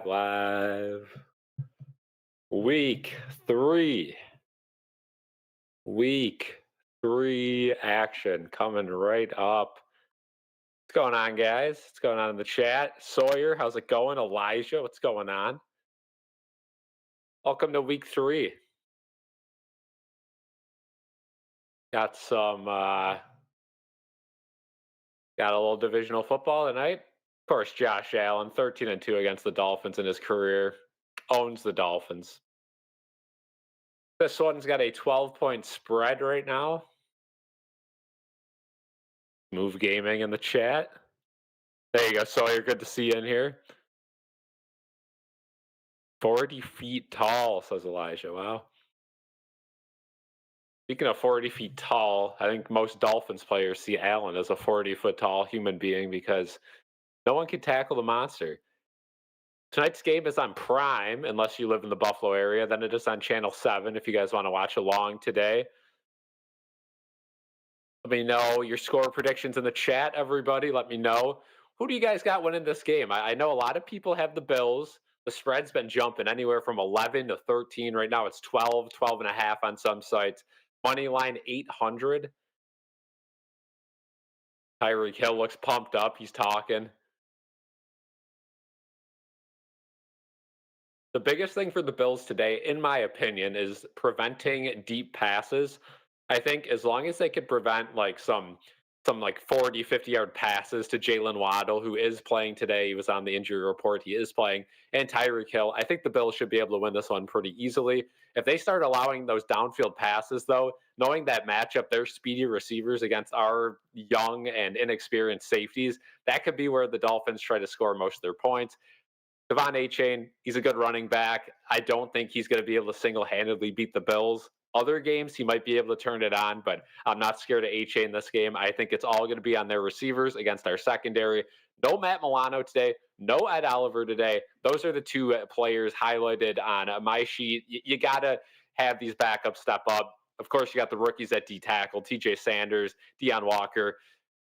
Live. Week three. Week three action coming right up. What's going on, guys? What's going on in the chat? Sawyer, how's it going? Elijah, what's going on? Welcome to week three. Got a little divisional football tonight. Of course, Josh Allen, 13-2 against the Dolphins in his career. Owns the Dolphins. This one's got a 12-point spread right now. Move Gaming in the chat. There you go, Sawyer. Good to see you in here. 40 feet tall, says Elijah. Wow. Speaking of 40 feet tall, I think most Dolphins players see Allen as a 40-foot tall human being because no one can tackle the monster. Tonight's game is on Prime, unless you live in the Buffalo area. Then it is on Channel 7 if you guys want to watch along today. Let me know your score predictions in the chat, everybody. Let me know. Who do you guys got winning this game? I know a lot of people have the Bills. The spread's been jumping anywhere from 11 to 13. Right now it's 12, 12.5 on some sites. Money line 800. Tyreek Hill looks pumped up. He's talking. The biggest thing for the Bills today, in my opinion, is preventing deep passes. I think as long as they could prevent like some 40, 50-yard passes to Jalen Waddle, who is playing today. He was on the injury report. He is playing. And Tyreek Hill. I think the Bills should be able to win this one pretty easily. If they start allowing those downfield passes, though, knowing that matchup, they're speedy receivers against our young and inexperienced safeties, that could be where the Dolphins try to score most of their points. Devon Achane, he's a good running back. I don't think he's going to be able to single-handedly beat the Bills. Other games, he might be able to turn it on, but I'm not scared of Achane this game. I think it's all going to be on their receivers against our secondary. No Matt Milano today. No Ed Oliver today. Those are the two players highlighted on my sheet. You got to have these backups step up. Of course, you got the rookies at D-tackle, TJ Sanders, Deion Walker.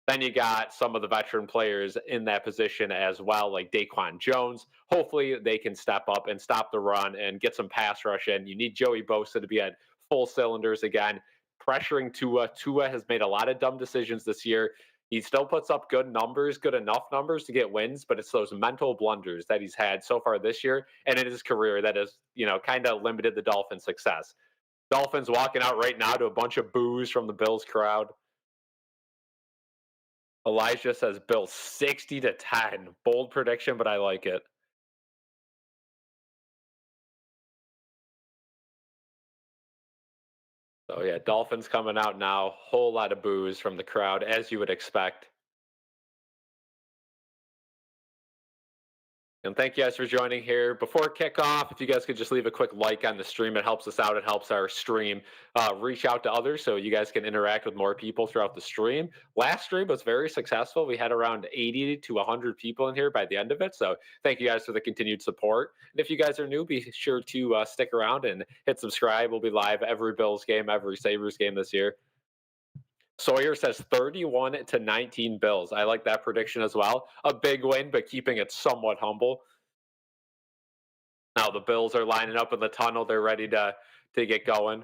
Then you got some of the veteran players in that position as well, like Daquan Jones. Hopefully they can step up and stop the run and get some pass rush in. You need Joey Bosa to be at full cylinders again, pressuring Tua. Tua has made a lot of dumb decisions this year. He still puts up good numbers, good enough numbers to get wins, but it's those mental blunders that he's had so far this year and in his career that has, kind of limited the Dolphins' success. Dolphins walking out right now to a bunch of boos from the Bills crowd. Elijah says Bills 60-10. Bold prediction, but I like it. So yeah, Dolphins coming out now. Whole lot of boos from the crowd, as you would expect. And thank you guys for joining here. Before kickoff, if you guys could just leave a quick like on the stream, it helps us out. It helps our stream reach out to others so you guys can interact with more people throughout the stream. Last stream was very successful. We had around 80 to 100 people in here by the end of it. So thank you guys for the continued support. And if you guys are new, be sure to stick around and hit subscribe. We'll be live every Bills game, every Sabres game this year. Sawyer says 31-19 Bills. I like that prediction as well. A big win, but keeping it somewhat humble. Now the Bills are lining up in the tunnel. They're ready to get going.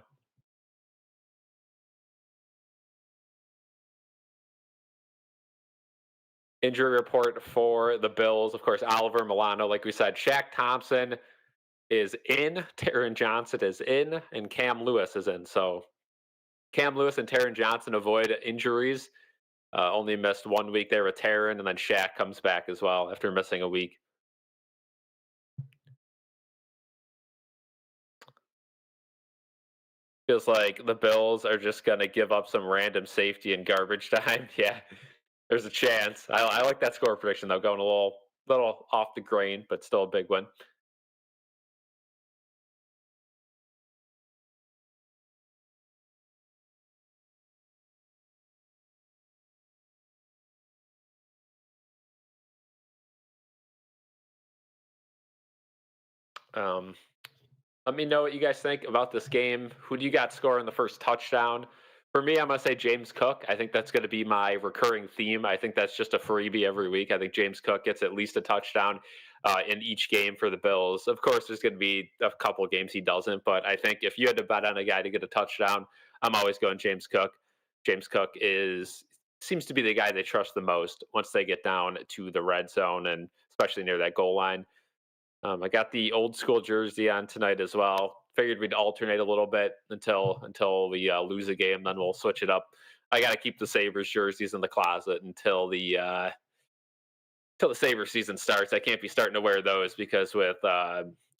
Injury report for the Bills. Of course, Oliver Milano, like we said. Shaq Thompson is in. Taron Johnson is in. And Cam Lewis is in. So Cam Lewis and Taron Johnson avoid injuries. Only missed 1 week there with Taron, and then Shaq comes back as well after missing a week. Feels like the Bills are just going to give up some random safety in garbage time. Yeah, there's a chance. I like that score prediction, though, going a little off the grain, but still a big win. Let me know what you guys think about this game. Who do you got scoring the first touchdown? For me, I'm going to say James Cook. I think that's going to be my recurring theme. I think that's just a freebie every week. I think James Cook gets at least a touchdown. in each game for the Bills. Of course, there's going to be a couple games he doesn't, but I think if you had to bet on a guy to get a touchdown, I'm always going James Cook. James Cook seems to be the guy they trust the most once they get down to the red zone and especially near that goal line. I got the old school jersey on tonight as well. Figured we'd alternate a little bit until we lose a game, then we'll switch it up. I got to keep the Sabres jerseys in the closet until the Sabres season starts. I can't be starting to wear those because with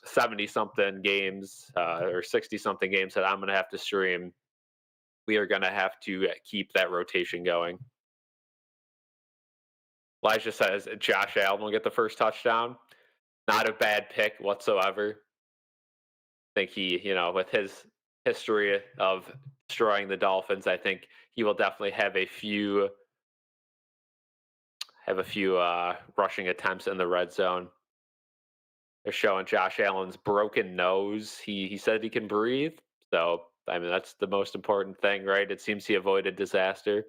70 something games or 60 something games that I'm going to have to stream, we are going to have to keep that rotation going. Elijah says Josh Allen will get the first touchdown. Not a bad pick whatsoever. I think with his history of destroying the Dolphins, I think he will definitely have a few rushing attempts in the red zone. They're showing Josh Allen's broken nose. He said he can breathe. So, I mean, that's the most important thing, right? It seems he avoided disaster.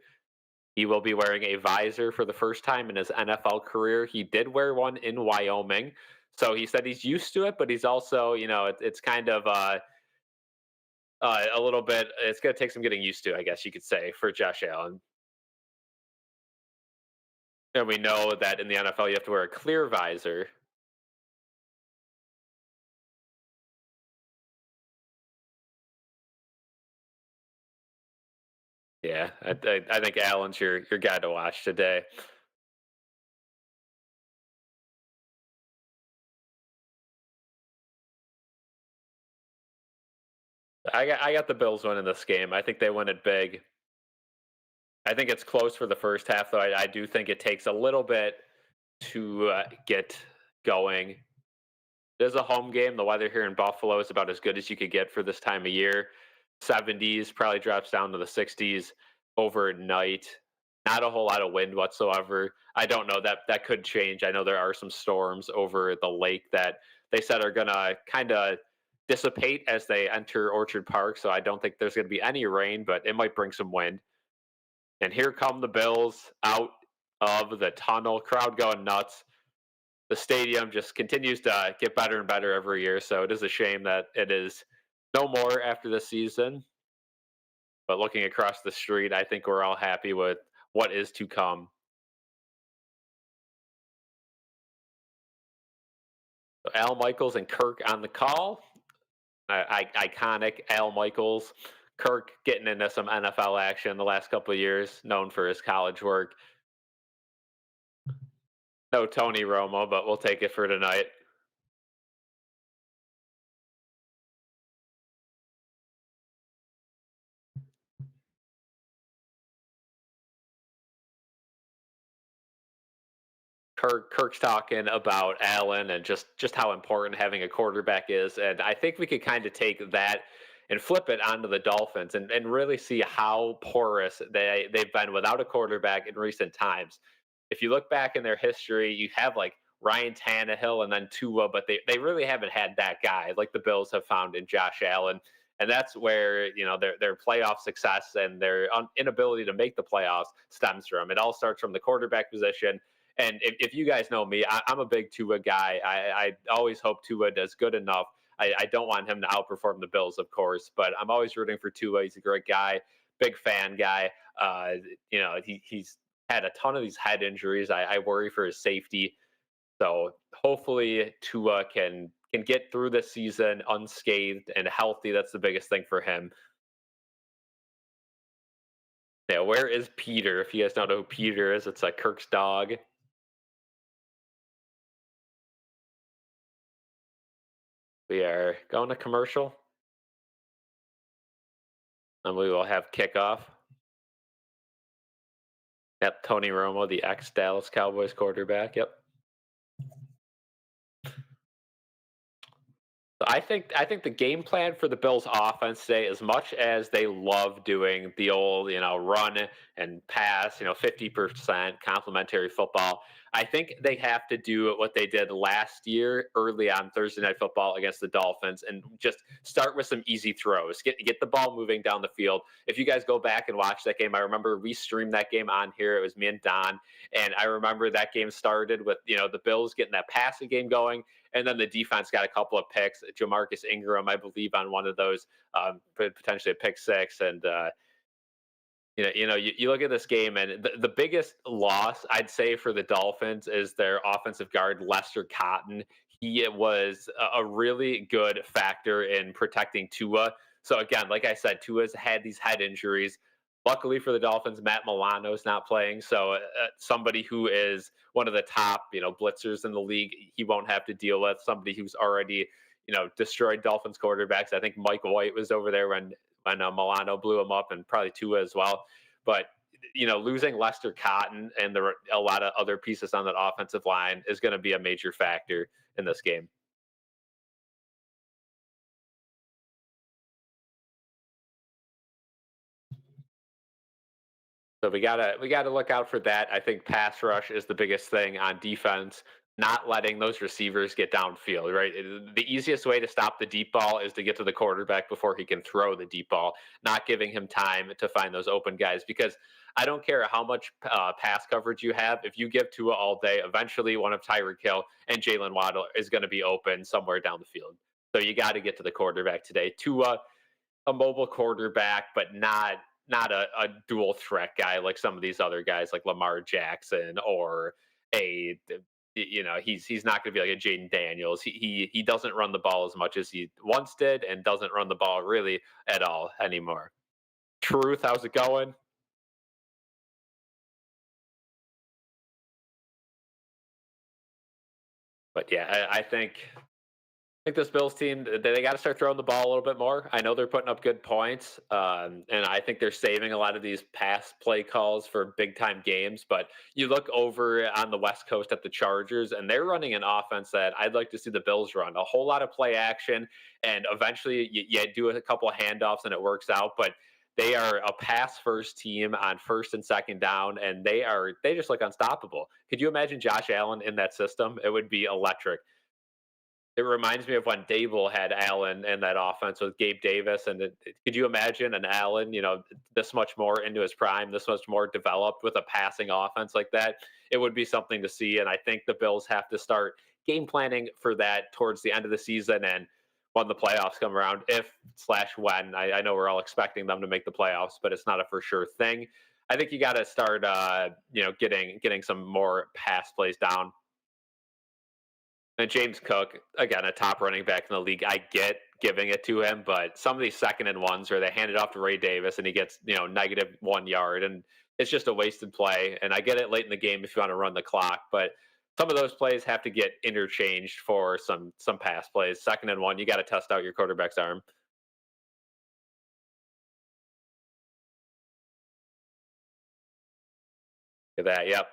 He will be wearing a visor for the first time in his NFL career. He did wear one in Wyoming. So he said he's used to it, but he's also, it's kind of a little bit, it's going to take some getting used to, I guess you could say, for Josh Allen. And we know that in the NFL, you have to wear a clear visor. Yeah, I think Allen's your guy to watch today. I got the Bills winning this game. I think they win it big. I think it's close for the first half, though. I do think it takes a little bit to get going. It is a home game. The weather here in Buffalo is about as good as you could get for this time of year. 70s, probably drops down to the 60s overnight. Not a whole lot of wind whatsoever. I don't know, that could change. I know there are some storms over the lake that they said are going to kind of dissipate as they enter Orchard Park. So I don't think there's going to be any rain, but it might bring some wind. And here come the Bills out of the tunnel, crowd going nuts. The stadium just continues to get better and better every year. So it is a shame that it is no more after this season. But looking across the street, I think we're all happy with what is to come. So Al Michaels and Kirk on the call. Iconic Al Michaels. Kirk getting into some NFL action the last couple of years, known for his college work. No Tony Romo, but we'll take it for tonight. Kirk's talking about Allen and just how important having a quarterback is, and I think we could kind of take that and flip it onto the Dolphins and really see how porous they've been without a quarterback in recent times. If you look back in their history, you have like Ryan Tannehill and then Tua, but they really haven't had that guy like the Bills have found in Josh Allen. And that's where their playoff success and their inability to make the playoffs stems from. It all starts from the quarterback position. And if you guys know me, I'm a big Tua guy. I always hope Tua does good enough. I don't want him to outperform the Bills, of course, but I'm always rooting for Tua. He's a great guy, big fan guy. He's had a ton of these head injuries. I worry for his safety. So hopefully Tua can get through the season unscathed and healthy. That's the biggest thing for him. Yeah, where is Peter? If you guys don't know who Peter is, it's like Kirk's dog. We are going to commercial. And we will have kickoff. Yep, Tony Romo, the ex-Dallas Cowboys quarterback. Yep. So I think the game plan for the Bills offense today, as much as they love doing the old, run and pass, 50% complementary football, I think they have to do what they did last year early on Thursday Night Football against the Dolphins and just start with some easy throws. Get the ball moving down the field. If you guys go back and watch that game, I remember we streamed that game on here. It was me and Don, and I remember that game started with the Bills getting that passing game going, and then the defense got a couple of picks. Jamarcus Ingram, I believe, on one of those, potentially a pick six, and you look at this game, and the biggest loss I'd say for the Dolphins is their offensive guard Lester Cotton. He was a really good factor in protecting Tua. So again, like I said, Tua's had these head injuries. Luckily for the Dolphins, Matt Milano's not playing, so somebody who is one of the top blitzers in the league, he won't have to deal with somebody who's already destroyed Dolphins quarterbacks. I think Mike White was over there when Milano blew him up, and probably Tua as well. But losing Lester Cotton and a lot of other pieces on that offensive line is going to be a major factor in this game. So we gotta look out for that. I think pass rush is the biggest thing on defense. Not letting those receivers get downfield, right? The easiest way to stop the deep ball is to get to the quarterback before he can throw the deep ball, not giving him time to find those open guys. Because I don't care how much pass coverage you have. If you give Tua all day, eventually one of Tyreek Hill and Jalen Waddle is going to be open somewhere down the field. So you got to get to the quarterback today. Tua, a mobile quarterback, but not a dual threat guy like some of these other guys like Lamar Jackson or a he's not going to be like a Jaden Daniels. He doesn't run the ball as much as he once did, and doesn't run the ball really at all anymore. Truth, how's it going? But yeah, I think this Bills team, they got to start throwing the ball a little bit more. I know they're putting up good points, and I think they're saving a lot of these pass play calls for big time games. But you look over on the West Coast at the Chargers, and they're running an offense that I'd like to see the Bills run. A whole lot of play action, and eventually you do a couple of handoffs and it works out. But they are a pass first team on first and second down, and they just look unstoppable. Could you imagine Josh Allen in that system? It would be electric. It reminds me of when Dable had Allen in that offense with Gabe Davis, and could you imagine an Allen, this much more into his prime, this much more developed with a passing offense like that? It would be something to see, and I think the Bills have to start game planning for that towards the end of the season and when the playoffs come around, if slash when. I know we're all expecting them to make the playoffs, but it's not a for sure thing. I think you got to start, getting some more pass plays down. And James Cook, again, a top running back in the league. I get giving it to him, but some of these second and ones where they hand it off to Ray Davis and he gets, negative 1 yard, and it's just a wasted play. And I get it late in the game if you want to run the clock, but some of those plays have to get interchanged for some pass plays. Second and one, you got to test out your quarterback's arm. Look at that. Yep.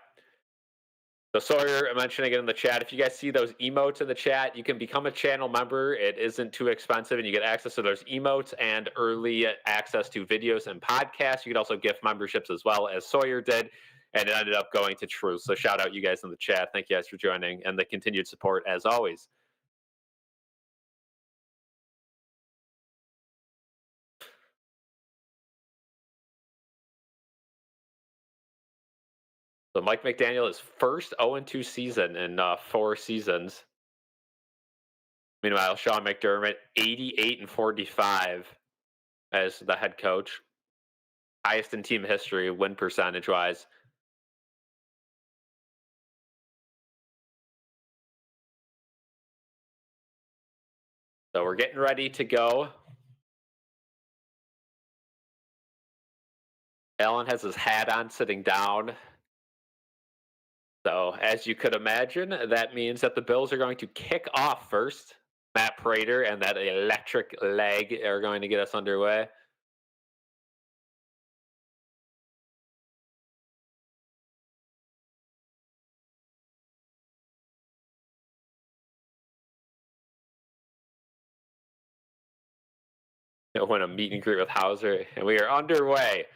So Sawyer mentioning it in the chat. If you guys see those emotes in the chat, you can become a channel member. It isn't too expensive, and you get access to those emotes and early access to videos and podcasts. You can also gift memberships as well, as Sawyer did, and it ended up going to Truth. So shout out you guys in the chat. Thank you guys for joining and the continued support as always. So Mike McDaniel is first 0-2 season in 4 seasons. Meanwhile, Sean McDermott, 88-45 as the head coach. Highest in team history, win percentage wise. So we're getting ready to go. Allen has his hat on, sitting down. So, as you could imagine, that means that the Bills are going to kick off first. Matt Prater and that electric leg are going to get us underway. Win a meet and greet with Hauser, and we are underway.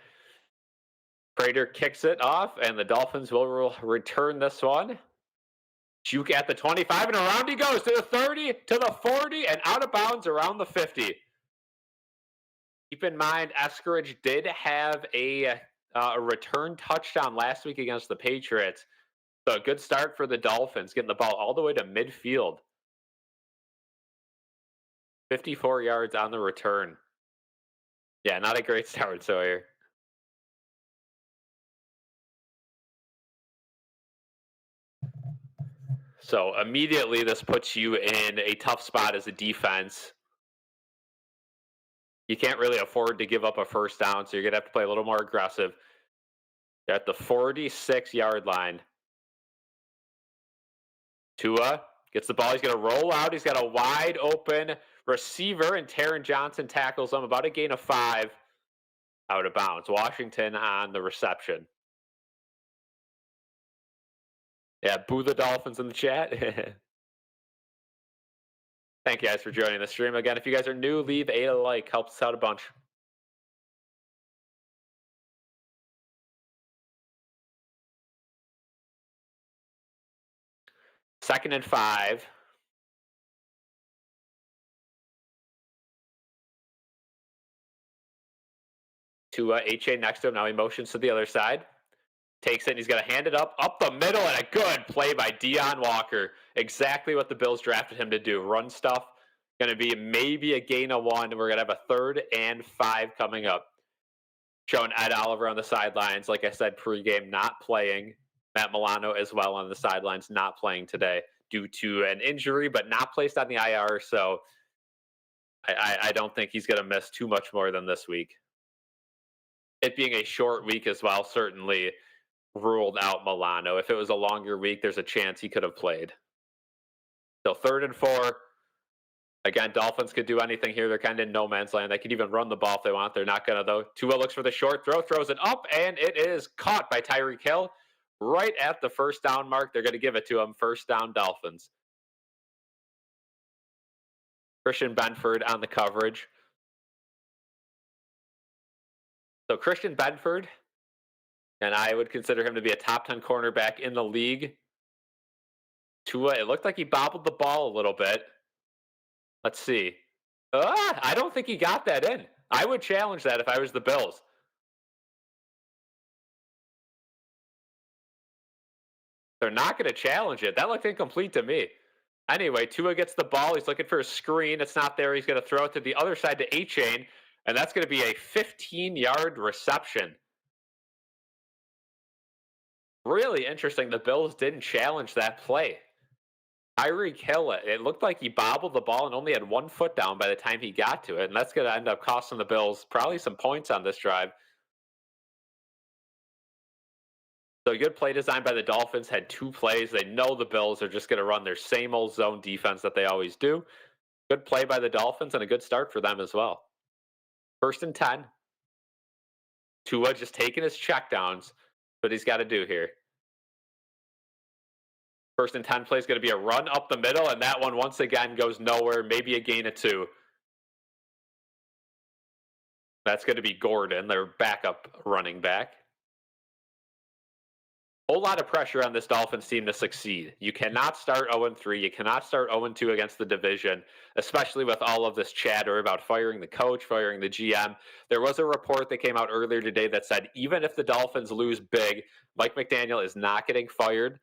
Prater kicks it off, and the Dolphins will return this one. Juke at the 25, and around he goes to the 30, to the 40, and out of bounds around the 50. Keep in mind, Eskridge did have a return touchdown last week against the Patriots. So a good start for the Dolphins, getting the ball all the way to midfield. 54 yards on the return. Yeah, not a great start, Sawyer. So immediately this puts you in a tough spot as a defense. You can't really afford to give up a first down, so you're going to have to play a little more aggressive. They're at the 46-yard line. Tua gets the ball. He's going to roll out. He's got a wide open receiver, and Taron Johnson tackles him. About a gain of 5 out of bounds. Washington on the reception. Yeah, boo the Dolphins in the chat. Thank you guys for joining the stream. Again, if you guys are new, leave a like. Helps us out a bunch. Second and 5. Tua, HA next to him. Now he motions to the other side. Takes it, and he's going to hand it up the middle, and a good play by Deion Walker. Exactly what the Bills drafted him to do. Run stuff. Going to be maybe a gain of 1. We're going to have a 3rd and 5 coming up. Showing Ed Oliver on the sidelines. Like I said, pregame not playing. Matt Milano as well on the sidelines, not playing today due to an injury, but not placed on the IR. So I don't think he's going to miss too much more than this week. It being a short week as well, certainly ruled out Milano. If it was a longer week, there's a chance he could have played. So 3rd and 4. Again, Dolphins could do anything here. They're kind of in no man's land. They could even run the ball if they want. They're not going to, though. Tua looks for the short throw, throws it up, and it is caught by Tyreek Hill right at the first down mark. They're going to give it to him. First down, Dolphins. Christian Benford on the coverage. So Christian Benford, and I would consider him to be a top 10 cornerback in the league. Tua, it looked like he bobbled the ball a little bit. Let's see. I don't think he got that in. I would challenge that if I was the Bills. They're not going to challenge it. That looked incomplete to me. Anyway, Tua gets the ball. He's looking for a screen. It's not there. He's going to throw it to the other side to A-Chain, and that's going to be a 15-yard reception. Really interesting. The Bills didn't challenge that play. Tyreek Hill, it looked like he bobbled the ball and only had 1 foot down by the time he got to it, and that's going to end up costing the Bills probably some points on this drive. So good play design by the Dolphins. Had 2 plays. They know the Bills are just going to run their same old zone defense that they always do. Good play by the Dolphins and a good start for them as well. 1st and 10. Tua just taking his checkdowns. What he's got to do here. 1st and 10 play is going to be a run up the middle, and that one once again goes nowhere. Maybe a gain of 2. That's going to be Gordon, their backup running back. Whole lot of pressure on this Dolphins team to succeed. You cannot start 0-3. You cannot start 0-2 against the division, especially with all of this chatter about firing the coach, firing the GM. There was a report that came out earlier today that said even if the Dolphins lose big, Mike McDaniel is not getting fired.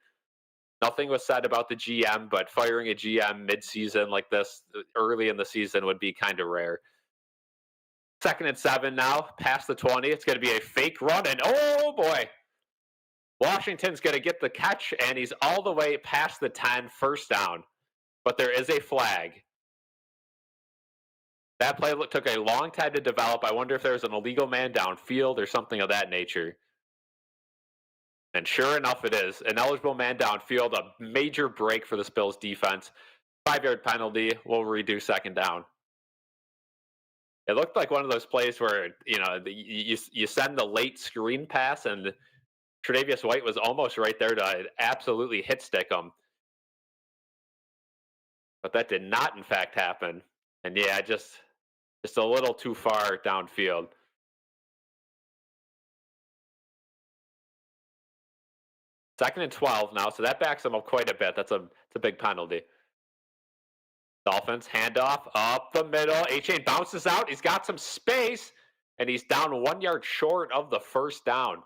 Nothing was said about the GM, but firing a GM mid-season like this early in the season would be kind of rare. 2nd and 7 now, past the 20. It's going to be a fake run, and oh boy. Washington's going to get the catch, and he's all the way past the 10, first down. But there is a flag. That play took a long time to develop. I wonder if there was an illegal man downfield or something of that nature. And sure enough, it is. An eligible man downfield, a major break for the Bills defense. 5-yard penalty will reduce 2nd down. It looked like one of those plays where, you send the late screen pass, and Tre'Davious White was almost right there to absolutely hit stick him. But that did not, in fact, happen. And yeah, just a little too far downfield. Second and 12 now, so that backs them up quite a bit. It's a big penalty. Dolphins handoff up the middle. A-Chain bounces out. He's got some space, and he's down 1 yard short of the first down.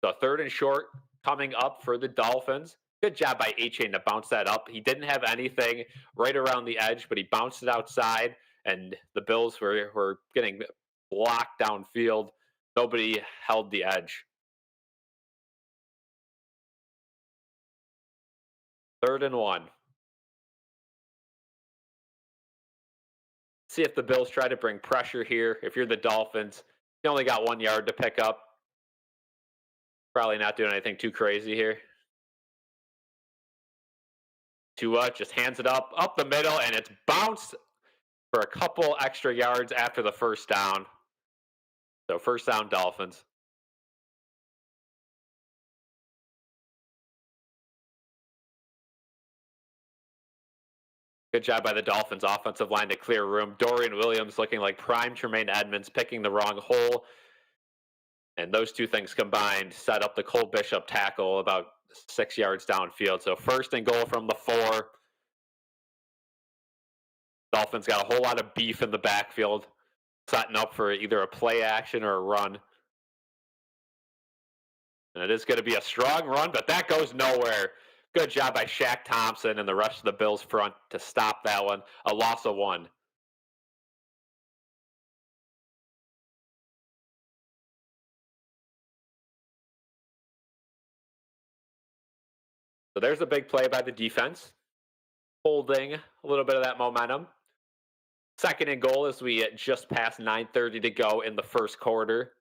So third and short coming up for the Dolphins. Good job by A-Chain to bounce that up. He didn't have anything right around the edge, but he bounced it outside, and the Bills were getting blocked downfield. Nobody held the edge. Third and 1. See if the Bills try to bring pressure here. If you're the Dolphins, you only got 1 yard to pick up. Probably not doing anything too crazy here. Tua just hands it up the middle, and it's bounced for a couple extra yards after the first down. So first down, Dolphins. Good job by the Dolphins offensive line to clear room. Dorian Williams looking like prime Tremaine Edmonds, picking the wrong hole. And those two things combined set up the Cole Bishop tackle about 6 yards downfield. So first and goal from the 4. Dolphins got a whole lot of beef in the backfield, setting up for either a play action or a run. And it is going to be a strong run, but that goes nowhere. Good job by Shaq Thompson and the rest of the Bills front to stop that one. A loss of 1. So there's a big play by the defense, holding a little bit of that momentum. Second and goal as we just past 9:30 to go in the first quarter.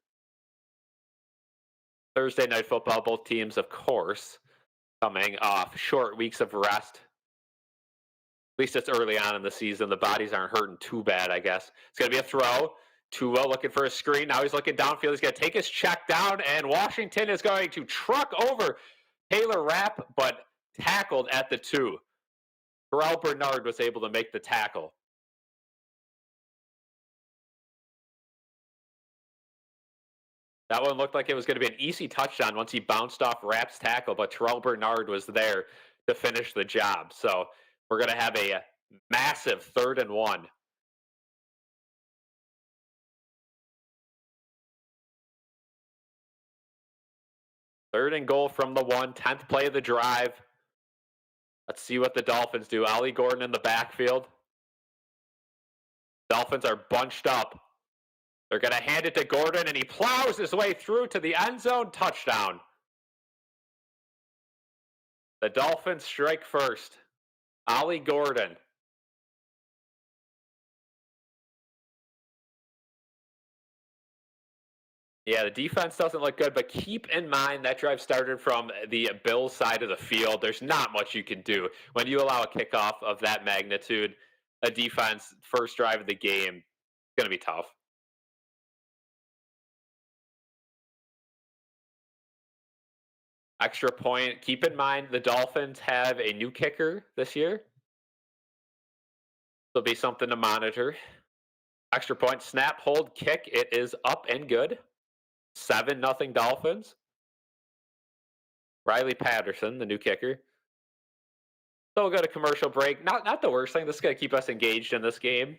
Thursday night football, both teams, of course, coming off short weeks of rest. At least it's early on in the season. The bodies aren't hurting too bad, I guess. It's going to be a throw. Tua looking for a screen. Now he's looking downfield. He's going to take his check down, and Washington is going to truck over Taylor Rapp, but tackled at the 2. Terrell Bernard was able to make the tackle. That one looked like it was going to be an easy touchdown once he bounced off Rapp's tackle, but Terrell Bernard was there to finish the job. So we're going to have a massive third and 1. Third and goal from the 1, 10th play of the drive. Let's see what the Dolphins do. Ollie Gordon in the backfield. Dolphins are bunched up. They're going to hand it to Gordon, and he plows his way through to the end zone. Touchdown. The Dolphins strike first. Ollie Gordon. Yeah, the defense doesn't look good, but keep in mind that drive started from the Bills side of the field. There's not much you can do. When you allow a kickoff of that magnitude, a defense, first drive of the game, it's going to be tough. Extra point. Keep in mind the Dolphins have a new kicker this year. There'll be something to monitor. Extra point, snap, hold, kick. It is up and good. 7-0 Dolphins. Riley Patterson, the new kicker. So we'll go to commercial break. Not the worst thing. This is going to keep us engaged in this game.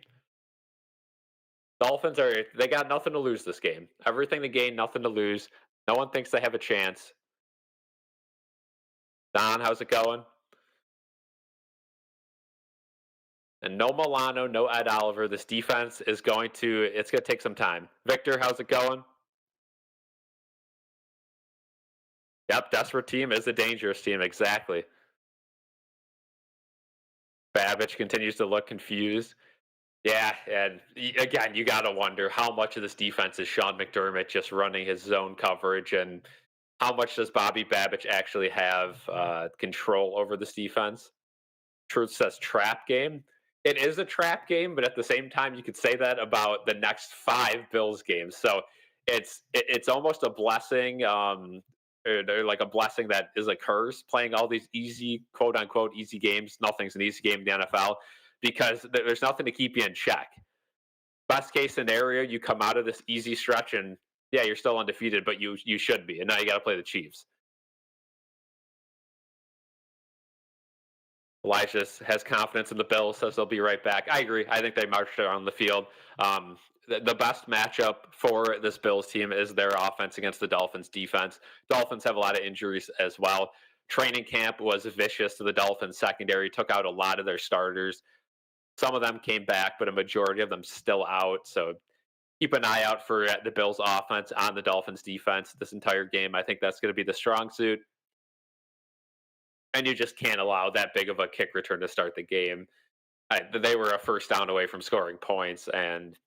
Dolphins they got nothing to lose this game. Everything to gain, nothing to lose. No one thinks they have a chance. Don, how's it going? And no Milano, no Ed Oliver. This defense is it's going to take some time. Victor, how's it going? Yep, desperate team is a dangerous team, exactly. Babbage continues to look confused. Yeah, and again, you got to wonder how much of this defense is Sean McDermott just running his zone coverage, and how much does Bobby Babbage actually have control over this defense? Truth says trap game. It is a trap game, but at the same time, you could say that about the next 5 Bills games. So it's almost a blessing, or like a blessing that is a curse, playing all these easy, quote unquote, easy games. Nothing's an easy game in the NFL because there's nothing to keep you in check. Best case scenario, you come out of this easy stretch and yeah, you're still undefeated, but you should be. And now you got to play the Chiefs. Elijah has confidence in the Bills, says they'll be right back. I agree. I think they marched around the field. The best matchup for this Bills team is their offense against the Dolphins defense. Dolphins have a lot of injuries as well. Training camp was vicious to the Dolphins secondary, took out a lot of their starters. Some of them came back, but a majority of them still out. So keep an eye out for the Bills offense on the Dolphins defense this entire game. I think that's going to be the strong suit. And you just can't allow that big of a kick return to start the game. They were a first down away from scoring points, and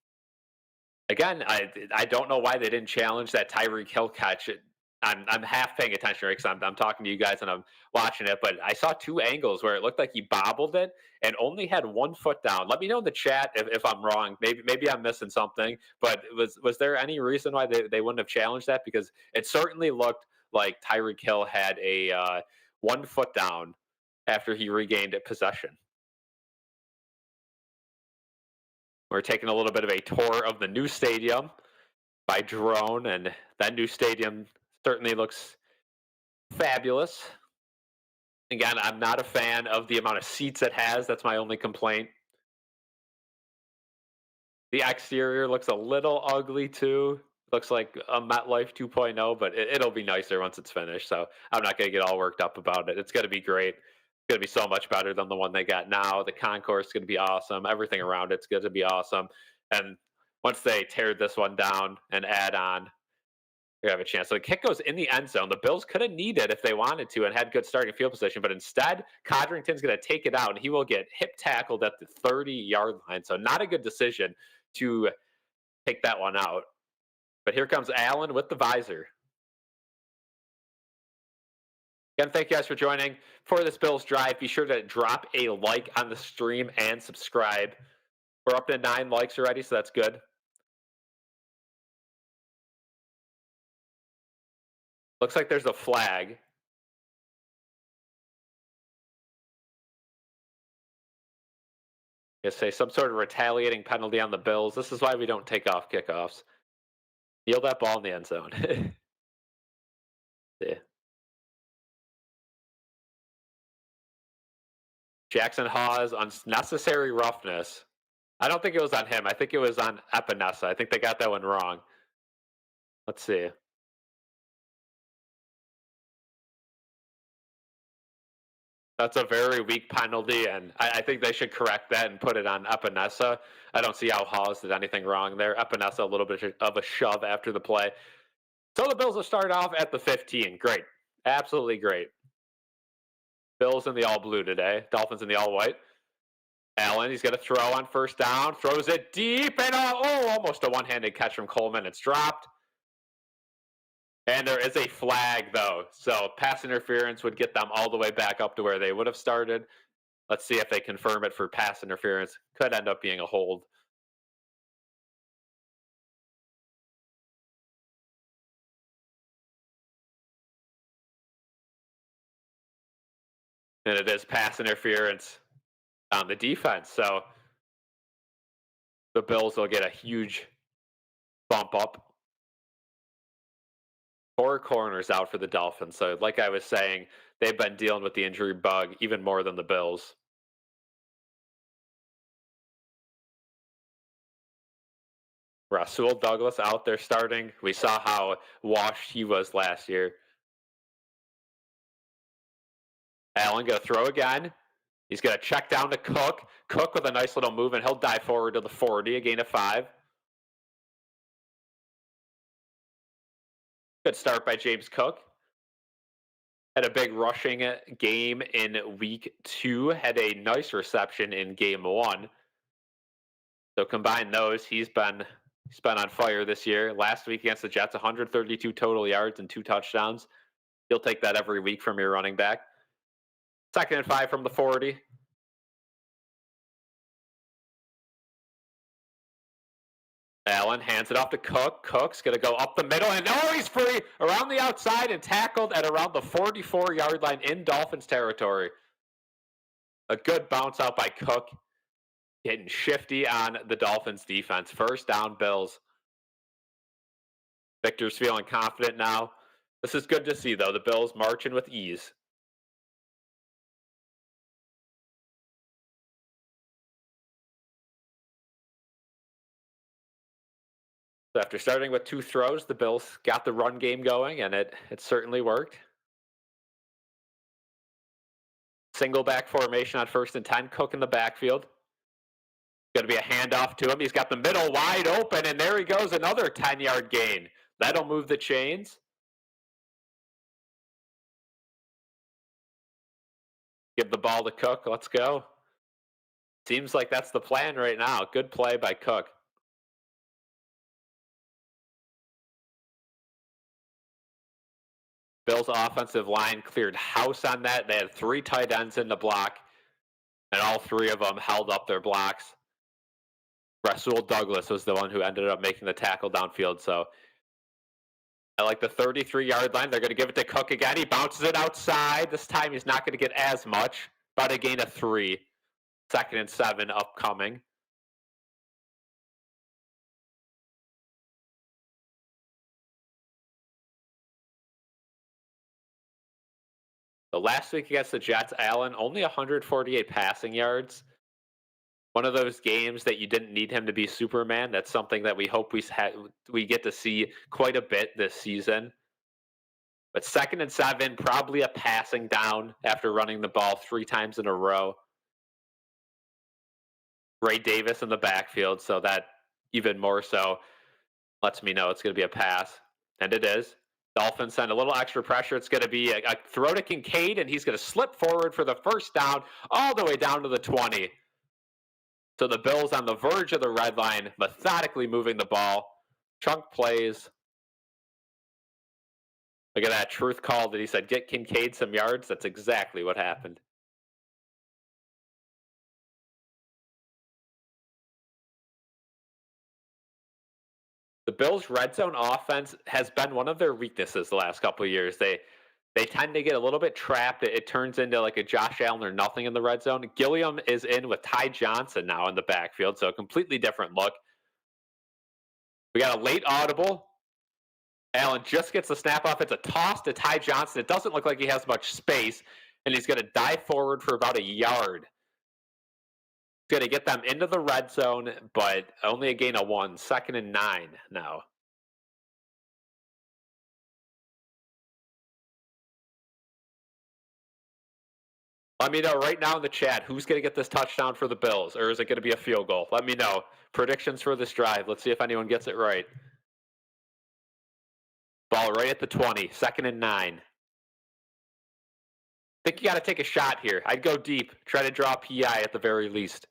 again, I don't know why they didn't challenge that Tyreek Hill catch. I'm half paying attention because I'm talking to you guys and I'm watching it, but I saw two angles where it looked like he bobbled it and only had 1 foot down. Let me know in the chat if I'm wrong. Maybe I'm missing something. But was there any reason why they wouldn't have challenged that? Because it certainly looked like Tyreek Hill had a 1 foot down after he regained possession. We're taking a little bit of a tour of the new stadium by drone, and that new stadium certainly looks fabulous. Again, I'm not a fan of the amount of seats it has. That's my only complaint. The exterior looks a little ugly too. Looks like a MetLife 2.0, but it'll be nicer once it's finished. So I'm not going to get all worked up about it. It's going to be great. It's going to be so much better than the one they got now. The concourse is going to be awesome. Everything around it's going to be awesome. And once they tear this one down and add on, they have a chance. So the kick goes in the end zone. The Bills could have needed if they wanted to and had good starting field position, but instead, Codrington's going to take it out and he will get hip tackled at the 30-yard line. So not a good decision to take that one out. But here comes Allen with the visor. Again, thank you guys for joining for this Bills drive. Be sure to drop a like on the stream and subscribe. We're up to 9 likes already, so that's good. Looks like there's a flag. You say some sort of retaliating penalty on the Bills. This is why we don't take off kickoffs. Kneel that ball in the end zone. Yeah. Jackson Hawes, unnecessary roughness. I don't think it was on him. I think it was on Epinesa. I think they got that one wrong. Let's see. That's a very weak penalty, and I think they should correct that and put it on Epinesa. I don't see how Hawes did anything wrong there. Epinesa, a little bit of a shove after the play. So the Bills will start off at the 15. Great. Absolutely great. Bills in the all blue today. Dolphins in the all white. Allen, he's going to throw on first down. Throws it deep, and almost a one-handed catch from Coleman. It's dropped. And there is a flag, though. So pass interference would get them all the way back up to where they would have started. Let's see if they confirm it for pass interference. Could end up being a hold. And it is pass interference on the defense. So the Bills will get a huge bump up. 4 corners out for the Dolphins. So like I was saying, they've been dealing with the injury bug even more than the Bills. Rasul Douglas out there starting. We saw how washed he was last year. Allen going to throw again. He's going to check down to Cook. Cook with a nice little move, and he'll dive forward to the 40, a gain of 5. Good start by James Cook. Had a big rushing game in week 2. Had a nice reception in game 1. So combine those, he's been on fire this year. Last week against the Jets, 132 total yards and 2 touchdowns. You'll take that every week from your running back. 2nd and 5 from the 40. Allen hands it off to Cook. Cook's going to go up the middle, and he's free around the outside and tackled at around the 44-yard line in Dolphins territory. A good bounce out by Cook, getting shifty on the Dolphins defense. First down, Bills. Victor's feeling confident now. This is good to see, though. The Bills marching with ease. So after starting with 2 throws, the Bills got the run game going, and it certainly worked. Single back formation on 1st and 10. Cook in the backfield. Going to be a handoff to him. He's got the middle wide open, and there he goes, another 10-yard gain. That'll move the chains. Give the ball to Cook. Let's go. Seems like that's the plan right now. Good play by Cook. Bills' offensive line cleared house on that. They had 3 tight ends in the block, and all 3 of them held up their blocks. Rasul Douglas was the one who ended up making the tackle downfield. So I like the 33-yard line. They're going to give it to Cook again. He bounces it outside. This time he's not going to get as much. About a gain of 3. 2nd and 7 upcoming. The last week against the Jets, Allen only 148 passing yards. One of those games that you didn't need him to be Superman. That's something that we hope we get to see quite a bit this season. But 2nd and 7, probably a passing down after running the ball 3 times in a row. Ray Davis in the backfield, so that even more so lets me know it's going to be a pass. And it is. Dolphins send a little extra pressure. It's going to be a throw to Kincaid, and he's going to slip forward for the 1st down all the way down to the 20. So the Bills on the verge of the red line, methodically moving the ball. Chunk plays. Look at that truth call that he said, get Kincaid some yards. That's exactly what happened. The Bills' red zone offense has been one of their weaknesses the last couple of years. They tend to get a little bit trapped. It turns into like a Josh Allen or nothing in the red zone. Gilliam is in with Ty Johnson now in the backfield, so a completely different look. We got a late audible. Allen just gets the snap off. It's a toss to Ty Johnson. It doesn't look like he has much space, and he's going to dive forward for about a yard. He's going to get them into the red zone, but only a gain of 1. 2nd and 9 now. Let me know right now in the chat who's going to get this touchdown for the Bills, or is it going to be a field goal? Let me know. Predictions for this drive. Let's see if anyone gets it right. Ball right at the 20. 2nd and 9. Think you got to take a shot here. I'd go deep. Try to draw PI at the very least.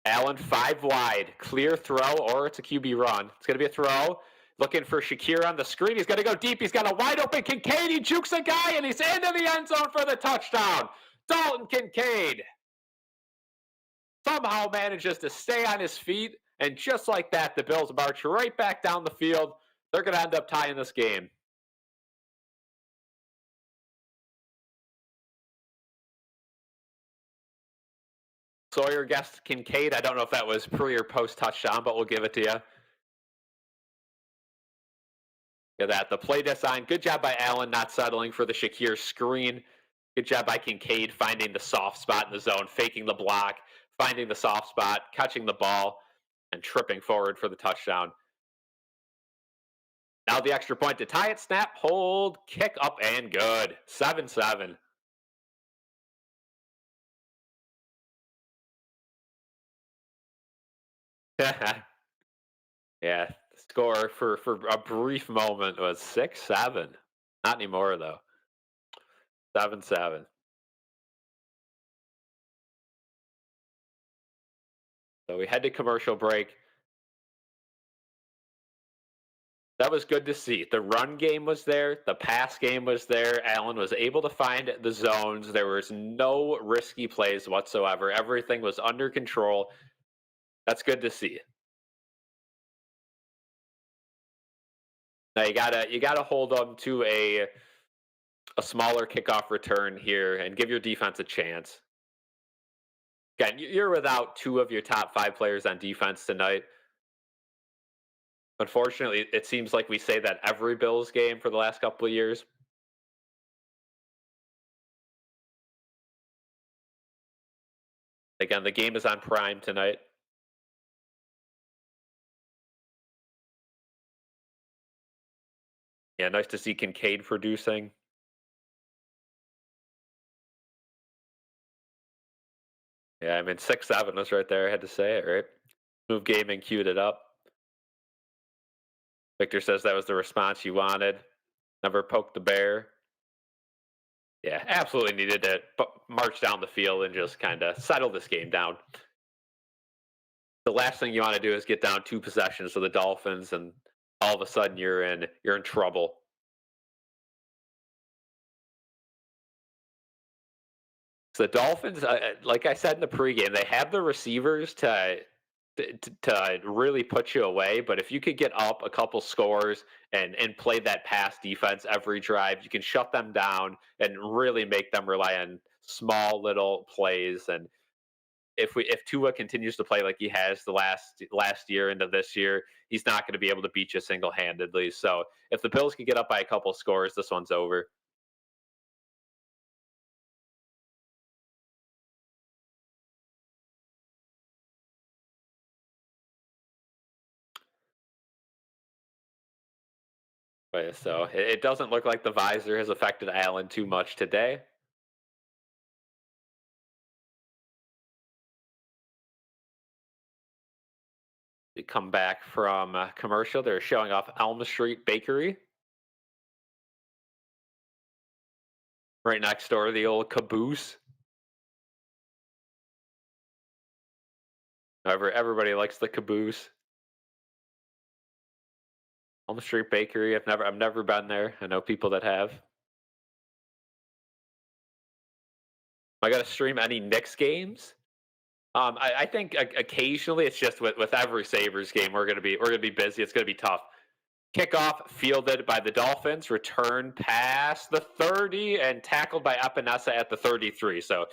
Allen 5 wide. Clear throw, or it's a QB run. It's going to be a throw. Looking for Shakir on the screen. He's going to go deep. He's got a wide open Kincaid. He jukes a guy, and he's into the end zone for the touchdown. Dalton Kincaid somehow manages to stay on his feet, and just like that, the Bills march right back down the field. They're going to end up tying this game. Sawyer guessed Kincaid. I don't know if that was pre or post touchdown, but we'll give it to you. Look at that. The play design. Good job by Allen not settling for the Shakir screen. Good job by Kincaid finding the soft spot in the zone, faking the block, finding the soft spot, catching the ball, and tripping forward for the touchdown. Now the extra point to tie it. Snap, hold, kick up, and good. 7-7. Yeah, the score for a brief moment was 6-7. Not anymore, though. 7-7. So we head to commercial break. That was good to see. The run game was there. The pass game was there. Allen was able to find the zones. There was no risky plays whatsoever. Everything was under control. That's good to see. Now you gotta hold them to a smaller kickoff return here and give your defense a chance. Again, you're without 2 of your top 5 players on defense tonight. Unfortunately, it seems like we say that every Bills game for the last couple of years. Again, the game is on Prime tonight. Yeah, nice to see Kincaid producing. Yeah, I mean 6-7 was right there. I had to say it, right? Move gaming queued it up. Victor says that was the response you wanted. Never poked the bear. Yeah, absolutely needed to march down the field and just kind of settle this game down. The last thing you want to do is get down 2 possessions to the Dolphins, and all of a sudden you're in trouble. So the Dolphins, like I said in the pregame, they have the receivers to really put you away. But if you could get up a couple scores and play that pass defense every drive, you can shut them down and really make them rely on small little plays. And if Tua continues to play like he has the last year into this year, he's not going to be able to beat you single handedly. So if the Bills can get up by a couple scores, this one's over. But so it doesn't look like the visor has affected Allen too much today. We come back from commercial. They're showing off Elm Street Bakery. Right next door, the old caboose. Everybody likes the caboose. Elm Street Bakery. I've never been there. I know people that have. I got to stream any Knicks games. I think occasionally it's just with every Sabres game we're gonna be busy. It's gonna be tough. Kickoff fielded by the Dolphins. Return past the 30 and tackled by Epinesa at the 33. So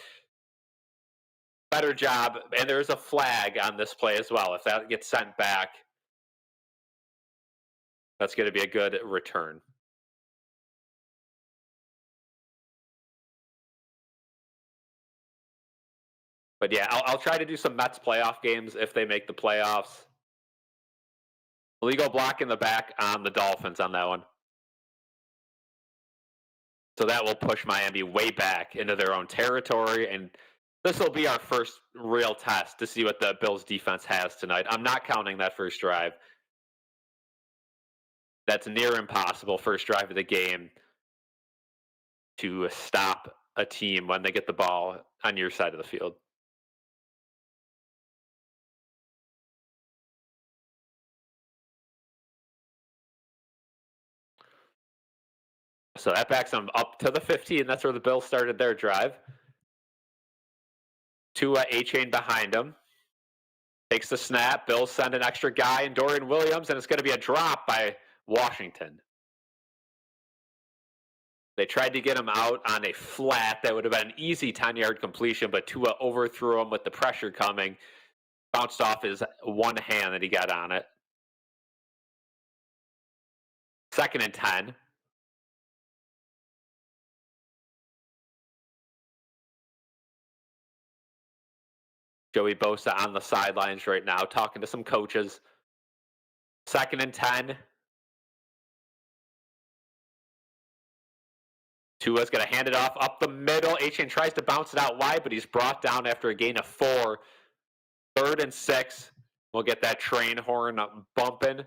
better job. And there's a flag on this play as well. If that gets sent back, that's going to be a good return. But yeah, I'll try to do some Mets playoff games if they make the playoffs. Legal block in the back on the Dolphins on that one. So that will push Miami way back into their own territory. And this will be our first real test to see what the Bills defense has tonight. I'm not counting that first drive. That's near impossible, first drive of the game, to stop a team when they get the ball on your side of the field. So that backs them up to the 15. That's where the Bills started their drive. Tua A-chain behind him. Takes the snap. Bills send an extra guy in Dorian Williams, and it's going to be a drop by Washington. They tried to get him out on a flat. That would have been an easy 10-yard completion, but Tua overthrew him with the pressure coming. Bounced off his one hand that he got on it. 2nd and 10. Joey Bosa on the sidelines right now, talking to some coaches. 2nd and 10. Tua's going to hand it off up the middle. Achane tries to bounce it out wide, but he's brought down after a gain of 4. 3rd and 6. We'll get that train horn bumping.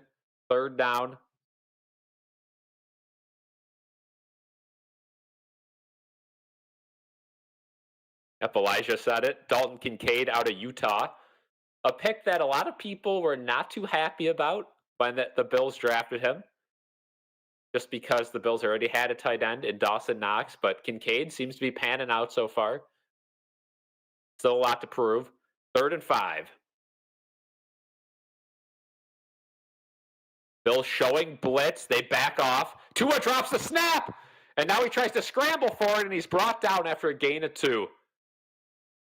3rd down. Yep, Elijah said it. Dalton Kincaid out of Utah. A pick that a lot of people were not too happy about when the Bills drafted him. Just because the Bills already had a tight end in Dawson Knox, but Kincaid seems to be panning out so far. Still a lot to prove. 3rd and 5. Bills showing blitz. They back off. Tua drops the snap. And now he tries to scramble for it, and he's brought down after a gain of 2.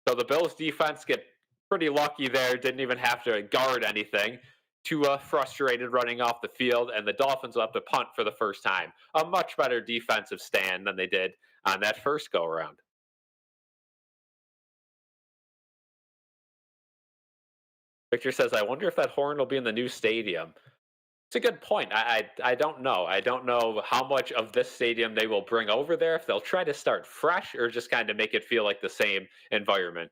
So the Bills defense get pretty lucky there. Didn't even have to guard anything. Tua frustrated running off the field, and the Dolphins will have to punt for the first time. A much better defensive stand than they did on that first go-around. Victor says, I wonder if that horn will be in the new stadium. It's a good point. I don't know. I don't know how much of this stadium they will bring over there, if they'll try to start fresh or just kind of make it feel like the same environment.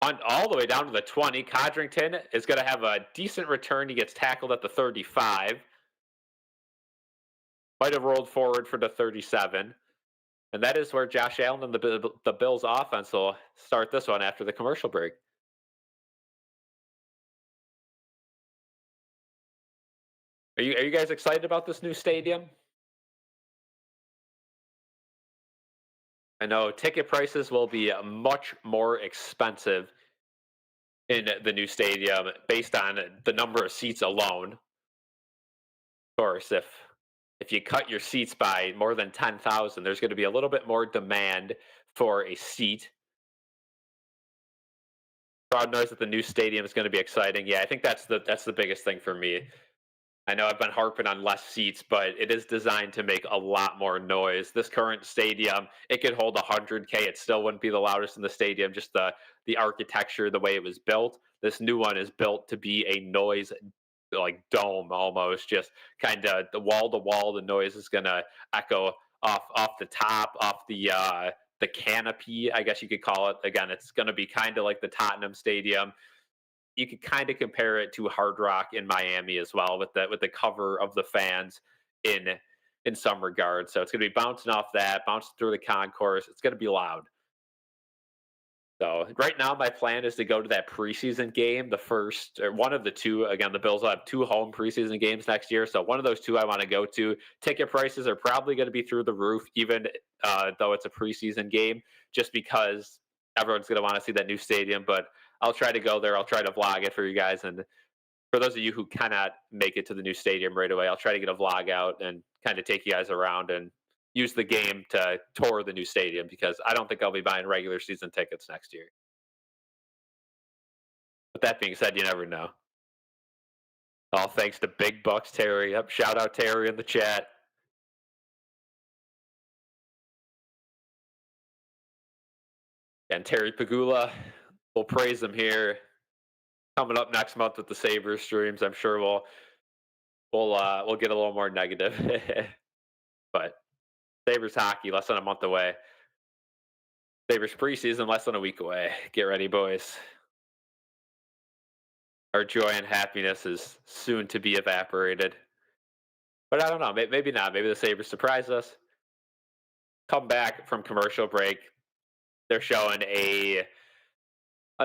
On all the way down to the 20, Codrington is going to have a decent return. He gets tackled at the 35. Might have rolled forward for the 37. And that is where Josh Allen and the Bills offense will start this one after the commercial break. Are you guys excited about this new stadium? I know ticket prices will be much more expensive in the new stadium based on the number of seats alone. Of course, if you cut your seats by more than 10,000, there's going to be a little bit more demand for a seat. Crowd noise at the new stadium is going to be exciting. Yeah, I think that's the biggest thing for me. I know I've been harping on less seats, but it is designed to make a lot more noise. This current stadium, it could hold 100K. It still wouldn't be the loudest in the stadium, just the architecture, the way it was built. This new one is built to be a noise like dome almost, just kind of the wall to wall. The noise is going to echo off the top, off the canopy, I guess you could call it. Again, it's going to be kind of like the Tottenham Stadium. You could kind of compare it to Hard Rock in Miami as well, with the cover of the fans in in some regards. So it's going to be bouncing off that, bouncing through the concourse. It's going to be loud. So right now, my plan is to go to that preseason game, the first or one of the two. Again, the Bills will have two home preseason games next year, so one of those two I want to go to. Ticket prices are probably going to be through the roof, even though it's a preseason game, just because everyone's going to want to see that new stadium. But I'll try to go there. I'll try to vlog it for you guys, and for those of you who cannot make it to the new stadium right away, I'll try to get a vlog out and kind of take you guys around and use the game to tour the new stadium because I don't think I'll be buying regular season tickets next year. But that being said, you never know. All thanks to Big Bucks Terry. Yep, shout out Terry in the chat. And Terry Pagula, we'll praise him here. Coming up next month with the Sabres streams, I'm sure we'll get a little more negative. But Sabres hockey less than a month away. Sabres preseason less than a week away. Get ready, boys. Our joy and happiness is soon to be evaporated. But I don't know. Maybe not. Maybe the Sabres surprise us. Come back from commercial break. They're showing a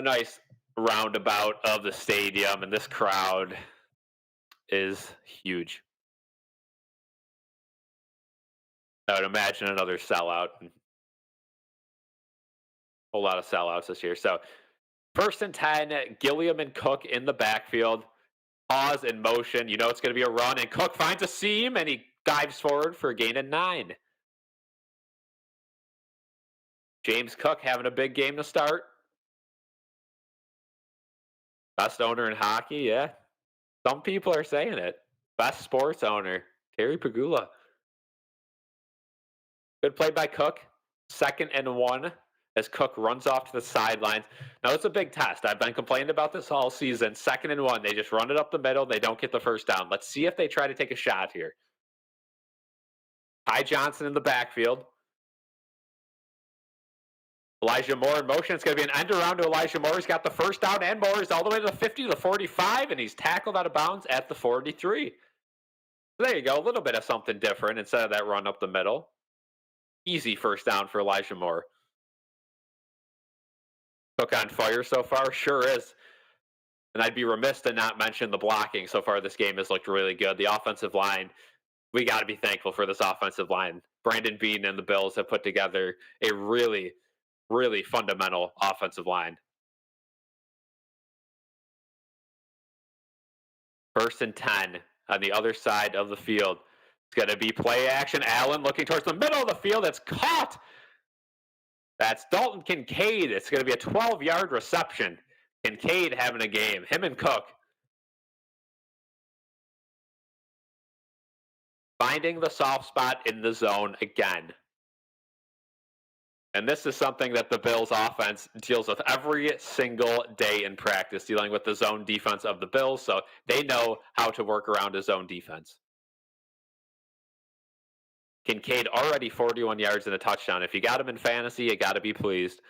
nice roundabout of the stadium, and this crowd is huge. I would imagine another sellout. A whole lot of sellouts this year. So 1st and 10, Gilliam and Cook in the backfield. Pause in motion. You know it's going to be a run, and Cook finds a seam, and he dives forward for a gain of 9. James Cook having a big game to start. Best owner in hockey, yeah. Some people are saying it. Best sports owner, Terry Pagula. Good play by Cook. 2nd and 1 as Cook runs off to the sidelines. Now, it's a big test. I've been complaining about this all season. 2nd and 1, they just run it up the middle. They don't get the first down. Let's see if they try to take a shot here. Ty Johnson in the backfield. Elijah Moore in motion. It's going to be an end around to Elijah Moore. He's got the first down and Moore. He's all the way to the 50 to the 45, and he's tackled out of bounds at the 43. So there you go. A little bit of something different instead of that run up the middle. Easy first down for Elijah Moore. Cook on fire so far? Sure is. And I'd be remiss to not mention the blocking so far. This game has looked really good. The offensive line, we got to be thankful for this offensive line. Brandon Beane and the Bills have put together a really, really fundamental offensive line. 1st and 10 on the other side of the field. It's going to be play action. Allen looking towards the middle of the field. It's caught. That's Dalton Kincaid. It's going to be a 12-yard reception. Kincaid having a game. Him and Cook. Finding the soft spot in the zone again. And this is something that the Bills offense deals with every single day in practice, dealing with the zone defense of the Bills. So they know how to work around a zone defense. Kincaid already 41 yards and a touchdown. If you got him in fantasy, you got to be pleased.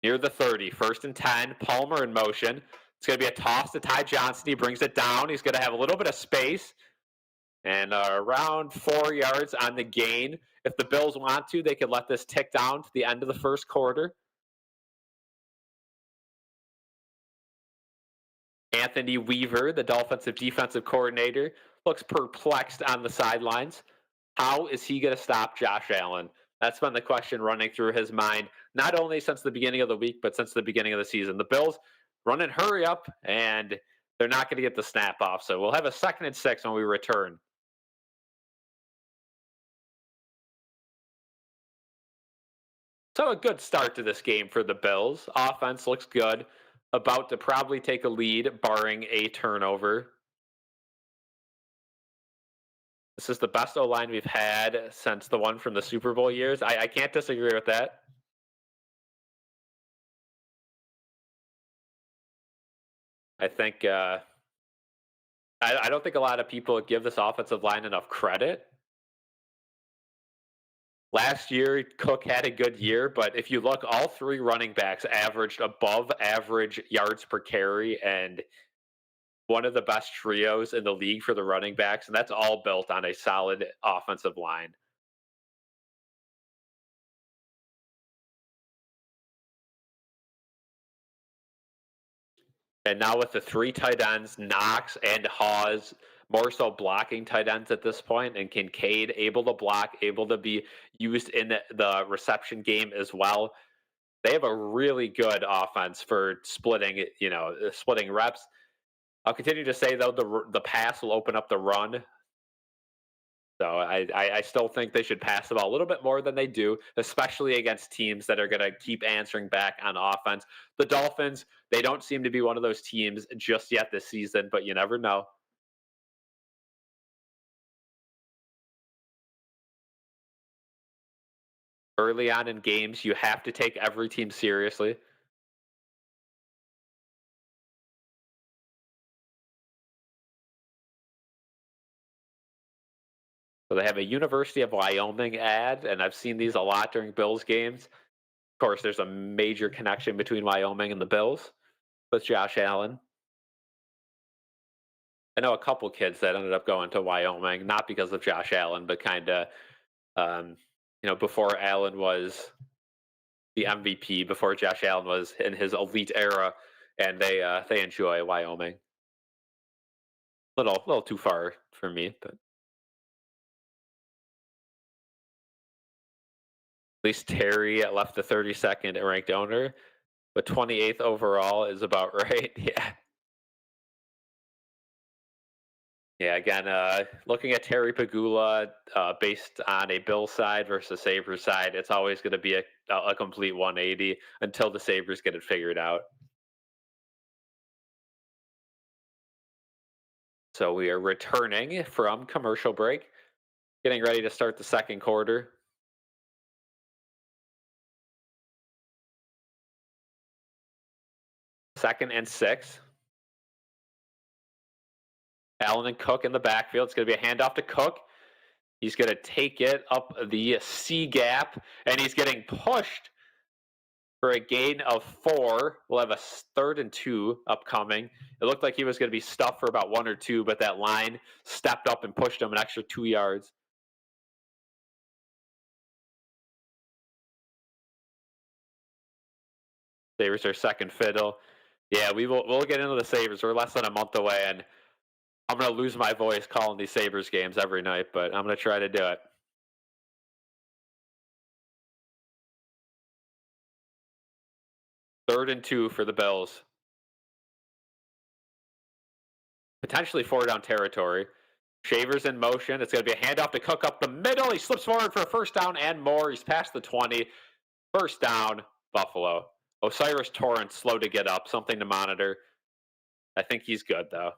Near the 30, 1st and 10, Palmer in motion. It's going to be a toss to Ty Johnson. He brings it down. He's going to have a little bit of space. And around 4 yards on the gain. If the Bills want to, they could let this tick down to the end of the first quarter. Anthony Weaver, the Dolphins defensive coordinator, looks perplexed on the sidelines. How is he going to stop Josh Allen? That's been the question running through his mind, not only since the beginning of the week, but since the beginning of the season. The Bills running hurry up, and they're not going to get the snap off. So we'll have a 2nd and 6 when we return. So a good start to this game for the Bills. Offense looks good. About to probably take a lead, barring a turnover. This is the best O-line we've had since the one from the Super Bowl years. I can't disagree with that. I think I don't think a lot of people give this offensive line enough credit. Last year, Cook had a good year, but if you look, all 3 running backs averaged above average yards per carry and one of the best trios in the league for the running backs, and that's all built on a solid offensive line. And now with the 3 tight ends, Knox and Hawes, more so blocking tight ends at this point, and Kincaid able to block, able to be used in the reception game as well. They have a really good offense for splitting reps. I'll continue to say, though, the pass will open up the run. So I still think they should pass the ball a little bit more than they do, especially against teams that are going to keep answering back on offense. The Dolphins, they don't seem to be one of those teams just yet this season, but you never know. Early on in games, you have to take every team seriously. So they have a University of Wyoming ad, and I've seen these a lot during Bills games. Of course, there's a major connection between Wyoming and the Bills with Josh Allen. I know a couple kids that ended up going to Wyoming, not because of Josh Allen, but kind of, um, before Allen was the MVP, before Josh Allen was in his elite era, and they enjoy Wyoming. Little too far for me, but at least Terry left the 32nd ranked owner, but 28th overall is about right. Yeah. Yeah, again, looking at Terry Pagula based on a Bill side versus Sabres side, it's always going to be a complete 180 until the Sabres get it figured out. So we are returning from commercial break, getting ready to start the second quarter. 2nd and 6. Allen and Cook in the backfield. It's going to be a handoff to Cook. He's going to take it up the C gap, and he's getting pushed for a gain of 4. We'll have a 3rd and 2 upcoming. It looked like he was going to be stuffed for about 1 or 2, but that line stepped up and pushed him an extra 2 yards. Sabres are second fiddle. Yeah, we'll get into the Sabres. We're less than a month away, and I'm going to lose my voice calling these Sabres games every night, but I'm going to try to do it. 3rd and 2 for the Bills. Potentially 4-down territory. Shavers in motion. It's going to be a handoff to Cook up the middle. He slips forward for a 1st down and more. He's past the 20. 1st down, Buffalo. Osiris Torrance slow to get up. Something to monitor. I think he's good, though.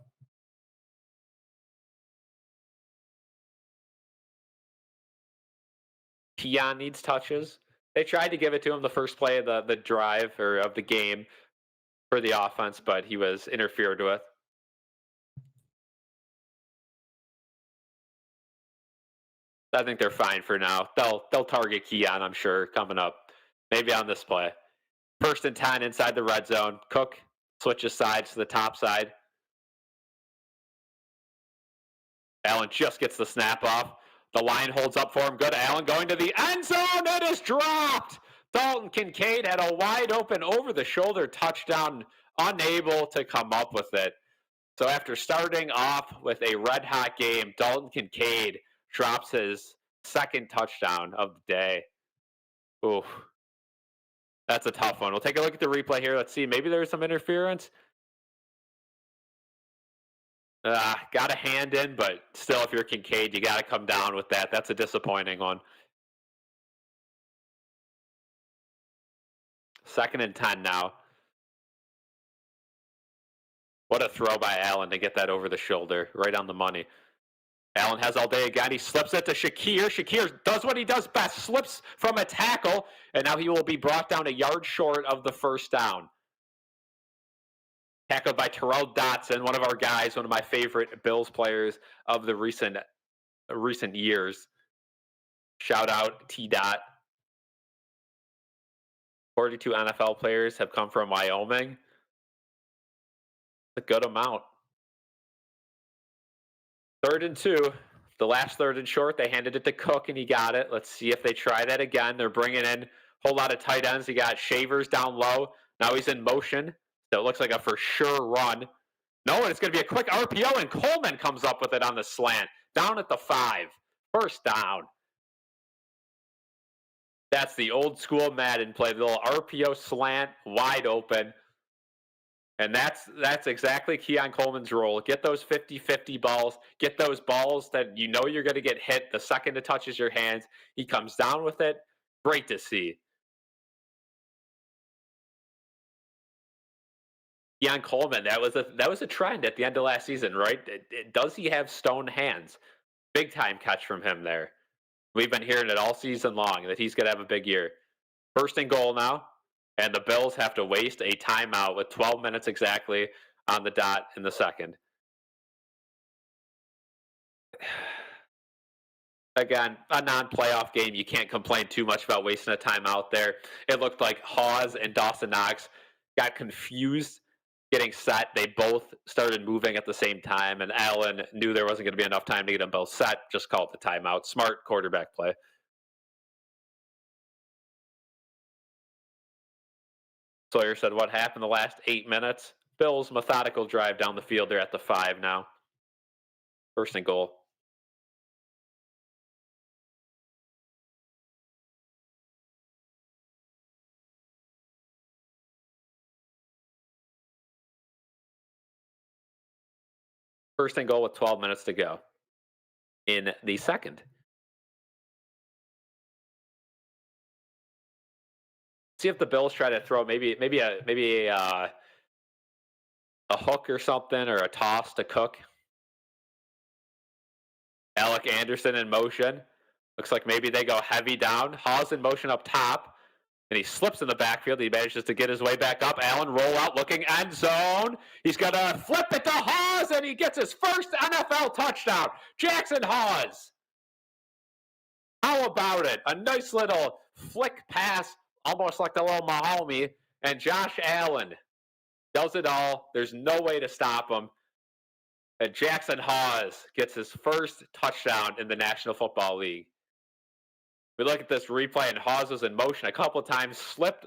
Keon needs touches. They tried to give it to him the first play of the drive or of the game for the offense, but he was interfered with. I think they're fine for now. They'll target Keon, I'm sure, coming up. Maybe on this play. 1st and 10 inside the red zone. Cook switches sides to the top side. Allen just gets the snap off. The line holds up for him. Good. Allen going to the end zone. It is dropped. Dalton Kincaid had a wide open over the shoulder touchdown, unable to come up with it. So after starting off with a red hot game, Dalton Kincaid drops his 2nd touchdown of the day. Ooh, that's a tough one. We'll take a look at the replay here. Let's see. Maybe there's some interference. Got a hand in, but still, if you're Kincaid, you got to come down with that. That's a disappointing one. 2nd and 10 now. What a throw by Allen to get that over the shoulder, right on the money. Allen has all day again. He slips it to Shakir. Shakir does what he does best, slips from a tackle, and now he will be brought down a yard short of the 1st down. Tackled by Terrell Dotson, one of our guys, one of my favorite Bills players of the recent years. Shout out T-Dot. 42 NFL players have come from Wyoming. A good amount. 3rd and 2. The last 3rd and short, they handed it to Cook, and he got it. Let's see if they try that again. They're bringing in a whole lot of tight ends. You got Shavers down low. Now he's in motion. So it looks like a for sure run. No, and it's going to be a quick RPO, and Coleman comes up with it on the slant. Down at the 5. 1st down. That's the old school Madden play. The little RPO slant, wide open. And that's exactly Keon Coleman's role. Get those 50-50 balls. Get those balls that you know you're going to get hit the second it touches your hands. He comes down with it. Great to see. Keon Coleman, that was a trend at the end of last season, right? Does he have stone hands? Big time catch from him there. We've been hearing it all season long that he's going to have a big year. 1st and goal now, and the Bills have to waste a timeout with 12 minutes exactly on the dot in the 2nd. Again, a non-playoff game. You can't complain too much about wasting a timeout there. It looked like Hawes and Dawson Knox got confused getting set. They both started moving at the same time, and Allen knew there wasn't going to be enough time to get them both set. Just called the timeout. Smart quarterback play. Sawyer said, what happened the last 8 minutes? Bills methodical drive down the field. They're at the 5 now. 1st and goal. First and goal with 12 minutes to go in the 2nd. See if the Bills try to throw maybe a hook or something, or a toss to Cook. Alec Anderson in motion. Looks like maybe they go heavy down. Hawes in motion up top. And he slips in the backfield. He manages to get his way back up. Allen roll out looking end zone. He's going to flip it to Hawes, and he gets his 1st NFL touchdown. Jackson Hawes. How about it? A nice little flick pass, almost like the little Mahomie. And Josh Allen does it all. There's no way to stop him. And Jackson Hawes gets his 1st touchdown in the National Football League. We look at this replay, and Hawes was in motion a couple of times, slipped,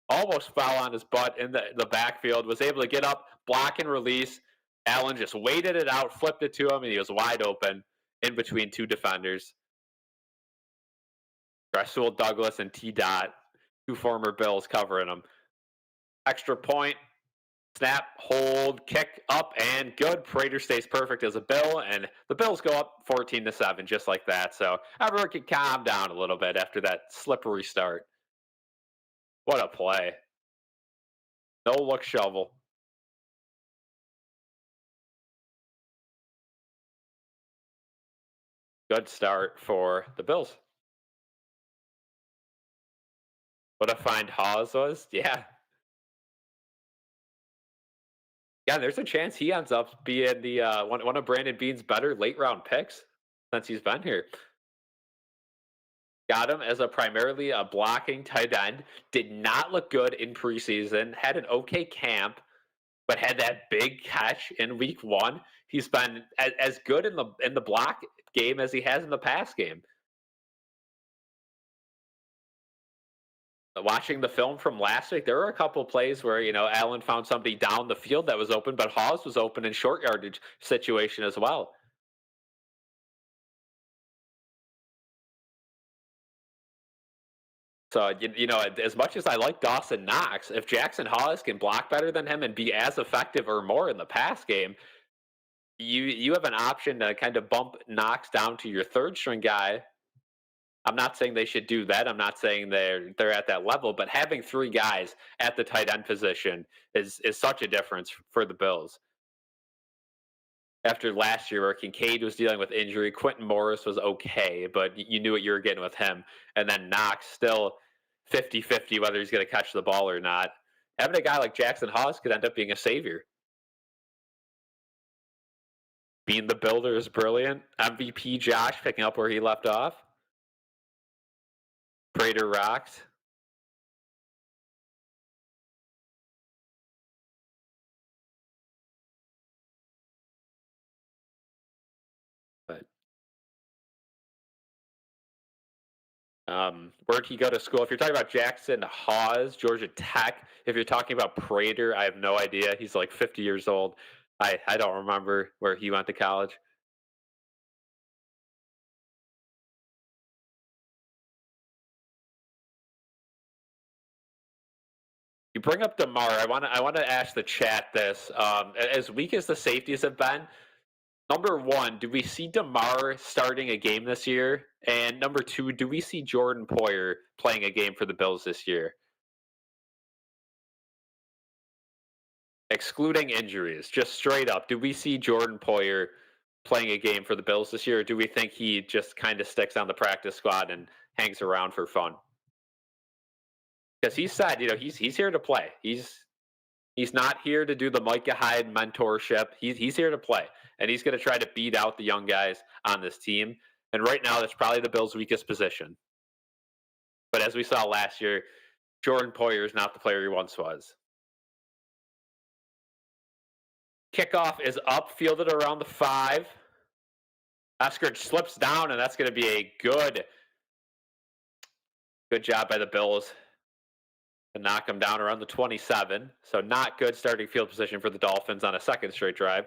almost fell on his butt in the backfield, was able to get up, block and release. Allen just waited it out, flipped it to him, and he was wide open in between 2 defenders. Rasul Douglas and T-Dot, 2 former Bills covering him. Extra point, snap, hold, kick, up, and good. Prater stays perfect as a Bill, and the Bills go up 14-7, just like that. So everyone can calm down a little bit after that slippery start. What a play. No look shovel. Good start for the Bills. What a find Hawes was. Yeah. Yeah, there's a chance he ends up being the one of Brandon Beane's better late round picks since he's been here. Got him as a primarily a blocking tight end. Did not look good in preseason. Had an okay camp, but had that big catch in week one. He's been as good in the block game as he has in the pass game. Watching the film from last week, there were a couple plays where Allen found somebody down the field that was open, but Hawes was open in short yardage situation as well. So as much as I like Dawson Knox, if Jackson Hawes can block better than him and be as effective or more in the pass game, you have an option to kind of bump Knox down to your third string guy. I'm not saying they should do that. I'm not saying they're at that level, but having three guys at the tight end position is such a difference for the Bills. After last year where Kincaid was dealing with injury, Quentin Morris was okay, but you knew what you were getting with him. And then Knox still 50-50 whether he's going to catch the ball or not. Having a guy like Jackson Hawes could end up being a savior. Being the builder is brilliant. MVP Josh picking up where he left off. Prater rocked. But where'd he go to school? If you're talking about Jackson Hawes, Georgia Tech, if you're talking about Prater, I have no idea. He's like 50 years old. I don't remember where he went to college. You bring up DeMar. I want to ask the chat this. As weak as the safeties have been, number one, do we see DeMar starting a game this year? And number two, do we see Jordan Poyer playing a game for the Bills this year? Excluding injuries, just straight up, do we see Jordan Poyer playing a game for the Bills this year? Or do we think he just kind of sticks on the practice squad and hangs around for fun? Because he said, he's here to play. He's not here to do the Micah Hyde mentorship. He's here to play, and he's going to try to beat out the young guys on this team. And right now, that's probably the Bills' weakest position. But as we saw last year, Jordan Poyer is not the player he once was. Kickoff is up, fielded around the 5. Eskridge slips down, and that's going to be a good job by the Bills to knock him down around the 27. So not good starting field position for the Dolphins on a second straight drive.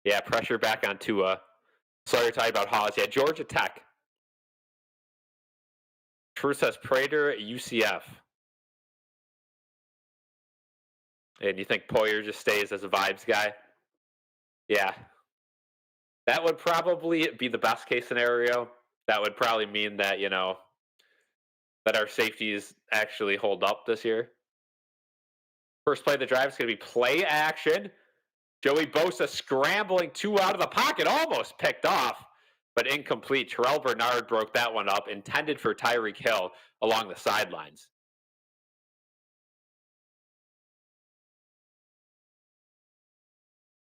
Yeah, pressure back on Tua. Sorry to talk about Hawes. Yeah, Georgia Tech. True says Prater at UCF. And you think Poyer just stays as a vibes guy? Yeah. That would probably be the best case scenario. That would probably mean that, that our safeties actually hold up this year. First play of the drive is going to be play action. Joey Bosa scrambling 2 out of the pocket, almost picked off, but incomplete. Terrell Bernard broke that one up, intended for Tyreek Hill along the sidelines.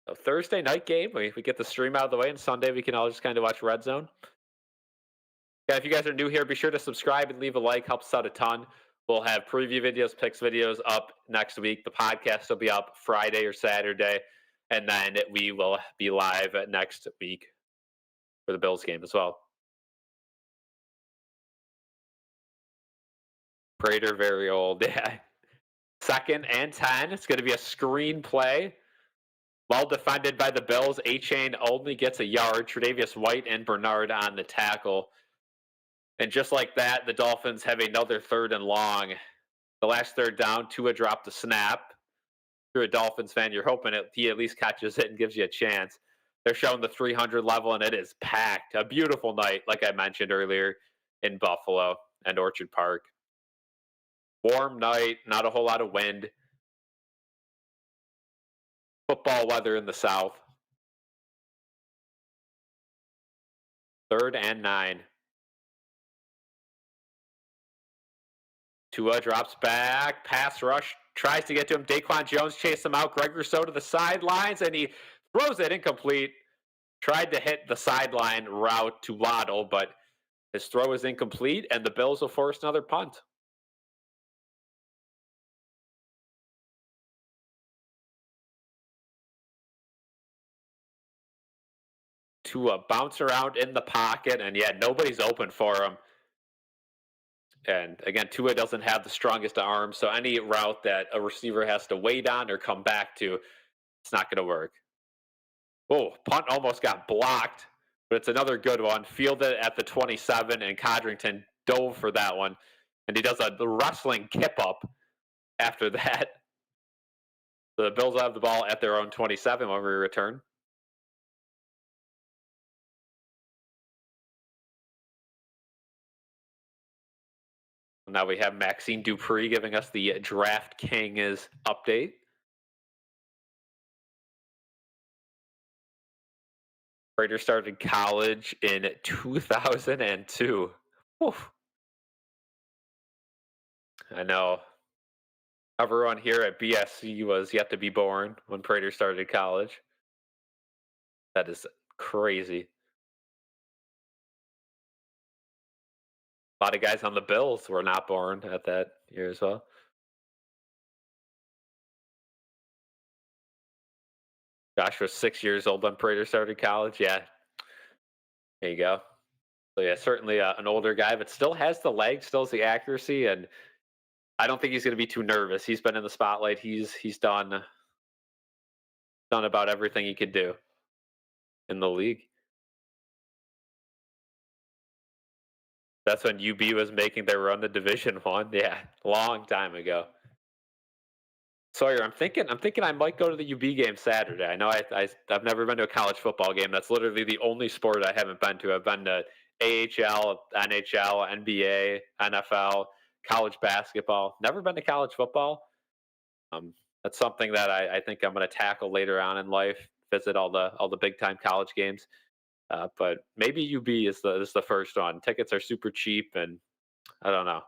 So Thursday night game, we get the stream out of the way, and Sunday we can all just kind of watch Red Zone. Yeah, if you guys are new here, be sure to subscribe and leave a like. Helps us out a ton. We'll have preview videos, picks videos up next week. The podcast will be up Friday or Saturday, and then we will be live next week for the Bills game as well. Prater, very old. Yeah. 2nd and 10. It's going to be a screen play. Well defended by the Bills. A-Chain only gets a yard. Tre'Davious White and Bernard on the tackle. And just like that, the Dolphins have another 3rd and long. The last 3rd down, Tua dropped the snap. If you're a Dolphins fan, you're hoping he at least catches it and gives you a chance. They're showing the 300 level, and it is packed. A beautiful night, like I mentioned earlier, in Buffalo and Orchard Park. Warm night, not a whole lot of wind. Football weather in the South. 3rd and 9. Tua drops back, pass rush, tries to get to him. Daquan Jones chased him out. Greg Rousseau to the sidelines, and he throws it incomplete. Tried to hit the sideline route to Waddle, but his throw is incomplete, and the Bills will force another punt. Tua bounce around in the pocket, and yeah, nobody's open for him. And again, Tua doesn't have the strongest arm, so any route that a receiver has to wait on or come back to, it's not going to work. Oh, punt almost got blocked, but it's another good one. Fielded at the 27, and Codrington dove for that one. And he does a wrestling kip up after that. So the Bills have the ball at their own 27 when we return. Now we have Maxine Dupree giving us the DraftKings update. Prater started college in 2002. Oof. I know. Everyone here at BSC was yet to be born when Prater started college. That is crazy. A lot of guys on the Bills were not born at that year as well. Josh was 6 years old when Prater started college. Yeah. There you go. So yeah, certainly an older guy, but still has the legs, still has the accuracy, and I don't think he's going to be too nervous. He's been in the spotlight. He's done about everything he could do in the league. That's when UB was making their run to Division One. Yeah, long time ago. Sawyer, I'm thinking I might go to the UB game Saturday. I know I've never been to a college football game. That's literally the only sport I haven't been to. I've been to AHL, NHL, NBA, NFL, college basketball. Never been to college football. That's something that I think I'm going to tackle later on in life. Visit all the big time college games. But maybe UB is the first one. Tickets are super cheap, and I don't know.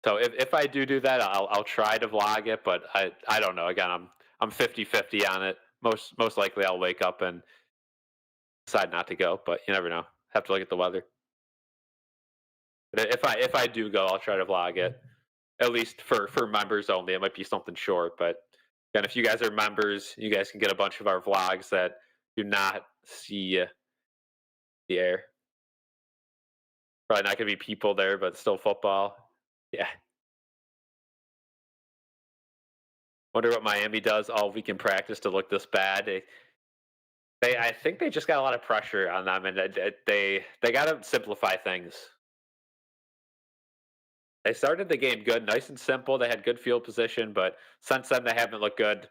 So if I do that, I'll try to vlog it, but I don't know. Again, I'm 50-50 on it. Most likely I'll wake up and decide not to go, but you never know. Have to look at the weather. But if I do go, I'll try to vlog it. At least for members only. It might be something short, but again, if you guys are members, you guys can get a bunch of our vlogs that do not see the air. Probably not gonna be people there, but still football. Yeah. Wonder what Miami does all week in practice to look this bad. I think they just got a lot of pressure on them, and they got to simplify things. They started the game good, nice and simple. They had good field position, but since then they haven't looked good.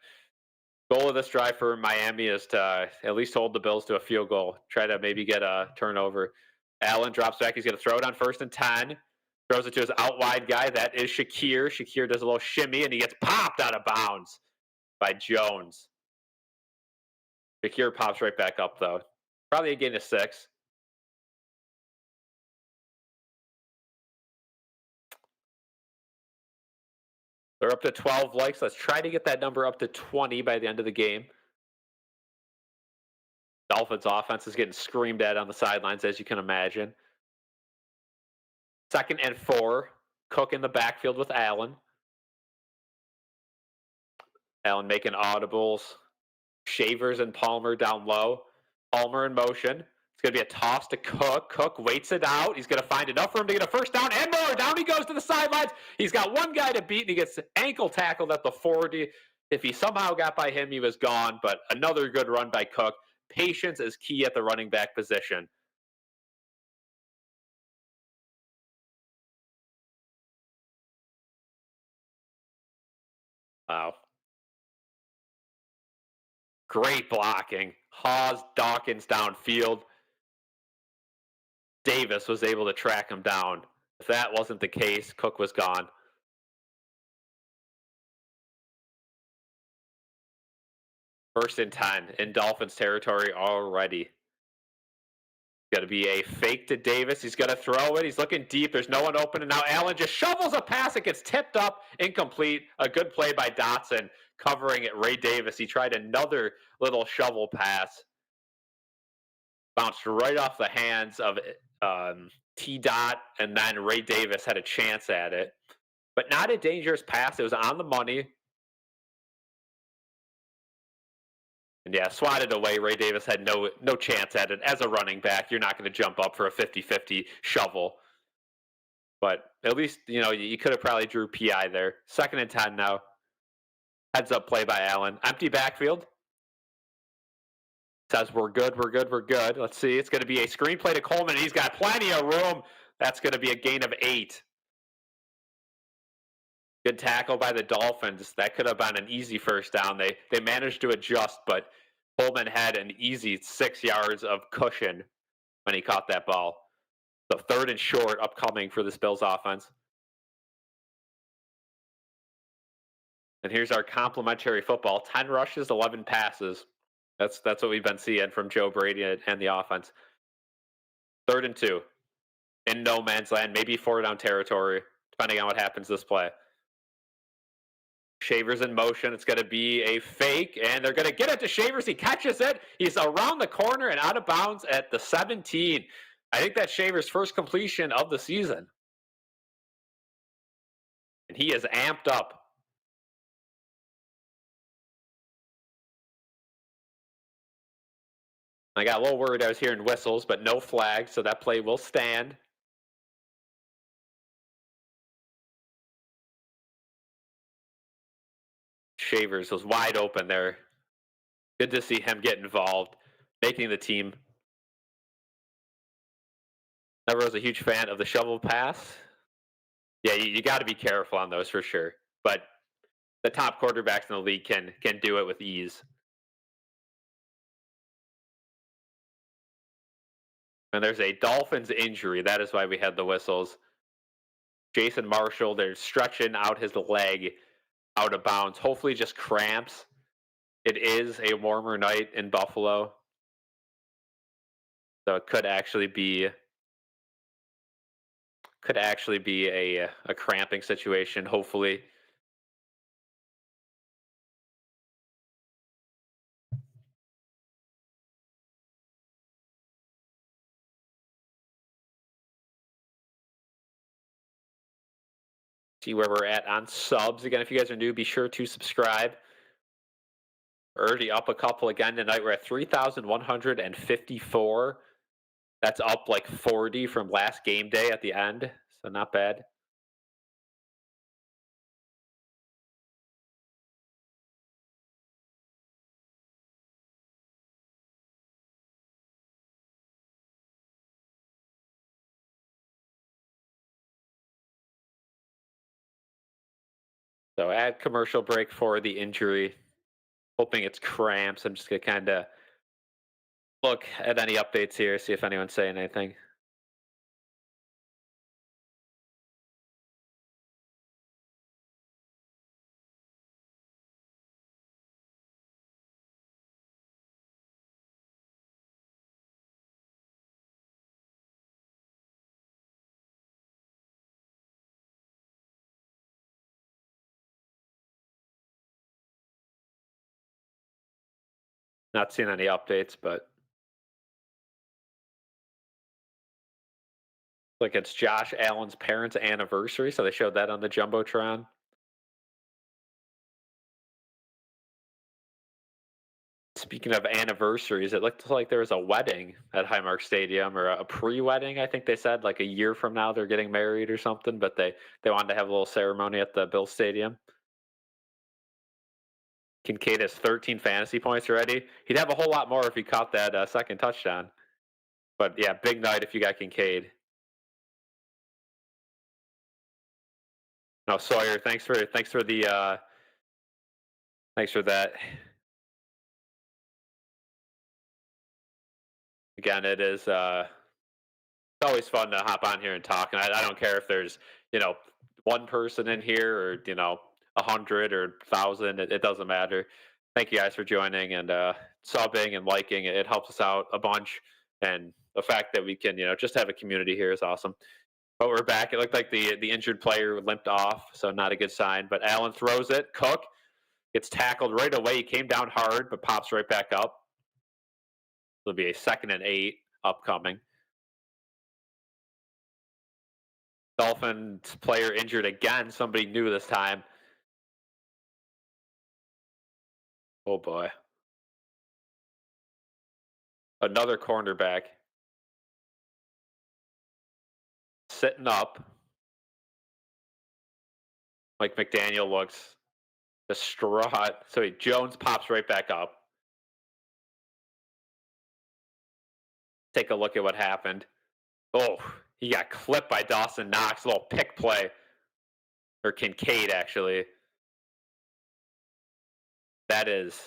Goal of this drive for Miami is to at least hold the Bills to a field goal. Try to maybe get a turnover. Allen drops back. He's going to throw it on 1st and 10. Throws it to his out wide guy. That is Shakir. Shakir does a little shimmy, and he gets popped out of bounds by Jones. Shakir pops right back up, though. Probably a gain of 6. They're up to 12 likes. Let's try to get that number up to 20 by the end of the game. Dolphins offense is getting screamed at on the sidelines, as you can imagine. 2nd and 4. Cook in the backfield with Allen. Allen making audibles. Shavers and Palmer down low. Palmer in motion. It's going to be a toss to Cook. Cook waits it out. He's going to find enough room to get a first down and more. Down he goes to the sidelines. He's got one guy to beat, and he gets ankle tackled at the 40. If he somehow got by him, he was gone. But another good run by Cook. Patience is key at the running back position. Wow. Great blocking. Hawes, Dawkins downfield. Davis was able to track him down. If that wasn't the case, Cook was gone. First and 10 in Dolphins territory already. Going to be a fake to Davis. He's going to throw it. He's looking deep. There's no one open. And now Allen just shovels a pass. It gets tipped up, incomplete. A good play by Dotson covering it. Ray Davis. He tried another little shovel pass. Bounced right off the hands of T. Dot. And then Ray Davis had a chance at it. But not a dangerous pass. It was on the money. And yeah, swatted away. Ray Davis had no chance at it. As a running back, you're not going to jump up for a 50-50 shovel. But at least, you could have probably drew PI there. 2nd and 10 now. Heads up play by Allen. Empty backfield. Says we're good. Let's see. It's going to be a screen play to Coleman. He's got plenty of room. That's going to be a gain of 8. Good tackle by the Dolphins. That could have been an easy first down. They managed to adjust, but Coleman had an easy 6 yards of cushion when he caught that ball. So 3rd and short upcoming for this Bills offense. And here's our complimentary football. 10 rushes, 11 passes. That's what we've been seeing from Joe Brady and the offense. 3rd and 2. In no man's land, maybe 4-down territory, depending on what happens this play. Shavers in motion. It's going to be a fake, and they're going to get it to Shavers. He catches it. He's around the corner and out of bounds at the 17. I think that's Shavers' first completion of the season. And he is amped up. I got a little worried I was hearing whistles, but no flags, so that play will stand. Shavers was wide open there. Good to see him get involved, making the team. Never was a huge fan of the shovel pass. Yeah, you got to be careful on those for sure. But the top quarterbacks in the league can do it with ease. And there's a Dolphins injury. That is why we had the whistles. Jason Marshall, they're stretching out his leg out of bounds. Hopefully just cramps. It is a warmer night in Buffalo. So it could actually be a cramping situation, hopefully. See where we're at on subs. Again, if you guys are new, be sure to subscribe. We're already up a couple again tonight. We're at 3,154. That's up like 40 from last game day at the end. So not bad. So add commercial break for the injury. Hoping it's cramps. I'm just going to kind of look at any updates here, see if anyone's saying anything. Not seeing any updates, but like it's Josh Allen's parents' anniversary, so they showed that on the Jumbotron. Speaking of anniversaries, it looked like there was a wedding at Highmark Stadium, or a pre-wedding, I think they said, like a year from now they're getting married or something, but they wanted to have a little ceremony at the Bill Stadium. Kincaid has 13 fantasy points already. He'd have a whole lot more if he caught that second touchdown. But yeah, big night if you got Kincaid. No, Sawyer, thanks for that. Again, it's always fun to hop on here and talk. And I don't care if there's, one person in here or, 100 or 1,000. It doesn't matter. Thank you guys for joining and subbing and liking. It helps us out a bunch. And the fact that we can, just have a community here is awesome. But we're back. It looked like the injured player limped off, so not a good sign. But Allen throws it. Cook gets tackled right away. He came down hard, but pops right back up. It'll be a 2nd and 8 upcoming. Dolphins player injured again. Somebody new this time. Oh boy. Another cornerback sitting up. Mike McDaniel looks distraught. So Jones pops right back up. Take a look at what happened. Oh, he got clipped by Dawson Knox. A little pick play. Or Kincaid, actually. That is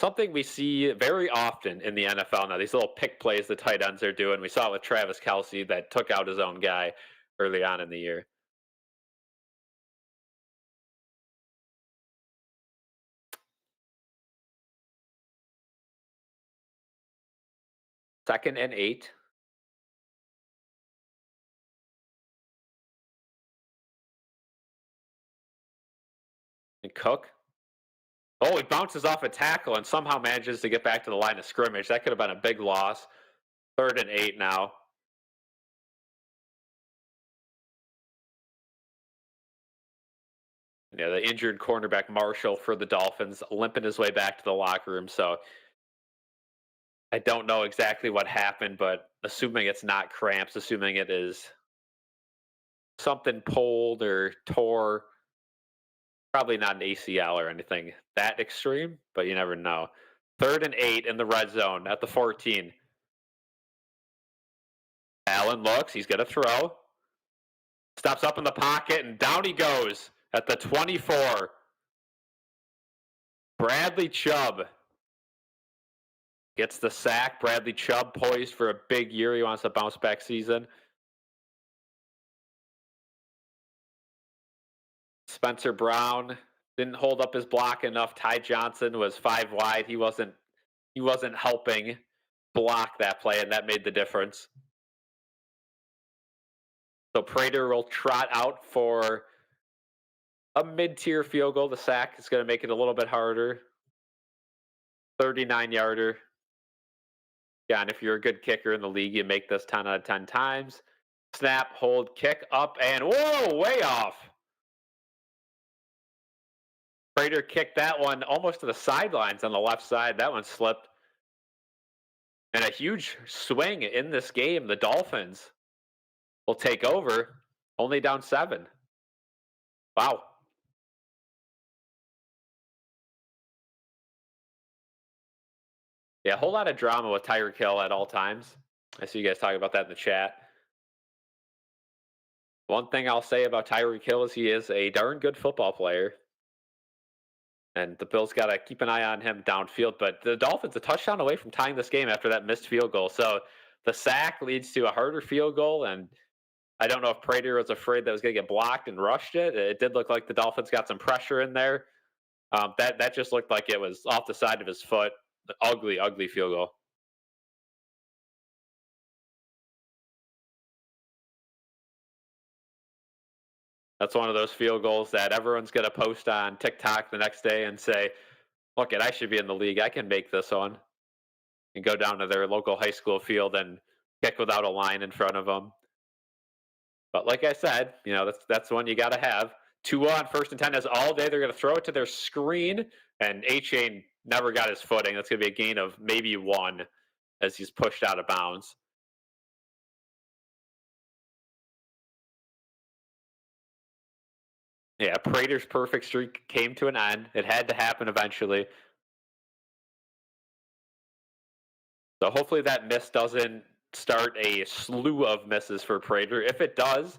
something we see very often in the NFL now. These little pick plays the tight ends are doing. We saw it with Travis Kelce that took out his own guy early on in the year. Second and 8. And Cook. Oh, he bounces off a tackle and somehow manages to get back to the line of scrimmage. That could have been a big loss. 3rd and 8 now. Yeah, the injured cornerback Marshall for the Dolphins limping his way back to the locker room. So I don't know exactly what happened, but assuming it's not cramps, assuming it is something pulled or tore, probably not an ACL or anything that extreme, but you never know. 3rd and 8 in the red zone at the 14. Allen looks, he's going to throw. Stops up in the pocket, and down he goes at the 24. Bradley Chubb gets the sack. Bradley Chubb poised for a big year. He wants a bounce back season. Spencer Brown didn't hold up his block enough. Ty Johnson was 5 wide. He wasn't helping block that play, and that made the difference. So Prater will trot out for a mid-tier field goal. The sack is going to make it a little bit harder. 39-yarder. Yeah, and if you're a good kicker in the league, you make this 10 out of 10 times. Snap, hold, kick, up, and whoa, way off. Prater kicked that one almost to the sidelines on the left side. That one slipped. And a huge swing in this game. The Dolphins will take over, only down 7. Wow. Yeah, a whole lot of drama with Tyreek Hill at all times. I see you guys talking about that in the chat. One thing I'll say about Tyreek Hill is he is a darn good football player. And the Bills got to keep an eye on him downfield. But the Dolphins a touchdown away from tying this game after that missed field goal. So the sack leads to a harder field goal. And I don't know if Prater was afraid that was going to get blocked and rushed it. It did look like the Dolphins got some pressure in there. That just looked like it was off the side of his foot. Ugly, ugly field goal. That's one of those field goals that everyone's going to post on TikTok the next day and say, look, I should be in the league. I can make this one. And go down to their local high school field and kick without a line in front of them. But like I said, that's one you got to have. 2 on 1st and 10 as all day. They're going to throw it to their screen, and A-Chain never got his footing. That's going to be a gain of maybe 1 as he's pushed out of bounds. Yeah, Prater's perfect streak came to an end. It had to happen eventually. So hopefully that miss doesn't start a slew of misses for Prater. If it does,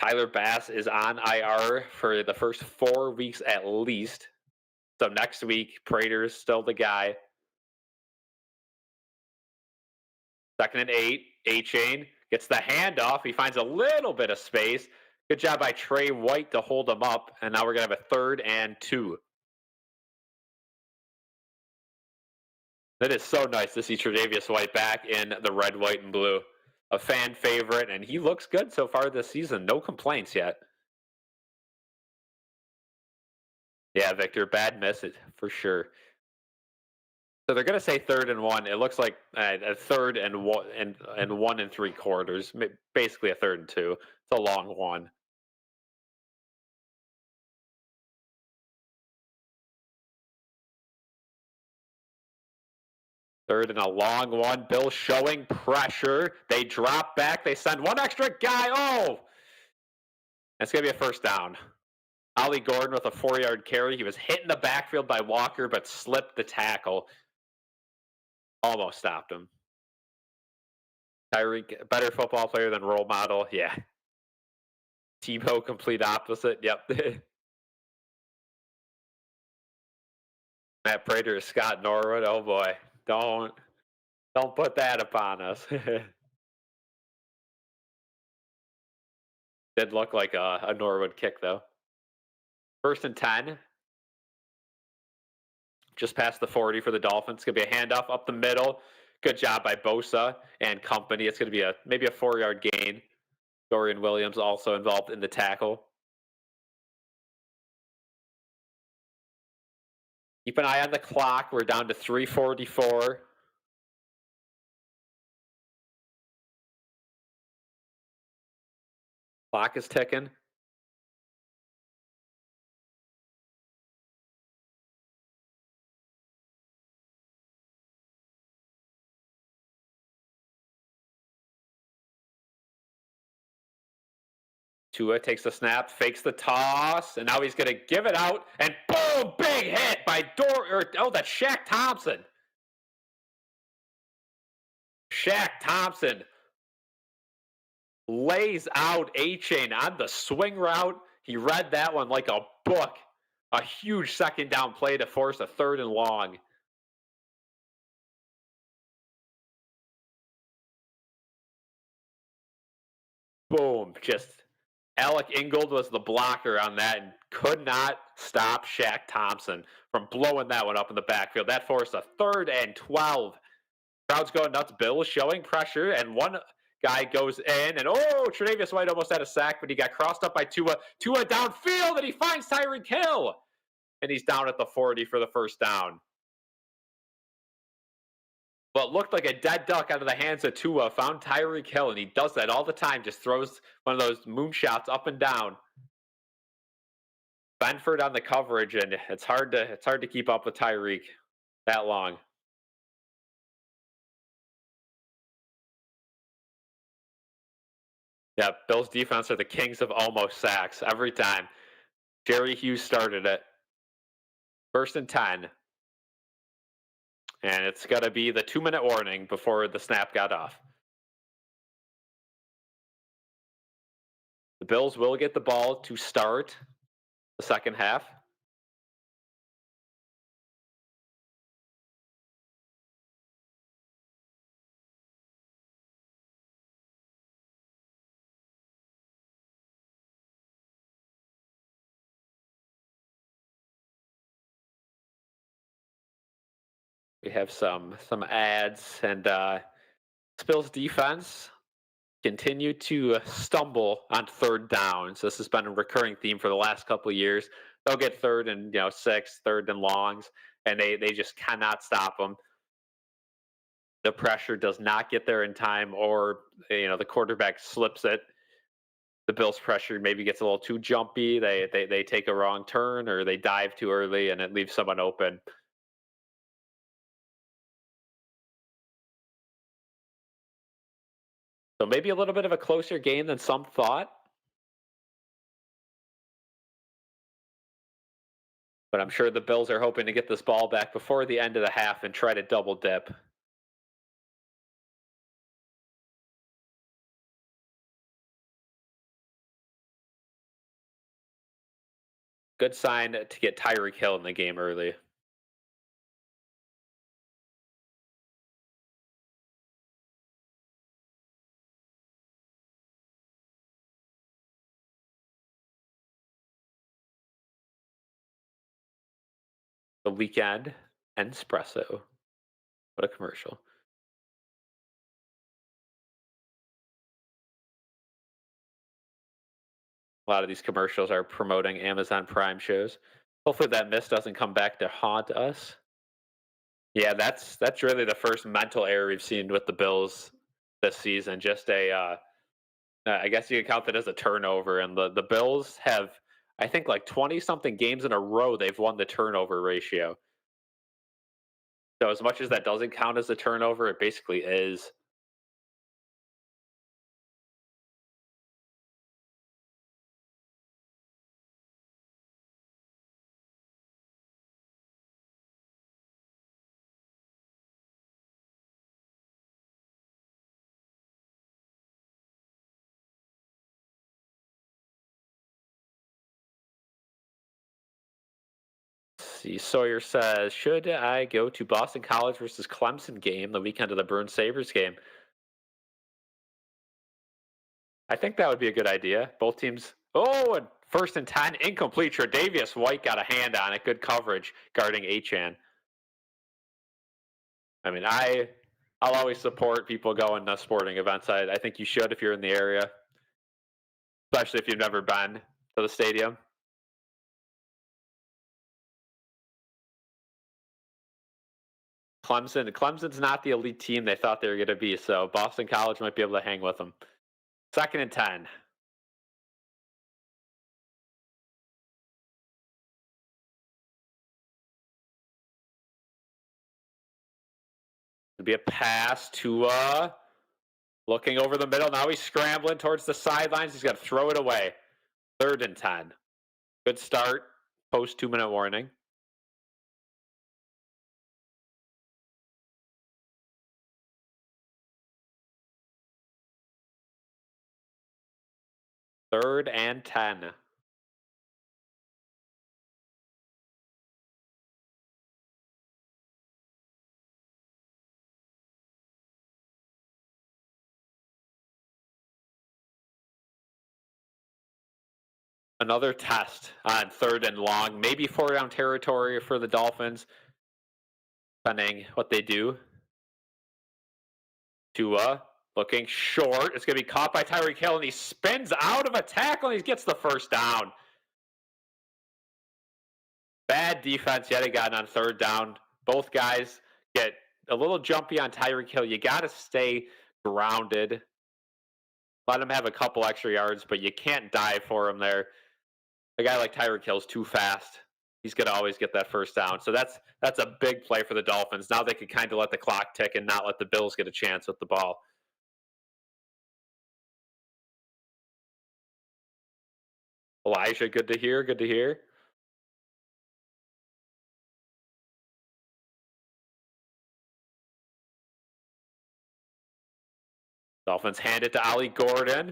Tyler Bass is on IR for the first 4 weeks at least. So next week, Prater's still the guy. 2nd and 8. A-Chain gets the handoff. He finds a little bit of space. Good job by Trey White to hold him up. And now we're going to have a 3rd and 2. It is so nice to see Tre'Davious White back in the red, white, and blue. A fan favorite, and he looks good so far this season. No complaints yet. Yeah, Victor, bad miss it for sure. So they're going to say 3rd and 1. It looks like a 3rd and 1 and 3/4, basically a 3rd and 2. It's a long one. 3rd and a long one. Bill showing pressure. They drop back. They send one extra guy. Oh, that's going to be a first down. Ollie Gordon with a 4-yard carry. He was hit in the backfield by Walker, but slipped the tackle. Almost stopped him. Tyreek, better football player than role model. Yeah. Tebow, complete opposite. Yep. Matt Prater, Scott Norwood. Oh boy, don't put that upon us. Did look like a Norwood kick though. 1st and 10. Just past the 40 for the Dolphins. It's gonna be a handoff up the middle. Good job by Bosa and company. It's gonna be maybe a 4-yard gain. Dorian Williams also involved in the tackle. Keep an eye on the clock. We're down to 3:44. Clock is ticking. Tua takes the snap, fakes the toss, and now he's going to give it out. And boom, big hit by that's Shaq Thompson. Shaq Thompson lays out A-Chain on the swing route. He read that one like a book. A huge 2nd down play to force a 3rd and long. Boom, just Alec Ingold was the blocker on that and could not stop Shaq Thompson from blowing that one up in the backfield. That forced a 3rd and 12. Crowd's going nuts. Bill showing pressure, and one guy goes in, and Tre'Davious White almost had a sack, but he got crossed up by Tua. Tua downfield, and he finds Tyreek Hill, and he's down at the 40 for the first down. What looked like a dead duck out of the hands of Tua found Tyreek Hill, and he does that all the time. Just throws one of those moonshots up and down. Benford on the coverage, and it's hard to keep up with Tyreek that long. Yeah, Bills defense are the kings of almost sacks every time. Jerry Hughes started it. 1st and 10. And it's got to be the 2-minute warning before the snap got off. The Bills will get the ball to start the second half. We have some ads, and Bills defense continue to stumble on 3rd downs. This has been a recurring theme for the last couple of years. They'll get 3rd and 6, 3rd and longs, and they just cannot stop them. The pressure does not get there in time, or the quarterback slips it. The Bills' pressure maybe gets a little too jumpy. They take a wrong turn, or they dive too early, and it leaves someone open. So maybe a little bit of a closer game than some thought. But I'm sure the Bills are hoping to get this ball back before the end of the half and try to double dip. Good sign to get Tyreek Hill in the game early. The weekend espresso. What a commercial. A lot of these commercials are promoting Amazon Prime shows. Hopefully that mist doesn't come back to haunt us. Yeah, that's really the first mental error we've seen with the Bills this season. Just I guess you could count that as a turnover. And the Bills have, I think, like 20 something games in a row they've won the turnover ratio. So as much as that doesn't count as a turnover, it basically is. See, Sawyer says, should I go to Boston College versus Clemson game the weekend of the Bruins Sabres game? I think that would be a good idea. Both teams. Oh, and 1st and 10, incomplete. Tre'Davious White got a hand on it. Good coverage guarding Achan. I mean, I'll always support people going to sporting events. I think you should if you're in the area, especially if you've never been to the stadium. Clemson's not the elite team they thought they were going to be, so Boston College might be able to hang with them. 2nd and 10. It'll be a pass to looking over the middle. Now he's scrambling towards the sidelines. He's got to throw it away. 3rd and 10. Good start. Post 2-minute warning. Third and 10. Another test on 3rd and long, maybe 4-down territory for the Dolphins, depending what they do. Tua looking short. It's going to be caught by Tyreek Hill, and he spins out of a tackle, and he gets the 1st down. Bad defense yet again on 3rd down. Both guys get a little jumpy on Tyreek Hill. You got to stay grounded. Let him have a couple extra yards, but you can't dive for him there. A guy like Tyreek Hill's too fast. He's going to always get that 1st down. So that's a big play for the Dolphins. Now they can kind of let the clock tick and not let the Bills get a chance with the ball. Elijah, good to hear. Good to hear. Dolphins hand it to Ollie Gordon.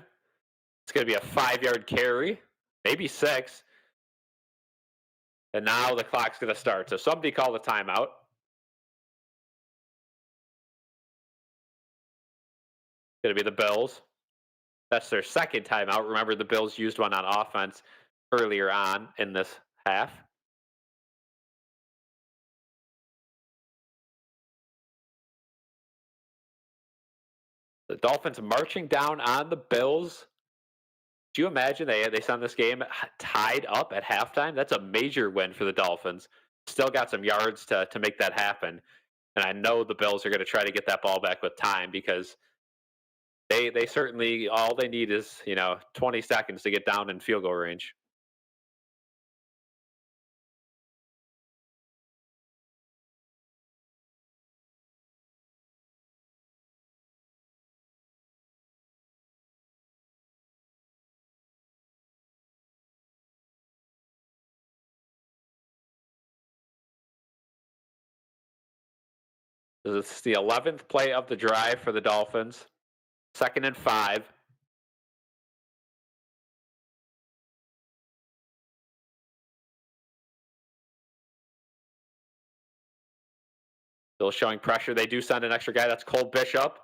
It's going to be a 5-yard carry, maybe 6. And now the clock's going to start. So somebody call the timeout. Going to be the Bills. That's their 2nd timeout. Remember, the Bills used one on offense earlier on in this half. The Dolphins marching down on the Bills. Do you imagine they send this game tied up at halftime? That's a major win for the Dolphins. Still got some yards to make that happen. And I know the Bills are going to try to get that ball back with time because they certainly, all they need is, 20 seconds to get down in field goal range. This is the 11th play of the drive for the Dolphins. 2nd and 5. Still showing pressure. They do send an extra guy. That's Cole Bishop.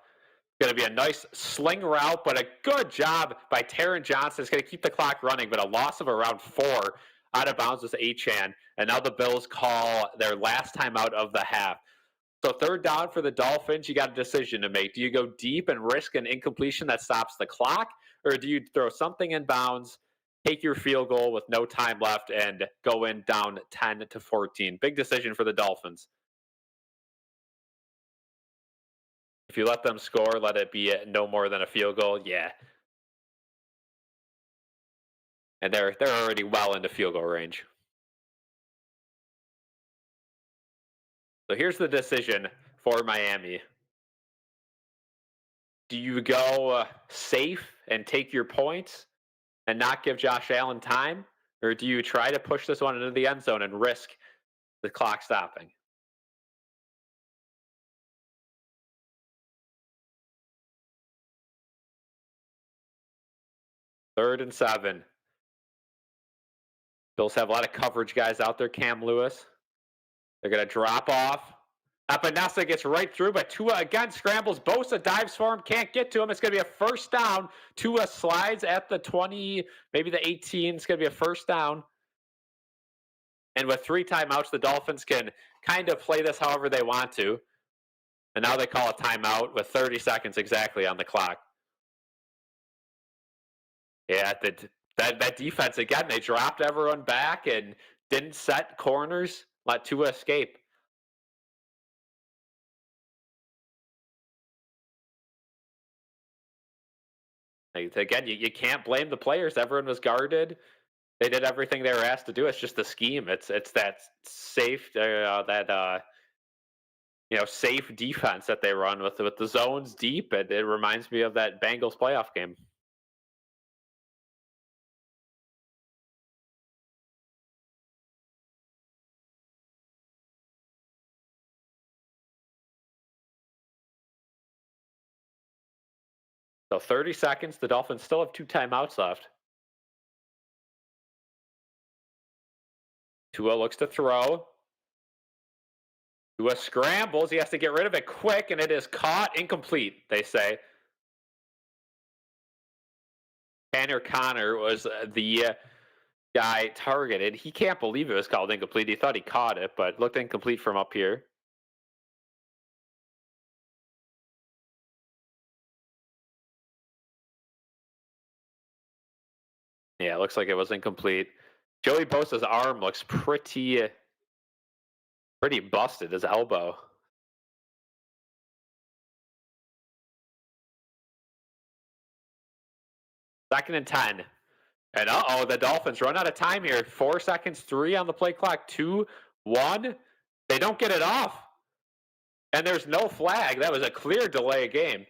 Going to be a nice sling route, but a good job by Taron Johnson. It's going to keep the clock running, but a loss of around 4 out of bounds with Achan. And now the Bills call their last timeout of the half. So third down for the Dolphins, you got a decision to make. Do you go deep and risk an incompletion that stops the clock, or do you throw something in bounds, take your field goal with no time left, and go in down 10-14? Big decision for the Dolphins. If you let them score, let it be no more than a field goal. Yeah, and they're already well into field goal range. So here's the decision for Miami. Do you go safe and take your points and not give Josh Allen time? Or do you try to push this one into the end zone and risk the clock stopping? Third and 7. Bills have a lot of coverage guys out there. Cam Lewis. They're going to drop off. Epinesa gets right through, but Tua again scrambles. Bosa dives for him, can't get to him. It's going to be a first down. Tua slides at the 20, maybe the 18. It's going to be a first down. And with 3 timeouts, the Dolphins can kind of play this however they want to. And now they call a timeout with 30 seconds exactly on the clock. Yeah, that defense, again, they dropped everyone back and didn't set corners, let Tua escape. Again, you can't blame the players. Everyone was guarded. They did everything they were asked to do. It's just the scheme. It's that safe safe defense that they run with the zones deep. It reminds me of that Bengals playoff game. So 30 seconds. The Dolphins still have 2 timeouts left. Tua looks to throw. Tua scrambles. He has to get rid of it quick, and it is caught incomplete, they say. Tanner Connor was the guy targeted. He can't believe it was called incomplete. He thought he caught it, but looked incomplete from up here. Yeah, it looks like it was incomplete. Joey Bosa's arm looks pretty busted, his elbow. Second and 10. And the Dolphins run out of time here. 4 seconds, 3 on the play clock, 2, 1. They don't get it off. And there's no flag. That was a clear delay of game.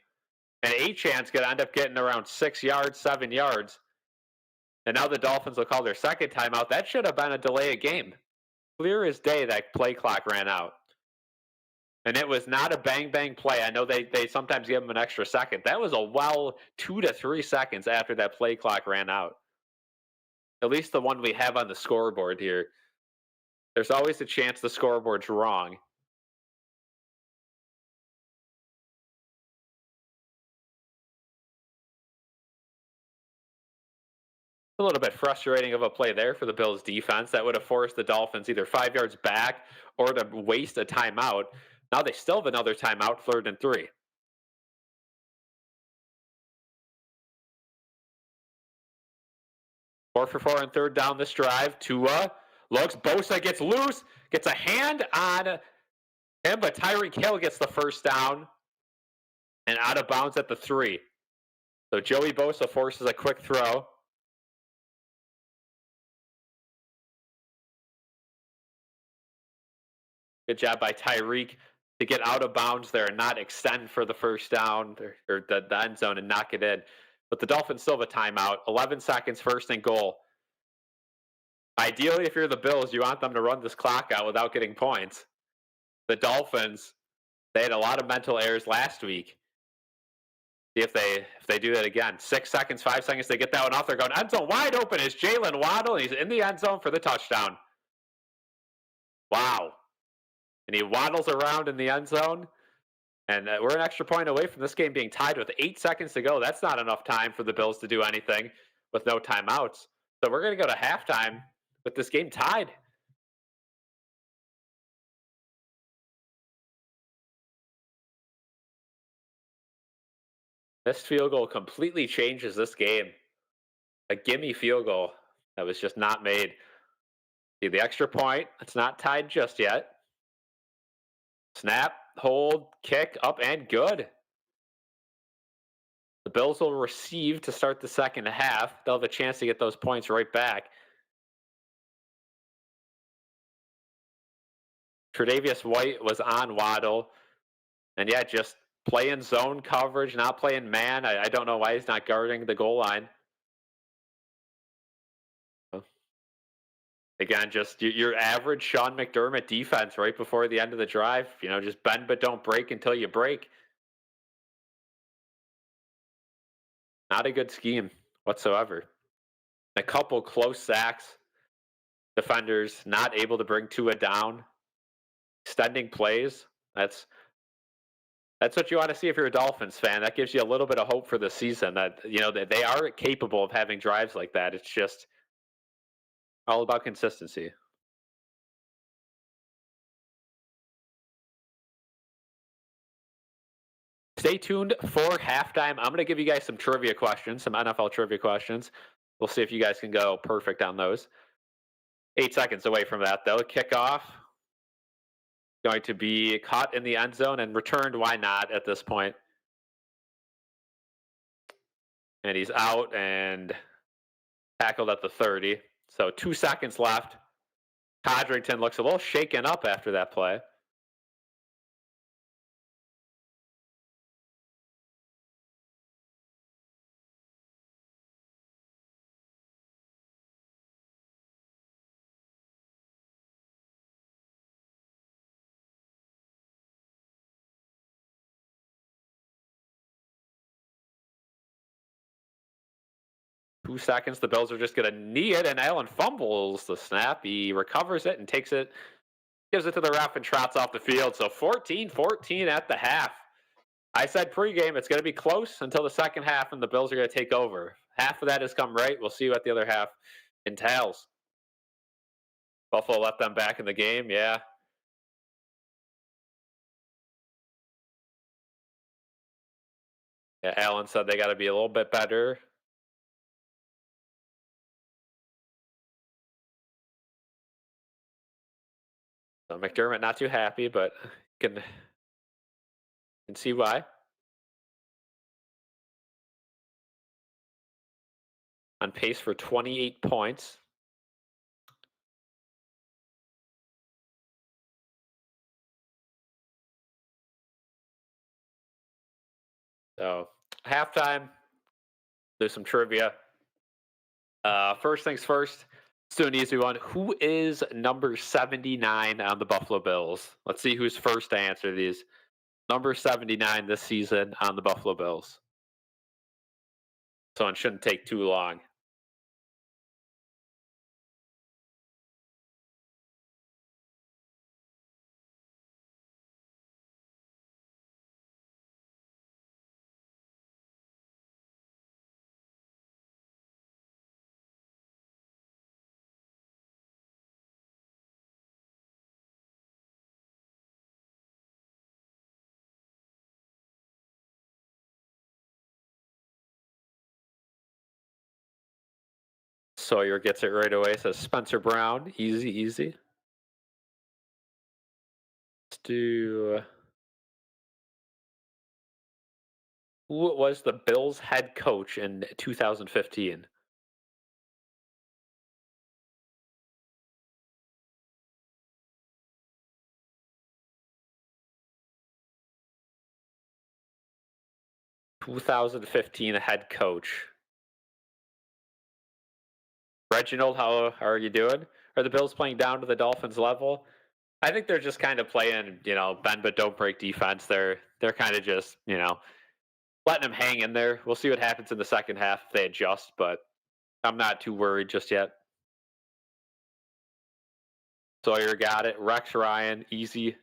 And Achant's going to end up getting around 6 yards, 7 yards. And now the Dolphins will call their second timeout. That should have been a delay of game. Clear as day that play clock ran out. And it was not a bang-bang play. I know they sometimes give them an extra second. That was a 2 to 3 seconds after that play clock ran out. At least the one we have on the scoreboard here. There's always a chance the scoreboard's wrong. A little bit frustrating of a play there for the Bills defense. That would have forced the Dolphins either 5 yards back or to waste a timeout. Now they still have another timeout, 3rd and 3. 4 for 4 on 3rd down this drive. Tua looks. Bosa gets loose. Gets a hand on him, but Tyreek Hill gets the first down. And out of bounds at the 3. So Joey Bosa forces a quick throw. Good job by Tyreek to get out of bounds there and not extend for the first down or the end zone and knock it in. But the Dolphins still have a timeout. 11 seconds, 1st and goal. Ideally, if you're the Bills, you want them to run this clock out without getting points. The Dolphins, they had a lot of mental errors last week. See if they do that again. 6 seconds, 5 seconds, they get that one off. They're going end zone wide open is Jalen Waddle. He's in the end zone for the touchdown. Wow. And he waddles around in the end zone. And we're an extra point away from this game being tied with 8 seconds to go. That's not enough time for the Bills to do anything with no timeouts. So we're going to go to halftime with this game tied. This field goal completely changes this game. A gimme field goal that was just not made. See the extra point. It's not tied just yet. Snap, hold, kick, up, and good. The Bills will receive to start the second half. They'll have a chance to get those points right back. Tre'Davious White was on Waddle. And yeah, just playing zone coverage, not playing man. I don't know why he's not guarding the goal line. Again, just your average Sean McDermott defense right before the end of the drive. Just bend but don't break until you break. Not a good scheme whatsoever. A couple close sacks. Defenders not able to bring Tua down. Extending plays. That's what you want to see if you're a Dolphins fan. That gives you a little bit of hope for the season that that they are capable of having drives like that. It's just all about consistency. Stay tuned for halftime. I'm going to give you guys some trivia questions, some NFL trivia questions. We'll see if you guys can go perfect on those. 8 seconds away from that, though. Kickoff going to be caught in the end zone and returned. Why not at this point? And he's out and tackled at the 30. So 2 seconds left. Codrington looks a little shaken up after that play. Two seconds. The Bills are just going to knee it, and Allen fumbles the snap. He recovers it and takes it, gives it to the ref, and trots off the field. So 14-14 at the half. I said pregame, it's going to be close until the second half, and the Bills are going to take over. Half of that has come right. We'll see what the other half entails. Buffalo let them back in the game, yeah. Yeah, Allen said they got to be a little bit better. So McDermott not too happy, but can see why. On pace for 28 points. So halftime, there's some trivia. First things first, let's do an easy one. Who is number 79 on the Buffalo Bills? Let's see who's first to answer these. Number 79 this season on the Buffalo Bills. So it shouldn't take too long. Sawyer gets it right away. Says Spencer Brown. Easy, easy. Let's do. Who was the Bills head coach in 2015? ...2015 head coach. Reginald, how are you doing? Are the Bills playing down to the Dolphins level? I think they're just kind of playing, bend but don't break defense. They're kind of just, letting them hang in there. We'll see what happens in the second half if they adjust, but I'm not too worried just yet. Sawyer got it. Rex Ryan, easy.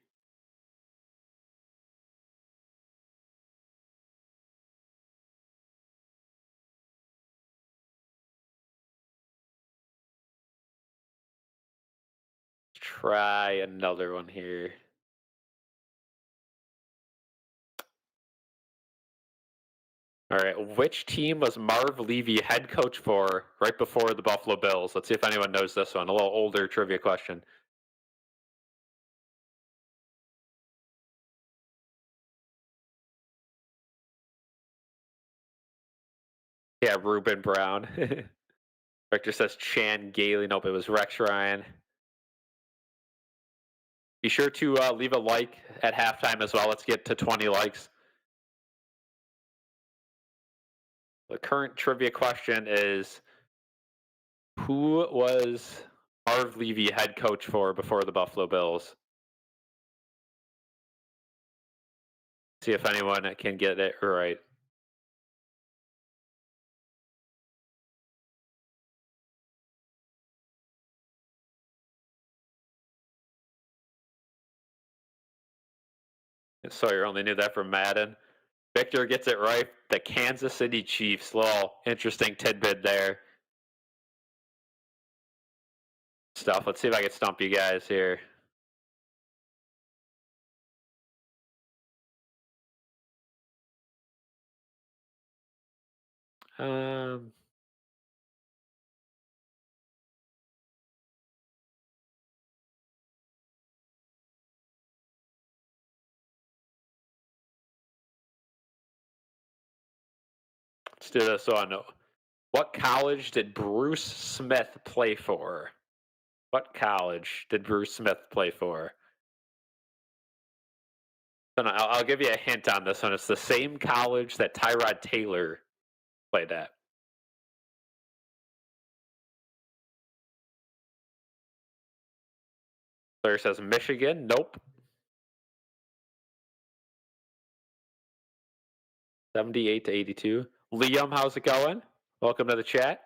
Try another one here. All right. Which team was Marv Levy head coach for right before the Buffalo Bills? Let's see if anyone knows this one. A little older trivia question. Yeah, Ruben Brown. Victor says Chan Gailey. Nope, it was Rex Ryan. Be sure to leave a like at halftime as well. Let's get to 20 likes. The current trivia question is, who was Marv Levy head coach for before the Buffalo Bills? See if anyone can get it right. Sawyer only knew that from Madden. Victor gets it right. The Kansas City Chiefs. Little interesting tidbit there. Stuff. Let's see if I can stump you guys here. Um, let's do this one. What college did Bruce Smith play for? What college did Bruce Smith play for? So I'll give you a hint on this one. It's the same college that Tyrod Taylor played at. Claire says Michigan. Nope. 78 to 82. Liam, how's it going? Welcome to the chat.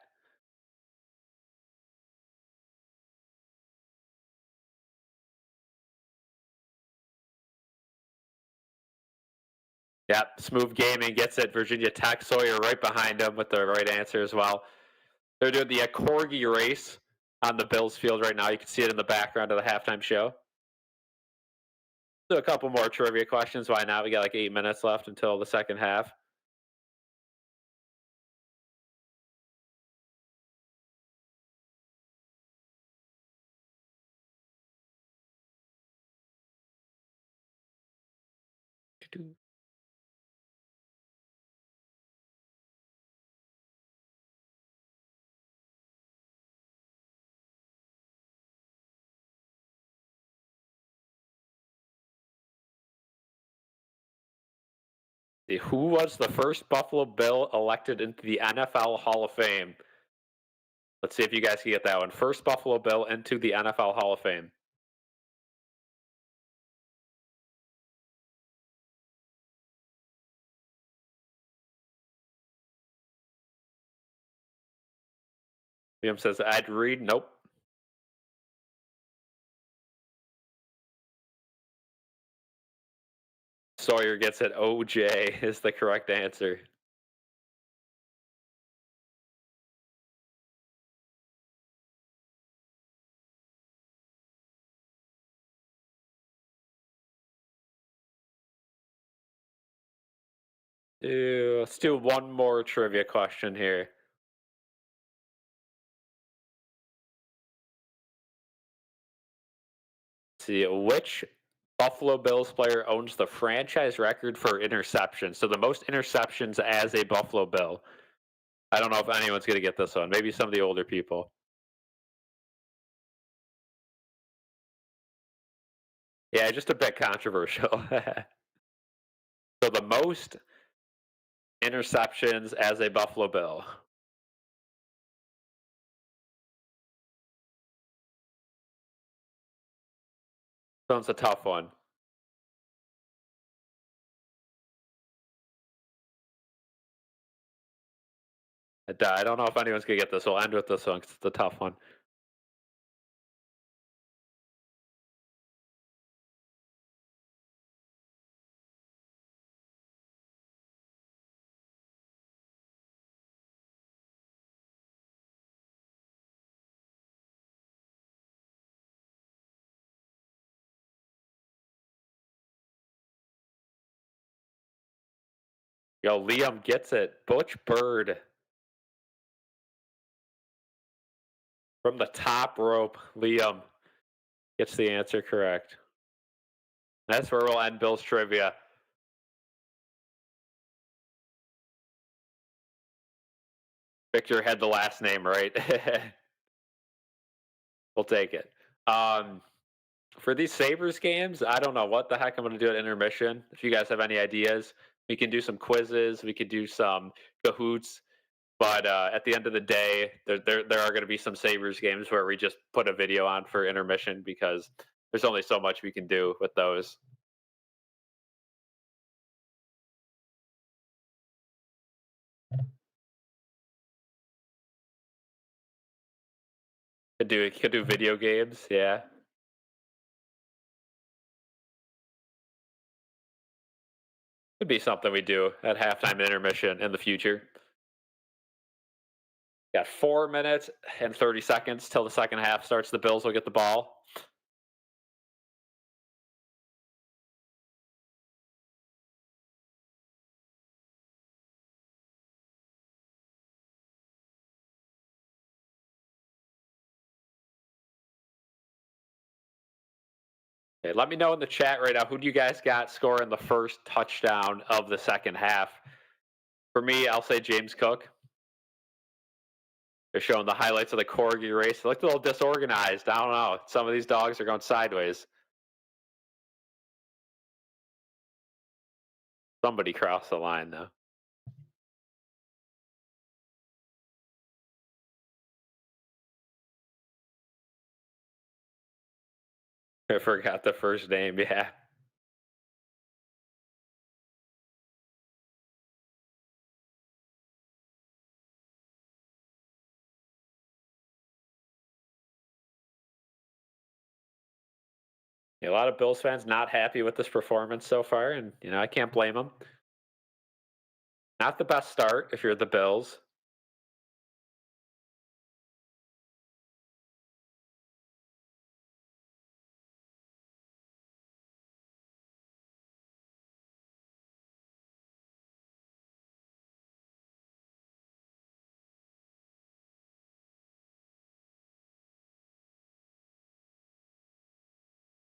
Yep, Smooth Gaming gets it. Virginia Tech. Sawyer right behind him with the right answer as well. They're doing the Corgi race on the Bills field right now. You can see it in the background of the halftime show. Do a couple more trivia questions. Why not? We got like 8 minutes left until the second half. Who was the first Buffalo Bill elected into the NFL Hall of Fame? Let's see if you guys can get that one. First Buffalo Bill into the NFL Hall of Fame. Liam says Ed Reed. Nope. Sawyer gets it. OJ is the correct answer. Let's do one more trivia question here. Let's see, which Buffalo Bills player owns the franchise record for interceptions? So the most interceptions as a Buffalo Bill. I don't know if anyone's going to get this one. Maybe some of the older people. Yeah, just a bit controversial. So the most interceptions as a Buffalo Bill. Sounds a tough one. I don't know if anyone's going to get this. We'll end with this one because it's a tough one. Yo, Liam gets it. Butch Bird from the top rope. Liam gets the answer correct. That's where we'll end Bill's trivia. Victor had the last name right. We'll take it. For these Sabres games, I don't know what the heck I'm going to do at intermission. If you guys have any ideas, we can do some quizzes. We could do some Cahoots. But at the end of the day, there are going to be some Sabres games where we just put a video on for intermission because there's only so much we can do with those. Could do video games, yeah. Could be something we do at halftime intermission in the future. Got 4 minutes and 30 seconds till the second half starts. The Bills will get the ball. Okay, let me know in the chat right now, who do you guys got scoring the first touchdown of the second half? For me, I'll say James Cook. They're showing the highlights of the Corgi race. It looked a little disorganized. I don't know. Some of these dogs are going sideways. Somebody crossed the line, though. I forgot the first name, yeah. A lot of Bills fans not happy with this performance so far, and I can't blame them. Not the best start if you're the Bills.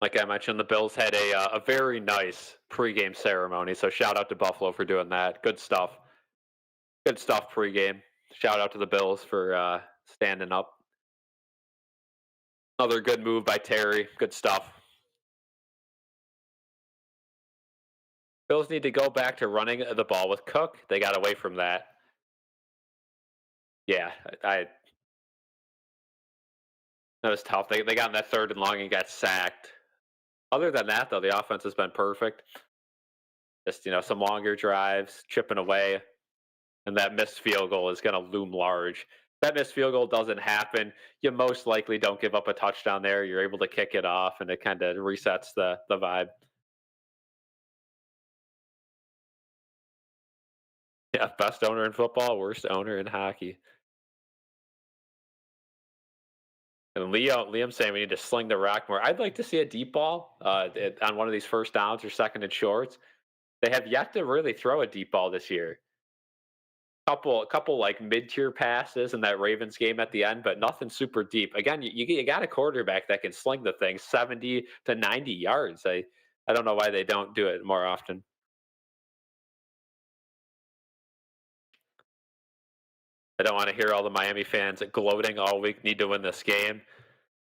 Like I mentioned, the Bills had a very nice pregame ceremony, so shout out to Buffalo for doing that. Good stuff. Good stuff pregame. Shout out to the Bills for standing up. Another good move by Terry. Good stuff. Bills need to go back to running the ball with Cook. They got away from that. Yeah, that was tough. They got in that third and long and got sacked. Other than that, though, the offense has been perfect. Just some longer drives, chipping away, and that missed field goal is going to loom large. If that missed field goal doesn't happen, you most likely don't give up a touchdown there. You're able to kick it off, and it kind of resets the vibe. Yeah, best owner in football, worst owner in hockey. And Liam saying we need to sling the rock more. I'd like to see a deep ball on one of these first downs or second and shorts. They have yet to really throw a deep ball this year. Couple like mid-tier passes in that Ravens game at the end, but nothing super deep. Again, you got a quarterback that can sling the thing 70 to 90 yards. I don't know why they don't do it more often. I don't want to hear all the Miami fans gloating all week, need to win this game.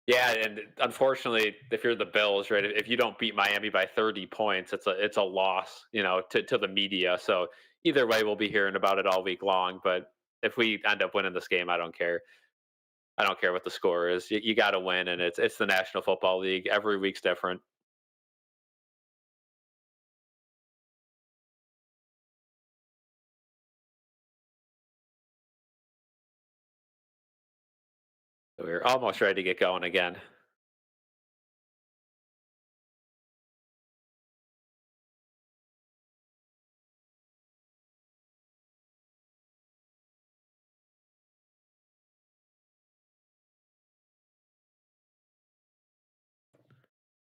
Yeah, and unfortunately, if you're the Bills, right, if you don't beat Miami by 30 points, it's a loss, to the media. So either way, we'll be hearing about it all week long. But if we end up winning this game, I don't care. I don't care what the score is. You got to win, and it's the National Football League. Every week's different. So we're almost ready to get going again.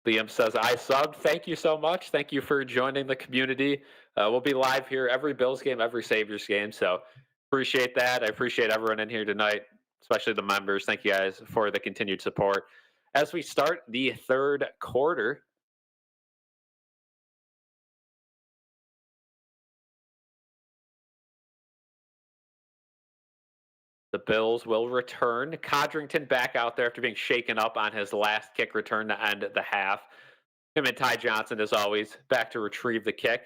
Liam says, I subbed. Thank you so much. Thank you for joining the community. We'll be live here every Bills game, every Sabres game. So appreciate that. I appreciate everyone in here tonight, especially the members. Thank you guys for the continued support. As we start the third quarter, the Bills will return. Codrington back out there after being shaken up on his last kick return to end the half. Him and Ty Johnson, as always, back to retrieve the kick.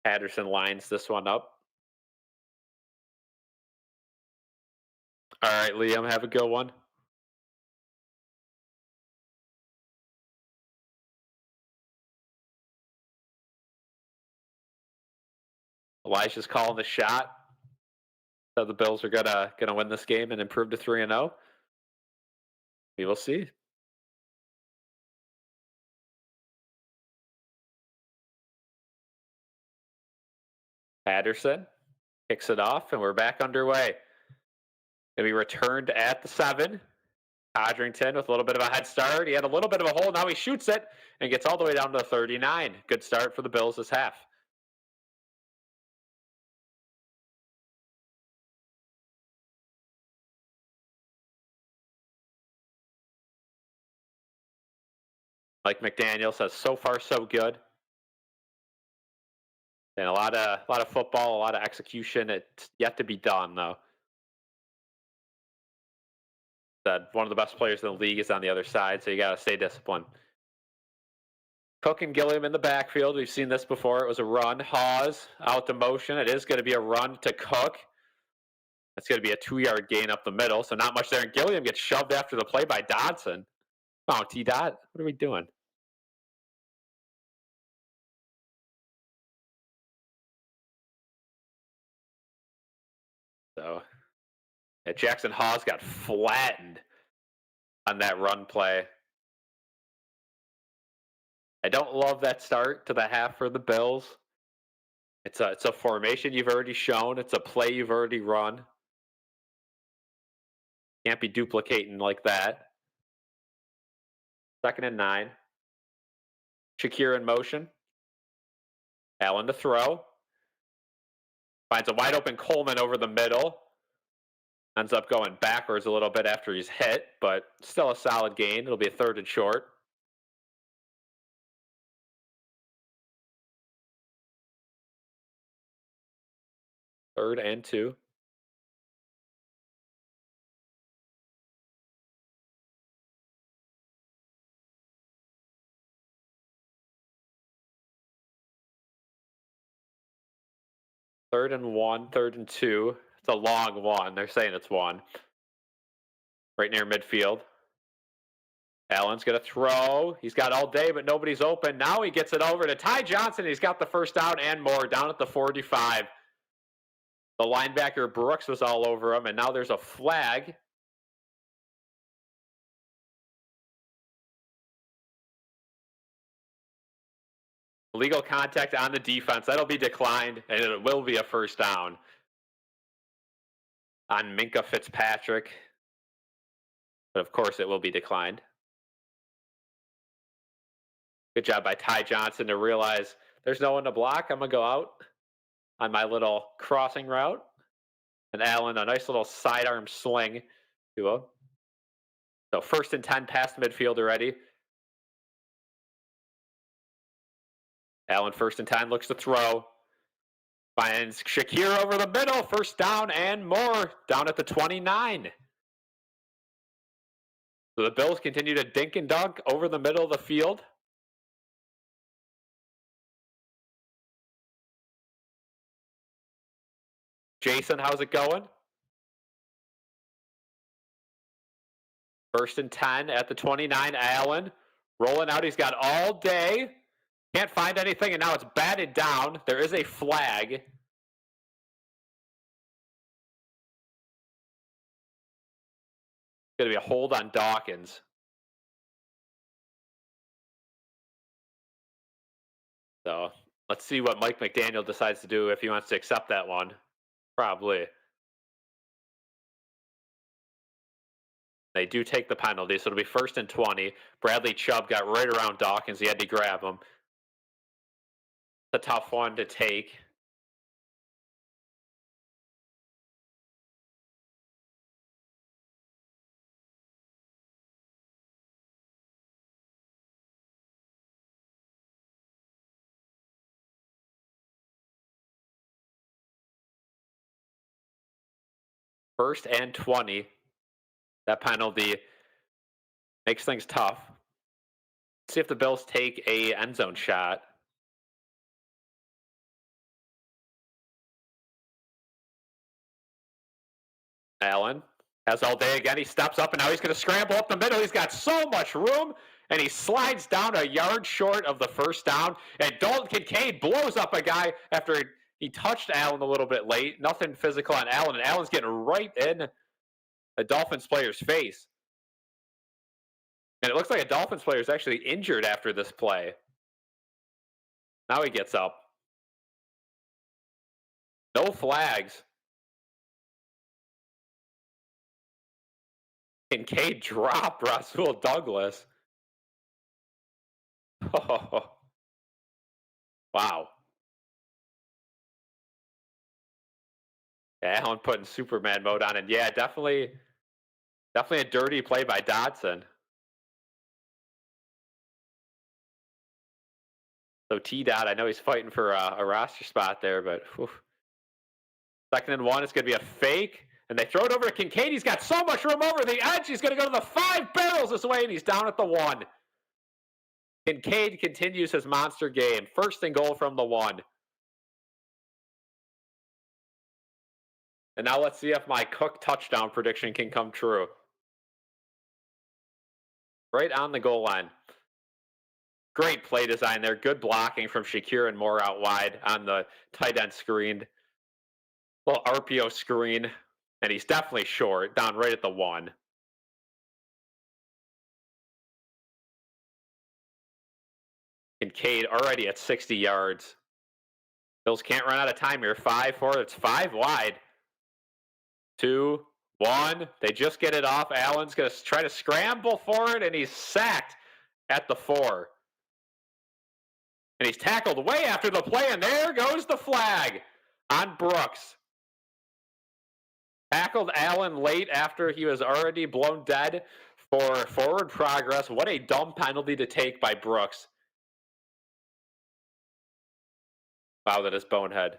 Patterson lines this one up. All right, Liam, have a good one. Elijah's calling the shot. So the Bills are gonna win this game and improve to 3-0. We will see. Patterson kicks it off, and we're back underway. And we returned at the 7. Codrington with a little bit of a head start. He had a little bit of a hole. Now he shoots it and gets all the way down to 39. Good start for the Bills this half. Like McDaniel says, so far so good. And a lot of football, a lot of execution. It's yet to be done though. That one of the best players in the league is on the other side, so you got to stay disciplined. Cook and Gilliam in the backfield. We've seen this before. It was a run. Hawes out to motion. It is going to be a run to Cook. That's going to be a 2-yard gain up the middle, so not much there. And Gilliam gets shoved after the play by Dodson. Oh, T-Dot, what are we doing? So, yeah, Jackson Hawes got flattened on that run play. I don't love that start to the half for the Bills. It's a formation you've already shown. It's a play you've already run. Can't be duplicating like that. 2nd and 9. Shakir in motion. Allen to throw. Finds a wide open Coleman over the middle. Ends up going backwards a little bit after he's hit, but still a solid gain. It'll be a 3rd and short. 3rd and 2. Third and 1, 3rd and 2. It's a long one. They're saying it's 1. Right near midfield. Allen's going to throw. He's got all day, but nobody's open. Now he gets it over to Ty Johnson. He's got the first down and more down at the 45. The linebacker Brooks was all over him, and now there's a flag. Illegal contact on the defense. That'll be declined, and it will be a first down on Minkah Fitzpatrick. But of course, it will be declined. Good job by Ty Johnson to realize there's no one to block. I'm going to go out on my little crossing route. And Allen, a nice little sidearm sling to him. So 1st and 10 past midfield already. Allen 1st and 10 looks to throw. Finds Shakir over the middle. First down and more down at the 29. So the Bills continue to dink and dunk over the middle of the field. Jason, how's it going? 1st and 10 at the 29. Allen rolling out. He's got all day. Can't find anything, and now it's batted down. There is a flag. It's going to be a hold on Dawkins. So let's see what Mike McDaniel decides to do if he wants to accept that one. Probably. They do take the penalty, so it'll be 1st and 20. Bradley Chubb got right around Dawkins. He had to grab him. a tough one to take. First and 20. That penalty makes things tough. See if the Bills take a end zone shot. Allen has all day again. He steps up and now he's going to scramble up the middle. He's got so much room and he slides down a yard short of the first down. And Dalton Kincaid blows up a guy after he touched Allen a little bit late. Nothing physical on Allen, and Allen's getting right in a Dolphins player's face. And it looks like a Dolphins player is actually injured after this play. Now he gets up. No flags. Kincaid dropped Rasul Douglas. Oh, wow. Yeah, Allen putting Superman mode on, and yeah, definitely a dirty play by Dodson. So T-Dot, I know he's fighting for a roster spot there, but whew. 2nd and 1, it's going to be a fake. And they throw it over to Kincaid. He's got so much room over the edge. He's going to go to the 5, barrels this way, and he's down at the 1. Kincaid continues his monster game. 1st and goal from the 1. And now let's see if my Cook touchdown prediction can come true. Right on the goal line. Great play design there. Good blocking from Shakir and Moore out wide on the tight end screen. Little RPO screen. And he's definitely short, down right at the 1. Kincaid already at 60 yards. Bills can't run out of time here. 5-4. It's 5 wide. 2, 1. They just get it off. Allen's going to try to scramble for it, and he's sacked at the 4. And he's tackled way after the play, and there goes the flag on Brooks. Tackled Allen late after he was already blown dead for forward progress. What a dumb penalty to take by Brooks. Wow, that is bonehead.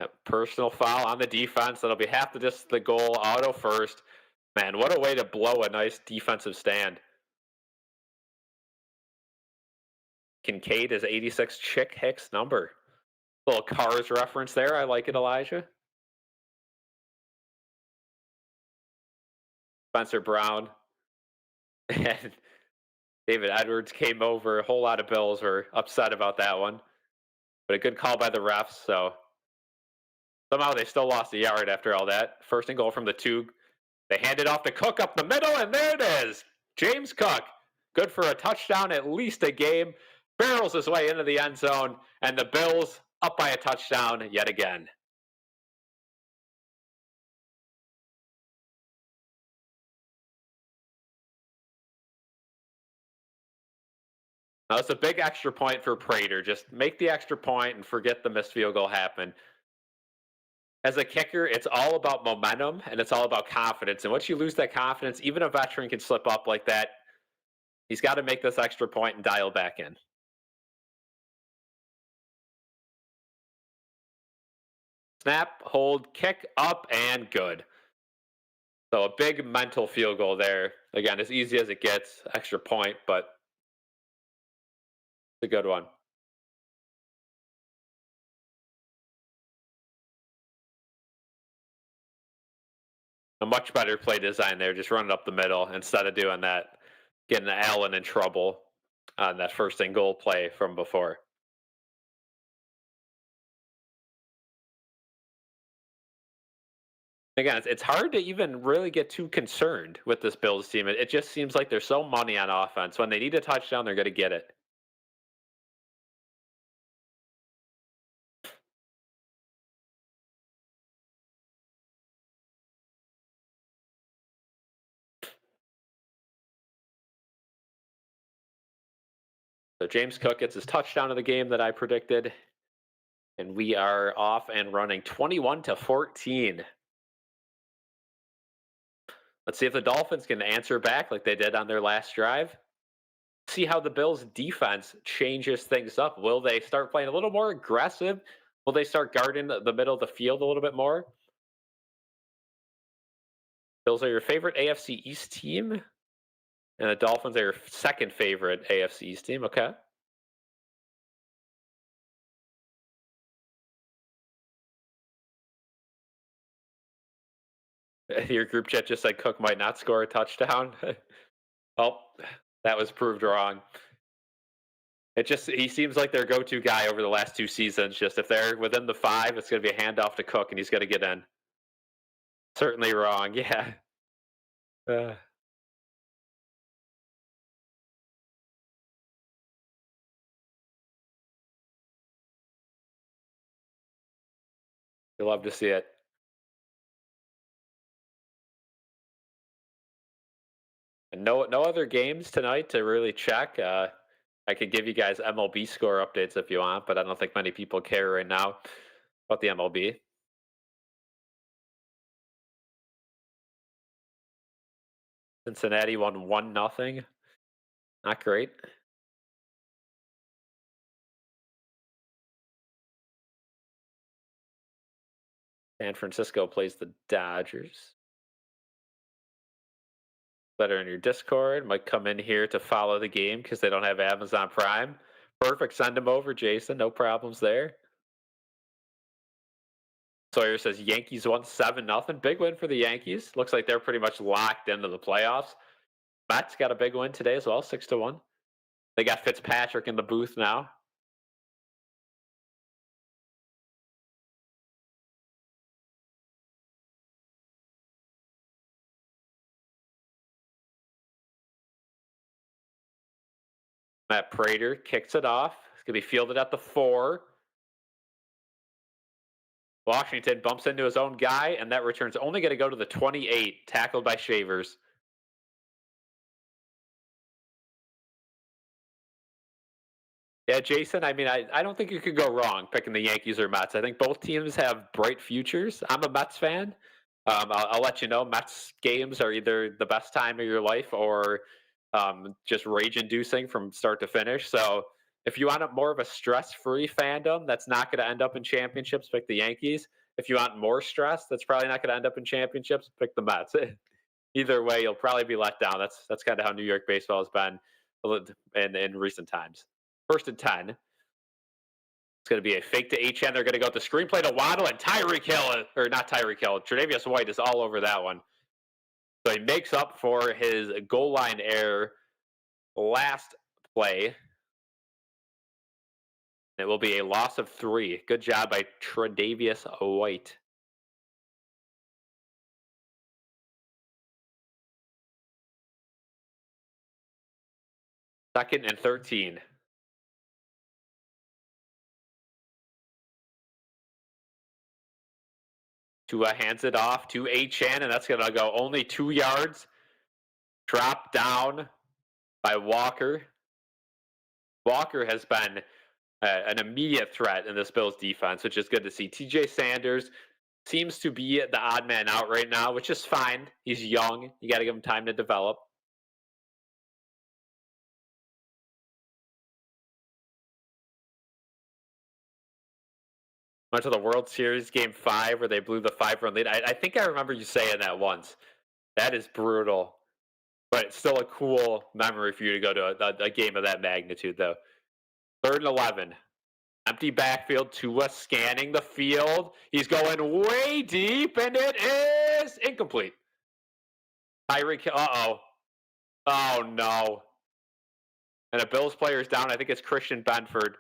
A personal foul on the defense. That'll be half the goal. Auto first. Man, what a way to blow a nice defensive stand. Kincaid is 86 Chick Hicks number. Little Cars reference there. I like it, Elijah. Spencer Brown and David Edwards came over. A whole lot of Bills were upset about that one. But a good call by the refs, so somehow they still lost a yard after all that. 1st and goal from the 2. They hand it off to Cook up the middle, and there it is. James Cook, good for a touchdown, at least a game. Barrels his way into the end zone, and the Bills up by a touchdown yet again. Now, it's a big extra point for Prater. Just make the extra point and forget the missed field goal happened. As a kicker, it's all about momentum and it's all about confidence. And once you lose that confidence, even a veteran can slip up like that. He's got to make this extra point and dial back in. Snap, hold, kick, up, and good. So a big mental field goal there. Again, as easy as it gets, extra point, but it's a good one. A much better play design there, just running up the middle instead of doing that, getting Allen in trouble on that 1st and goal play from before. Again, it's hard to even really get too concerned with this Bills team. It just seems like there's so money on offense. When they need a touchdown, they're going to get it. So James Cook gets his touchdown of the game that I predicted. And we are off and running 21-14. Let's see if the Dolphins can answer back like they did on their last drive. See how the Bills' defense changes things up. Will they start playing a little more aggressive? Will they start guarding the middle of the field a little bit more? Bills are your favorite AFC East team, and the Dolphins are your second favorite AFC East team. Okay. Your group chat just said Cook might not score a touchdown. Oh, that was proved wrong. He seems like their go-to guy over the last 2 seasons. Just if they're within the 5, it's going to be a handoff to Cook, and he's going to get in. Certainly wrong. Yeah. Uh, you love to see it. And no other games tonight to really check. I could give you guys MLB score updates if you want, but I don't think many people care right now about the MLB. Cincinnati won 1-0. Not great. San Francisco plays the Dodgers. That are in your Discord might come in here to follow the game because they don't have Amazon Prime. Perfect. Send them over, Jason. No problems there. Sawyer says Yankees won 7-0. Big win for the Yankees. Looks like they're pretty much locked into the playoffs. Mets got a big win today as well, 6-1. They got Fitzpatrick in the booth now. Matt Prater kicks it off. It's going to be fielded at the 4. Washington bumps into his own guy, and that return's only going to go to the 28, tackled by Shavers. Yeah, Jason, I mean, I don't think you could go wrong picking the Yankees or Mets. I think both teams have bright futures. I'm a Mets fan. I'll let you know, Mets games are either the best time of your life or just rage-inducing from start to finish. So if you want more of a stress-free fandom that's not going to end up in championships, pick the Yankees. If you want more stress, that's probably not going to end up in championships, pick the Mets. Either way, you'll probably be let down. That's kind of how New York baseball has been in recent times. 1st and 10. It's going to be a fake to HN. They're going to go with the screenplay to Waddle, and Tyreek Hill, or not Tyreek Hill, Tre'Davious White is all over that one. So he makes up for his goal line error last play. It will be a loss of 3. Good job by Tre'Davious White. Second and 13. Tua hands it off to HN, and that's going to go only 2 yards. Drop down by Walker. Walker has been an immediate threat in this Bills defense, which is good to see. TJ Sanders seems to be the odd man out right now, which is fine. He's young. You got to give him time to develop. Went to the World Series Game 5 where they blew the 5-run lead. I think I remember you saying that once. That is brutal. But it's still a cool memory for you to go to a game of that magnitude, though. 3rd and 11. Empty backfield. Tua scanning the field. He's going way deep, and it is incomplete. Tyreek, uh-oh. Oh, no. And a Bills player is down. I think it's Christian Benford.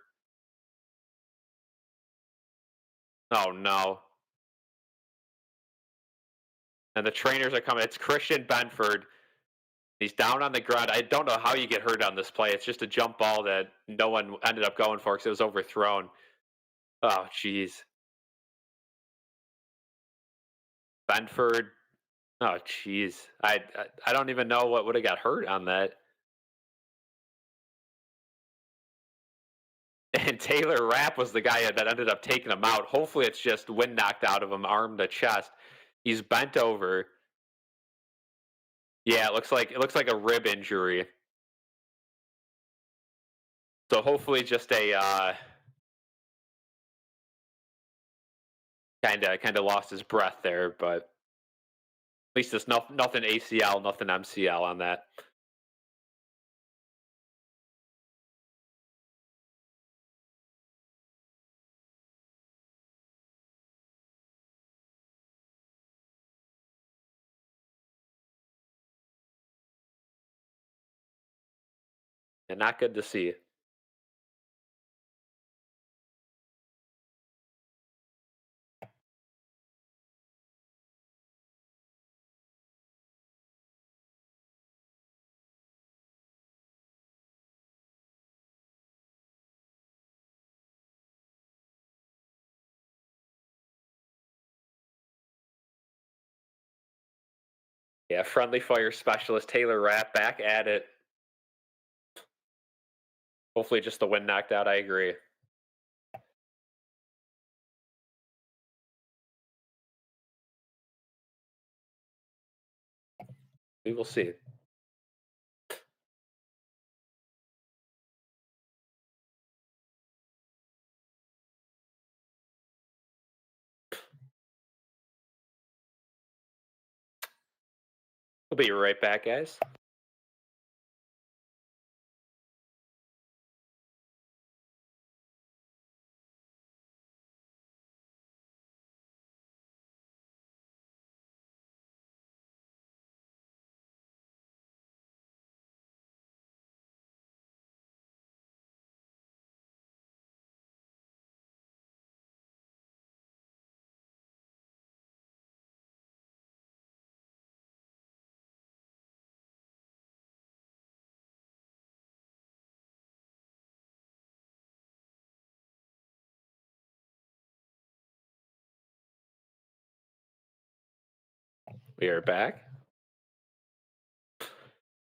Oh, no. And the trainers are coming. It's Christian Benford. He's down on the ground. I don't know how you get hurt on this play. It's just a jump ball that no one ended up going for because it was overthrown. Oh, jeez. Benford. Oh, jeez. I don't even know what would have got hurt on that. And Taylor Rapp was the guy that ended up taking him out. Hopefully it's just wind knocked out of him, arm to chest. He's bent over. Yeah, it looks like a rib injury. So hopefully just a kind of lost his breath there, but at least it's nothing ACL, nothing MCL on that. And not good to see. Yeah, friendly fire specialist Taylor Rapp back at it. Hopefully just the wind knocked out, I agree. We will see. We'll be right back, guys. We are back.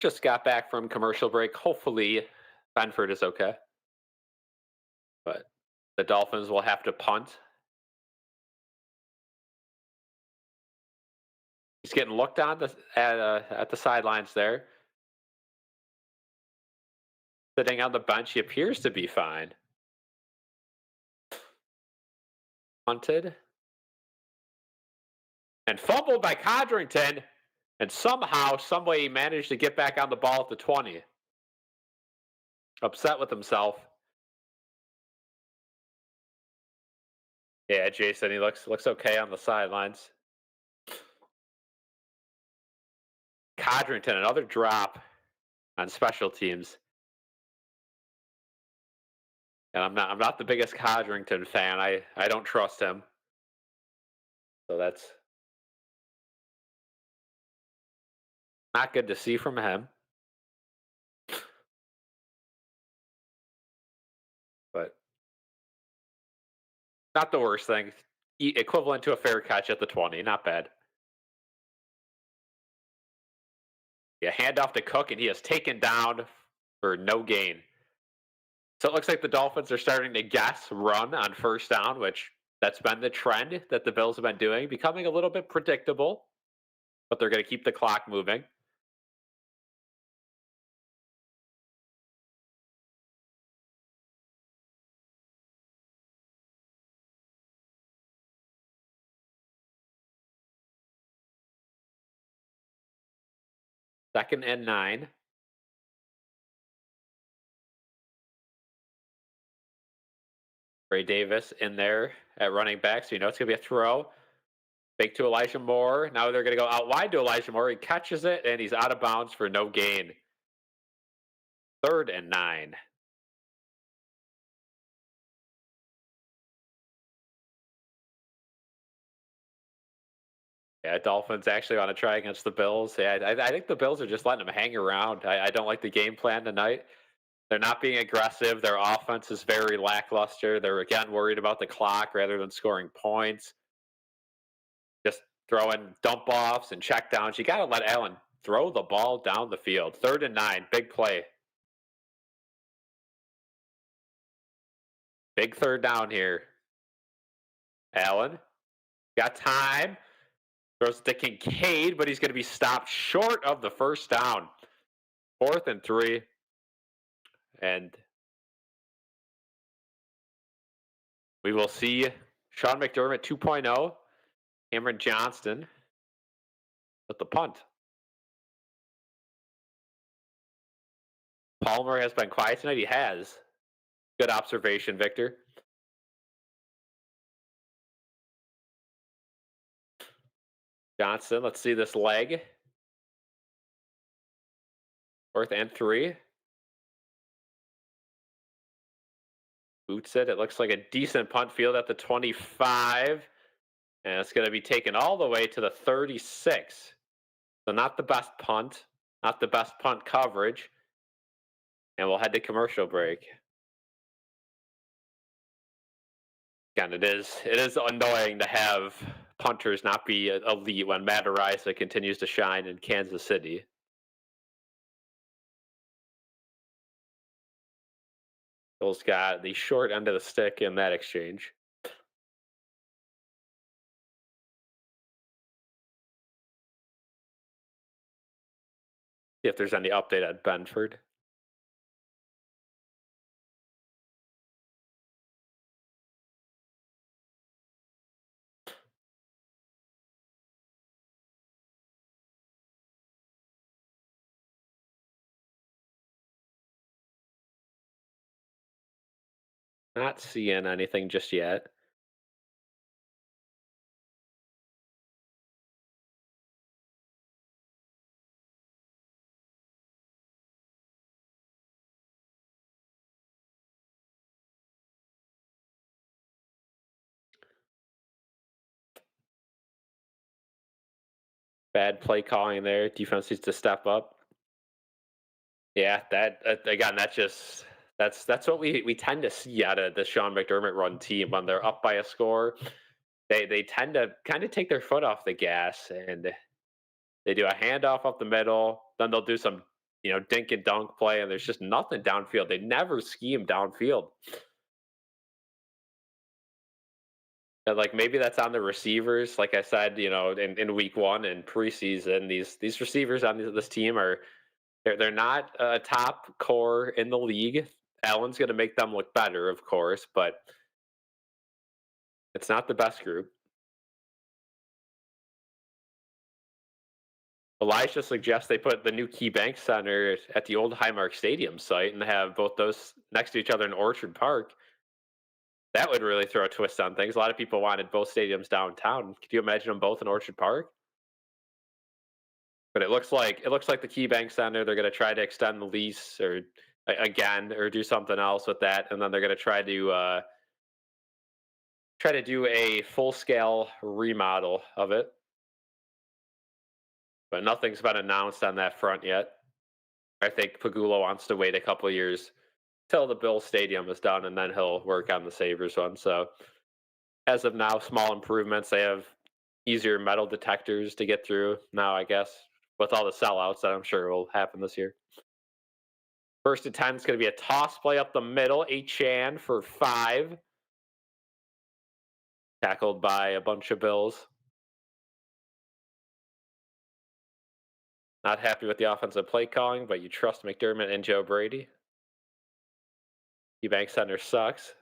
Just got back from commercial break. Hopefully Benford is okay. But the Dolphins will have to punt. He's getting looked on at the sidelines there. Sitting on the bench, he appears to be fine. Punted. And fumbled by Codrington. And somehow, somebody he managed to get back on the ball at the 20. Upset with himself. Yeah, Jason, he looks okay on the sidelines. Codrington, another drop on special teams. And I'm not the biggest Codrington fan. I don't trust him. So that's not good to see from him. But not the worst thing. Equivalent to a fair catch at the 20. Not bad. Yeah, handoff to Cook, and he is taken down for no gain. So it looks like the Dolphins are starting to guess run on first down, which that's been the trend that the Bills have been doing, becoming a little bit predictable, but they're going to keep the clock moving. Second and 9. Ray Davis in there at running back, so you know it's going to be a throw. Fake to Elijah Moore. Now they're going to go out wide to Elijah Moore. He catches it, and he's out of bounds for no gain. Third and 9. Yeah, Dolphins actually want to try against the Bills. Yeah, I think the Bills are just letting them hang around. I don't like the game plan tonight. They're not being aggressive. Their offense is very lackluster. They're, again, worried about the clock rather than scoring points. Just throwing dump offs and check downs. You got to let Allen throw the ball down the field. Third and 9, big play. Big third down here. Allen got time. Throws to Kincaid, but he's going to be stopped short of the first down. 4th and 3. And we will see Sean McDermott 2.0. Cameron Johnston with the punt. Palmer has been quiet tonight. He has. Good observation, Victor. Johnson, let's see this leg. 4th and 3. Boots it. It looks like a decent punt field at the 25. And it's going to be taken all the way to the 36. So not the best punt. Not the best punt coverage. And we'll head to commercial break. Again, it is annoying to have punters not be elite when Matt Arisa continues to shine in Kansas City. Bills got the short end of the stick in that exchange. See if there's any update at Benford. Not seeing anything just yet. Bad play calling there. Defense needs to step up. Yeah, that again, that's what we tend to see out of the Sean McDermott run team when they're up by a score. They tend to kind of take their foot off the gas, and they do a handoff up the middle. Then they'll do some dink and dunk play, and there's just nothing downfield. They never scheme downfield. And like maybe that's on the receivers. Like I said, in week 1 and preseason, these receivers on this team they're not a top core in the league. Allen's going to make them look better, of course, but it's not the best group. Elijah suggests they put the new KeyBank Center at the old Highmark Stadium site and have both those next to each other in Orchard Park. That would really throw a twist on things. A lot of people wanted both stadiums downtown. Could you imagine them both in Orchard Park? But it looks like the KeyBank Center, they're going to try to extend the lease or do something else with that, and then they're going to try to do a full-scale remodel of it. But nothing's been announced on that front yet. I think Pagula wants to wait a couple of years till the Bills Stadium is done, and then he'll work on the Sabres one. So as of now, small improvements. They have easier metal detectors to get through now, I guess, with all the sellouts that I'm sure will happen this year. 1st and 10 is going to be a toss play up the middle. Achane for 5. Tackled by a bunch of Bills. Not happy with the offensive play calling, but you trust McDermott and Joe Brady. KeyBank Center sucks.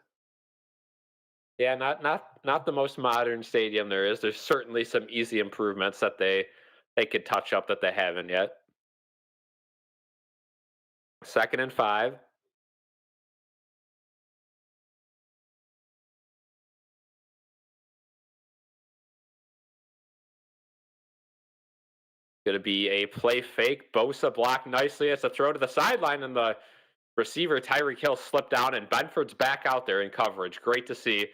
Yeah, not the most modern stadium there is. There's certainly some easy improvements that they could touch up that they haven't yet. 2nd and 5. Going to be a play fake. Bosa blocked nicely. It's a throw to the sideline, and the receiver, Tyreek Hill, slipped down, and Benford's back out there in coverage. Great to see.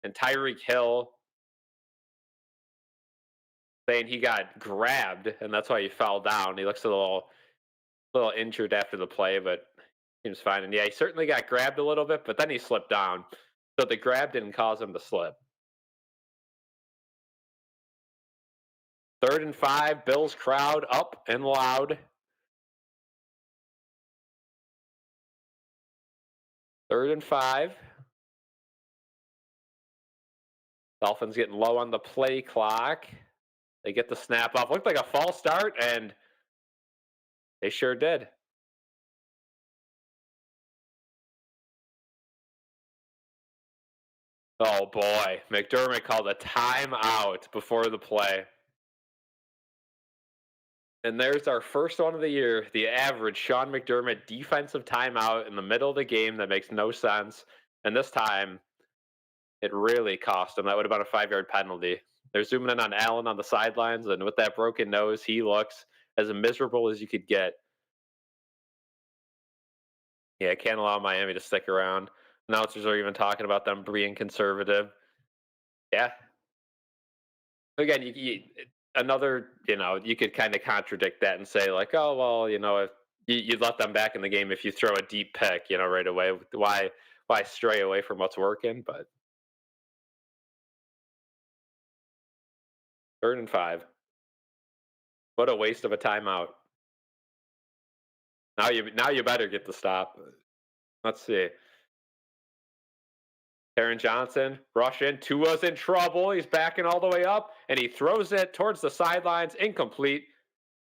And Tyreek Hill saying he got grabbed, and that's why he fell down. He looks a little injured after the play, but seems fine. And yeah, he certainly got grabbed a little bit, but then he slipped down. So the grab didn't cause him to slip. 3rd and 5, Bills crowd up and loud. 3rd and 5. Dolphins getting low on the play clock. They get the snap off. Looked like a false start, and they sure did. Oh boy, McDermott called a timeout before the play. And there's our first one of the year, the average Sean McDermott defensive timeout in the middle of the game that makes no sense. And this time, it really cost him. That would have been a 5-yard penalty. They're zooming in on Allen on the sidelines, and with that broken nose, he looks as miserable as you could get. Yeah, can't allow Miami to stick around. Announcers are even talking about them being conservative. Yeah. Again, another, you could kind of contradict that and say like, oh well, if you'd let them back in the game if you throw a deep pick, right away. Why stray away from what's working? But 3rd and 5. What a waste of a timeout. Now you better get the stop. Let's see. Taron Johnson, rush in. Tua's in trouble. He's backing all the way up, and he throws it towards the sidelines. Incomplete.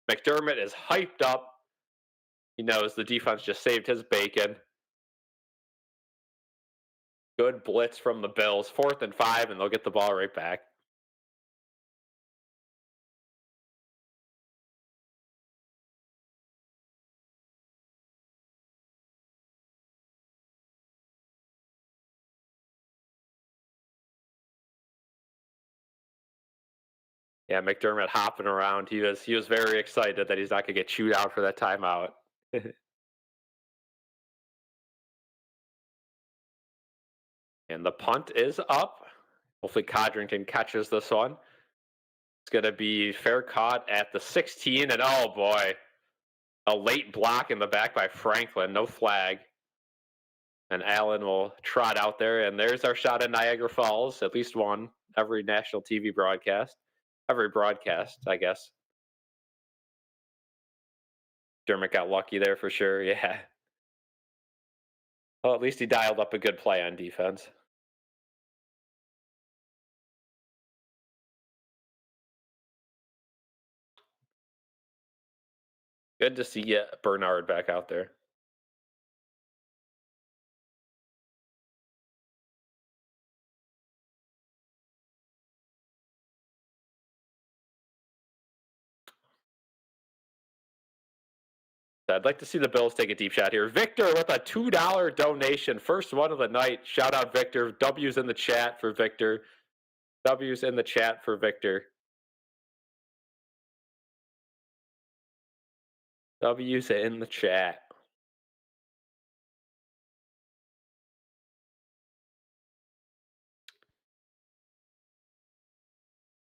McDermott is hyped up. He knows the defense just saved his bacon. Good blitz from the Bills. 4th and 5, and they'll get the ball right back. Yeah, McDermott hopping around. He was very excited that he's not going to get chewed out for that timeout. And the punt is up. Hopefully Codrington catches this one. It's going to be fair caught at the 16, and oh boy, a late block in the back by Franklin. No flag. And Allen will trot out there, and there's our shot at Niagara Falls. At least one. Every national TV broadcast. Every broadcast, I guess. Dermott got lucky there for sure, yeah. Well, at least he dialed up a good play on defense. Good to see Bernard back out there. I'd like to see the Bills take a deep shot here. Victor with a $2 donation. First one of the night. Shout out Victor. W's in the chat for Victor. W's in the chat for Victor. W's in the chat.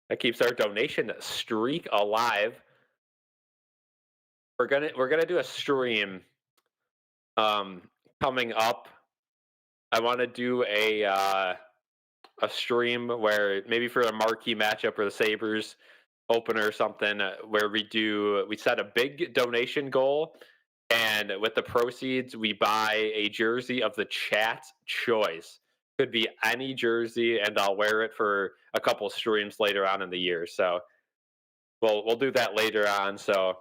That keeps our donation streak alive. We're gonna do a stream coming up. I want to do a stream where maybe for a marquee matchup or the Sabres opener or something, where we set a big donation goal, and with the proceeds we buy a jersey of the chat's choice. Could be any jersey, and I'll wear it for a couple streams later on in the year. So we'll do that later on. So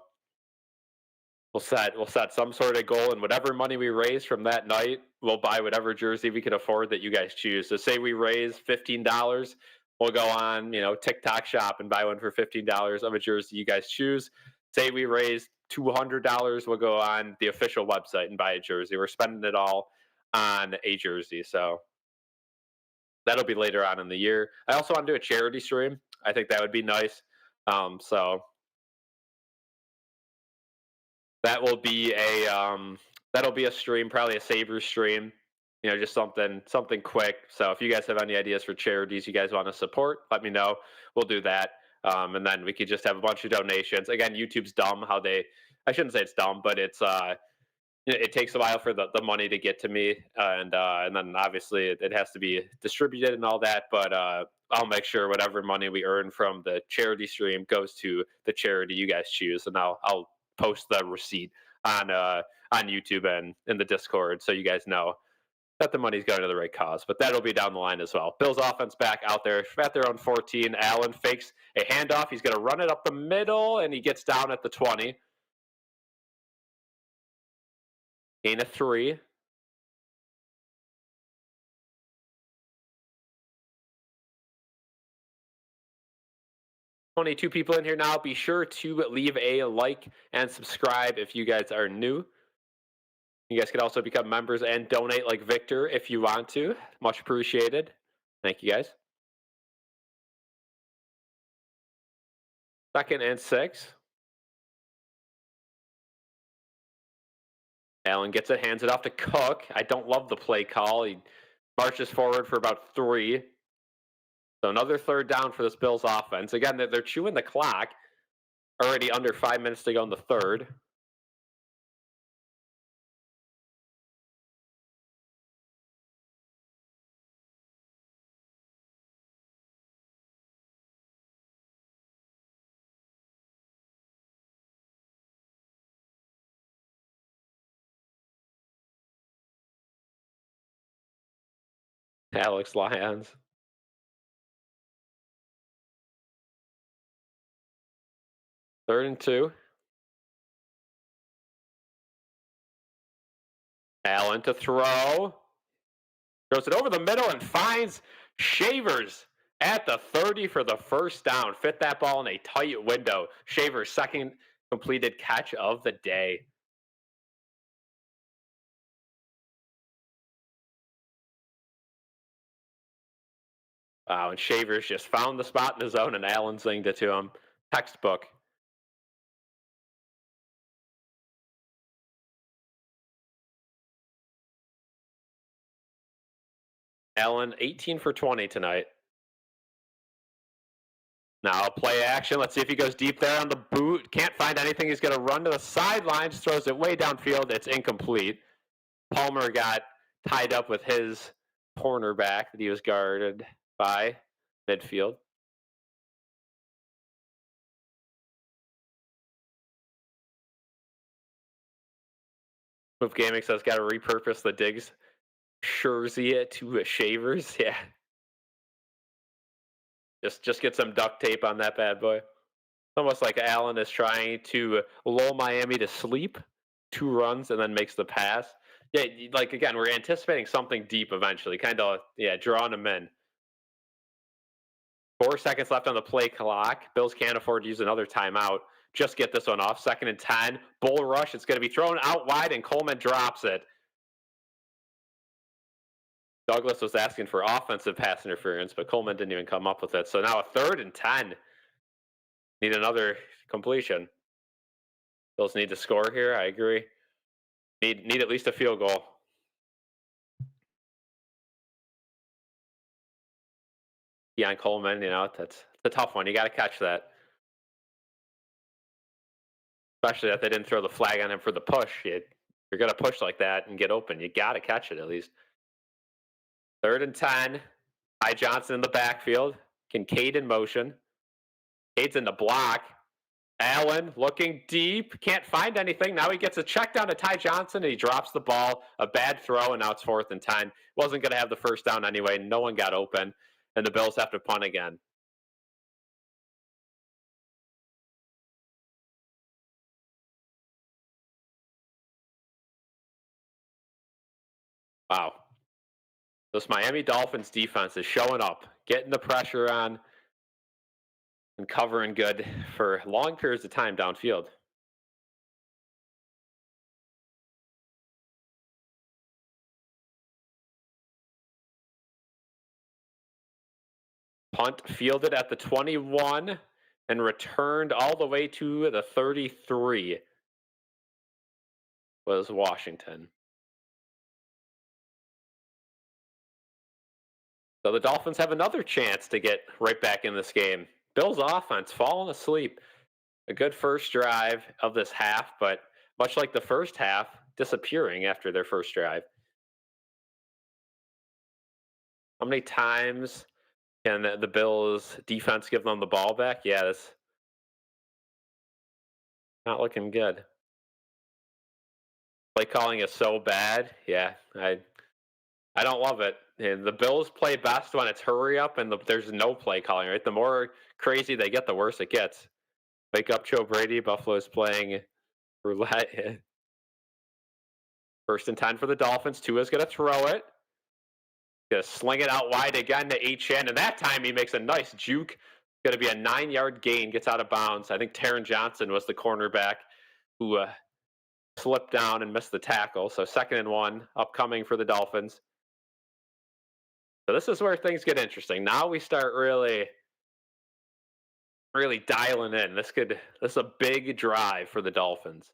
we'll set some sort of goal, and whatever money we raise from that night, we'll buy whatever jersey we can afford that you guys choose. So say we raise $15, we'll go on, TikTok shop and buy one for $15 of a jersey you guys choose. Say we raise $200, we'll go on the official website and buy a jersey. We're spending it all on a jersey. So that'll be later on in the year. I also want to do a charity stream. I think that would be nice. So that will be a stream, probably a Sabres stream. Just something quick. So if you guys have any ideas for charities you guys want to support, let me know. We'll do that. And then we could just have a bunch of donations. Again, YouTube's dumb how I shouldn't say it's dumb, but it takes a while for the money to get to me, and then obviously it has to be distributed and all that. But I'll make sure whatever money we earn from the charity stream goes to the charity you guys choose, and I'll post the receipt on YouTube and in the Discord so you guys know. that the money's going to the right cause, but that'll be down the line as well. Bills offense back out there at their own 14. Allen fakes a handoff. He's going to run it up the middle, and he gets down at the 20. Gain of 3. Two people in here now. Be sure to leave a like and subscribe if you guys are new. You guys can also become members and donate like Victor if you want to. Much appreciated. Thank you guys. 2nd and 6. Allen gets it, hands it off to Cook. I don't love the play call. He marches forward for about 3. So another 3rd down for this Bills offense. Again, they're chewing the clock. Already under 5 minutes to go in the 3rd. Alex Lyons. 3rd and 2. Allen to throw. Throws it over the middle and finds Shavers at the 30 for the 1st down. Fit that ball in a tight window. Shavers' 2nd completed catch of the day. Wow, and Shavers just found the spot in the zone, and Allen zinged it to him. Textbook. Allen, 18 for 20 tonight. Now play action. Let's see if he goes deep there on the boot. Can't find anything. He's going to run to the sidelines, throws it way downfield. It's incomplete. Palmer got tied up with his cornerback that he was guarded by midfield. Move Gaming says got to repurpose the Diggs jersey to Shavers. Yeah. Just get some duct tape on that bad boy. It's almost like Allen is trying to lull Miami to sleep. 2 runs and then makes the pass. Yeah, like again, we're anticipating something deep eventually. Kind of, yeah, drawing them in. 4 seconds left on the play clock. Bills can't afford to use another timeout. Just get this one off. 2nd and 10. Bull rush. It's going to be thrown out wide, and Coleman drops it. Douglas was asking for offensive pass interference, but Coleman didn't even come up with it. So now a 3rd and 10. Need another completion. Bills need to score here. I agree. Need at least a field goal. Keon Coleman, that's a tough one. You got to catch that. Especially that they didn't throw the flag on him for the push. You're going to push like that and get open. You got to catch it at least. 3rd and 10. Ty Johnson in the backfield. Kincaid in motion. Kincaid's in the block. Allen looking deep. Can't find anything. Now he gets a check down to Ty Johnson, and he drops the ball. A bad throw, and now it's 4th and 10. Wasn't going to have the 1st down anyway. No one got open, and the Bills have to punt again. Wow. This Miami Dolphins defense is showing up, getting the pressure on, and covering good for long periods of time downfield. Punt fielded at the 21 and returned all the way to the 33 was Washington. So the Dolphins have another chance to get right back in this game. Bills offense falling asleep. A good first drive of this half, but much like the first half, disappearing after their first drive. How many times can the Bills defense give them the ball back? Yeah, that's not looking good. Play calling is so bad. Yeah, I don't love it. And the Bills play best when it's hurry up and there's no play calling, right? The more crazy they get, the worse it gets. Wake up, Joe Brady. Buffalo's playing roulette. First and 10 for the Dolphins. Tua's going to throw it. Going to sling it out wide again to H.N. And that time he makes a nice juke. Going to be a 9-yard gain. Gets out of bounds. I think Taron Johnson was the cornerback who slipped down and missed the tackle. So 2nd and 1 upcoming for the Dolphins. So this is where things get interesting. Now we start really dialing in. This is a big drive for the Dolphins.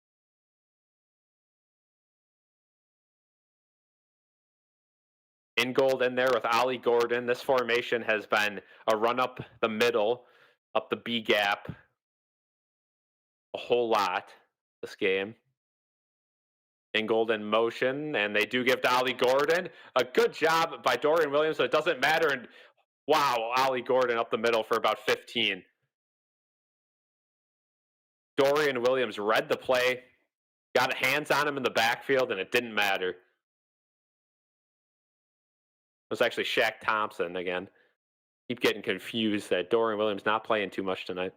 Ingold in there with Ollie Gordon. This formation has been a run up the middle, up the B gap, a whole lot this game. Ingold in motion, and they do give to Ollie Gordon. A good job by Dorian Williams, so it doesn't matter. And wow, Ollie Gordon up the middle for about 15. Dorian Williams read the play, got hands on him in the backfield, and it didn't matter. It was actually Shaq Thompson again. Keep getting confused that Dorian Williams not playing too much tonight.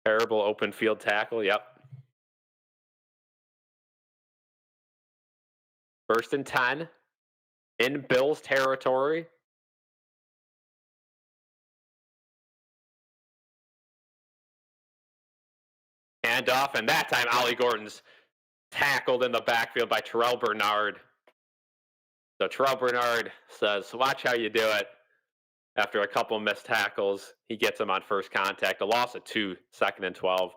Terrible open field tackle, yep. 1st and 10 in Bills territory. Hand off, and that time Ollie Gordon's tackled in the backfield by Terrell Bernard. So Terrell Bernard says, watch how you do it. After a couple missed tackles, he gets him on first contact. A loss of 2, 2nd and 12.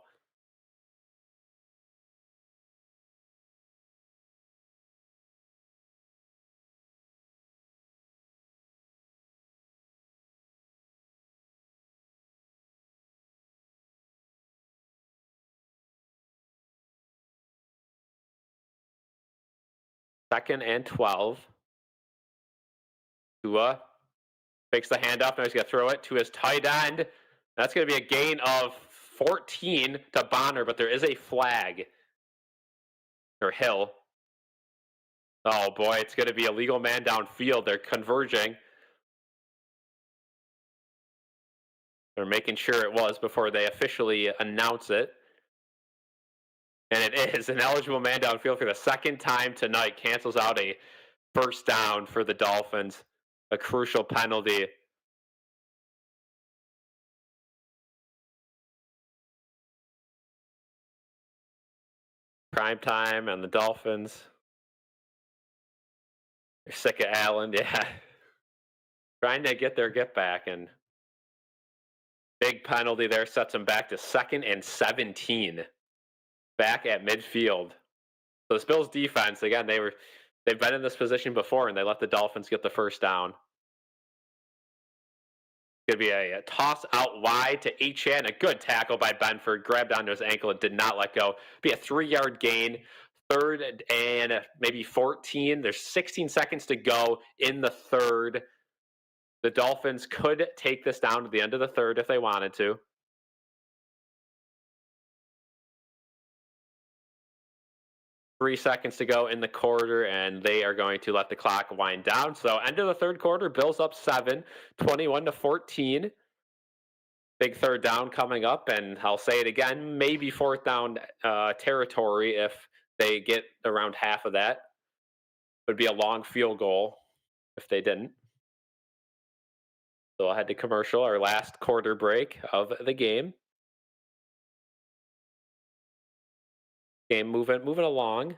Second and 12. Tua fakes the handoff. Now he's going to throw it to his tight end. That's going to be a gain of 14 to Bonner, but there is a flag. Or Hill. Oh boy, it's going to be a legal man downfield. They're converging. They're making sure it was before they officially announce it. And it is an eligible man downfield for the 2nd time tonight. Cancels out a first down for the Dolphins. A crucial penalty. Prime time and the Dolphins. They're sick of Allen, yeah. Trying to get their get back, and big penalty there sets them back to 2nd and 17. Back at midfield. So this Bills defense, again, they've been in this position before, and they let the Dolphins get the first down. Going to be a toss out wide to H.N. A good tackle by Benford. Grabbed onto his ankle and did not let go. Be a 3-yard gain. 3rd and maybe 14. There's 16 seconds to go in the 3rd. The Dolphins could take this down to the end of the 3rd if they wanted to. Three seconds to go in the quarter, and they are going to let the clock wind down. So end of the 3rd quarter, Bills up 7, 21-14. Big 3rd down coming up, and I'll say it again, maybe 4th down territory if they get around half of that. Would be a long field goal if they didn't. So I'll head to commercial, our last quarter break of the game. Game moving along.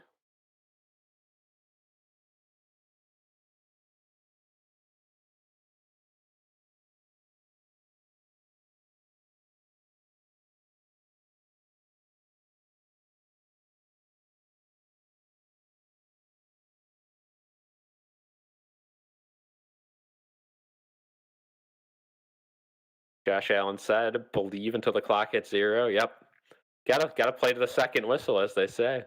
Josh Allen said, believe until the clock hits 0. Yep. Gotta play to the second whistle, as they say.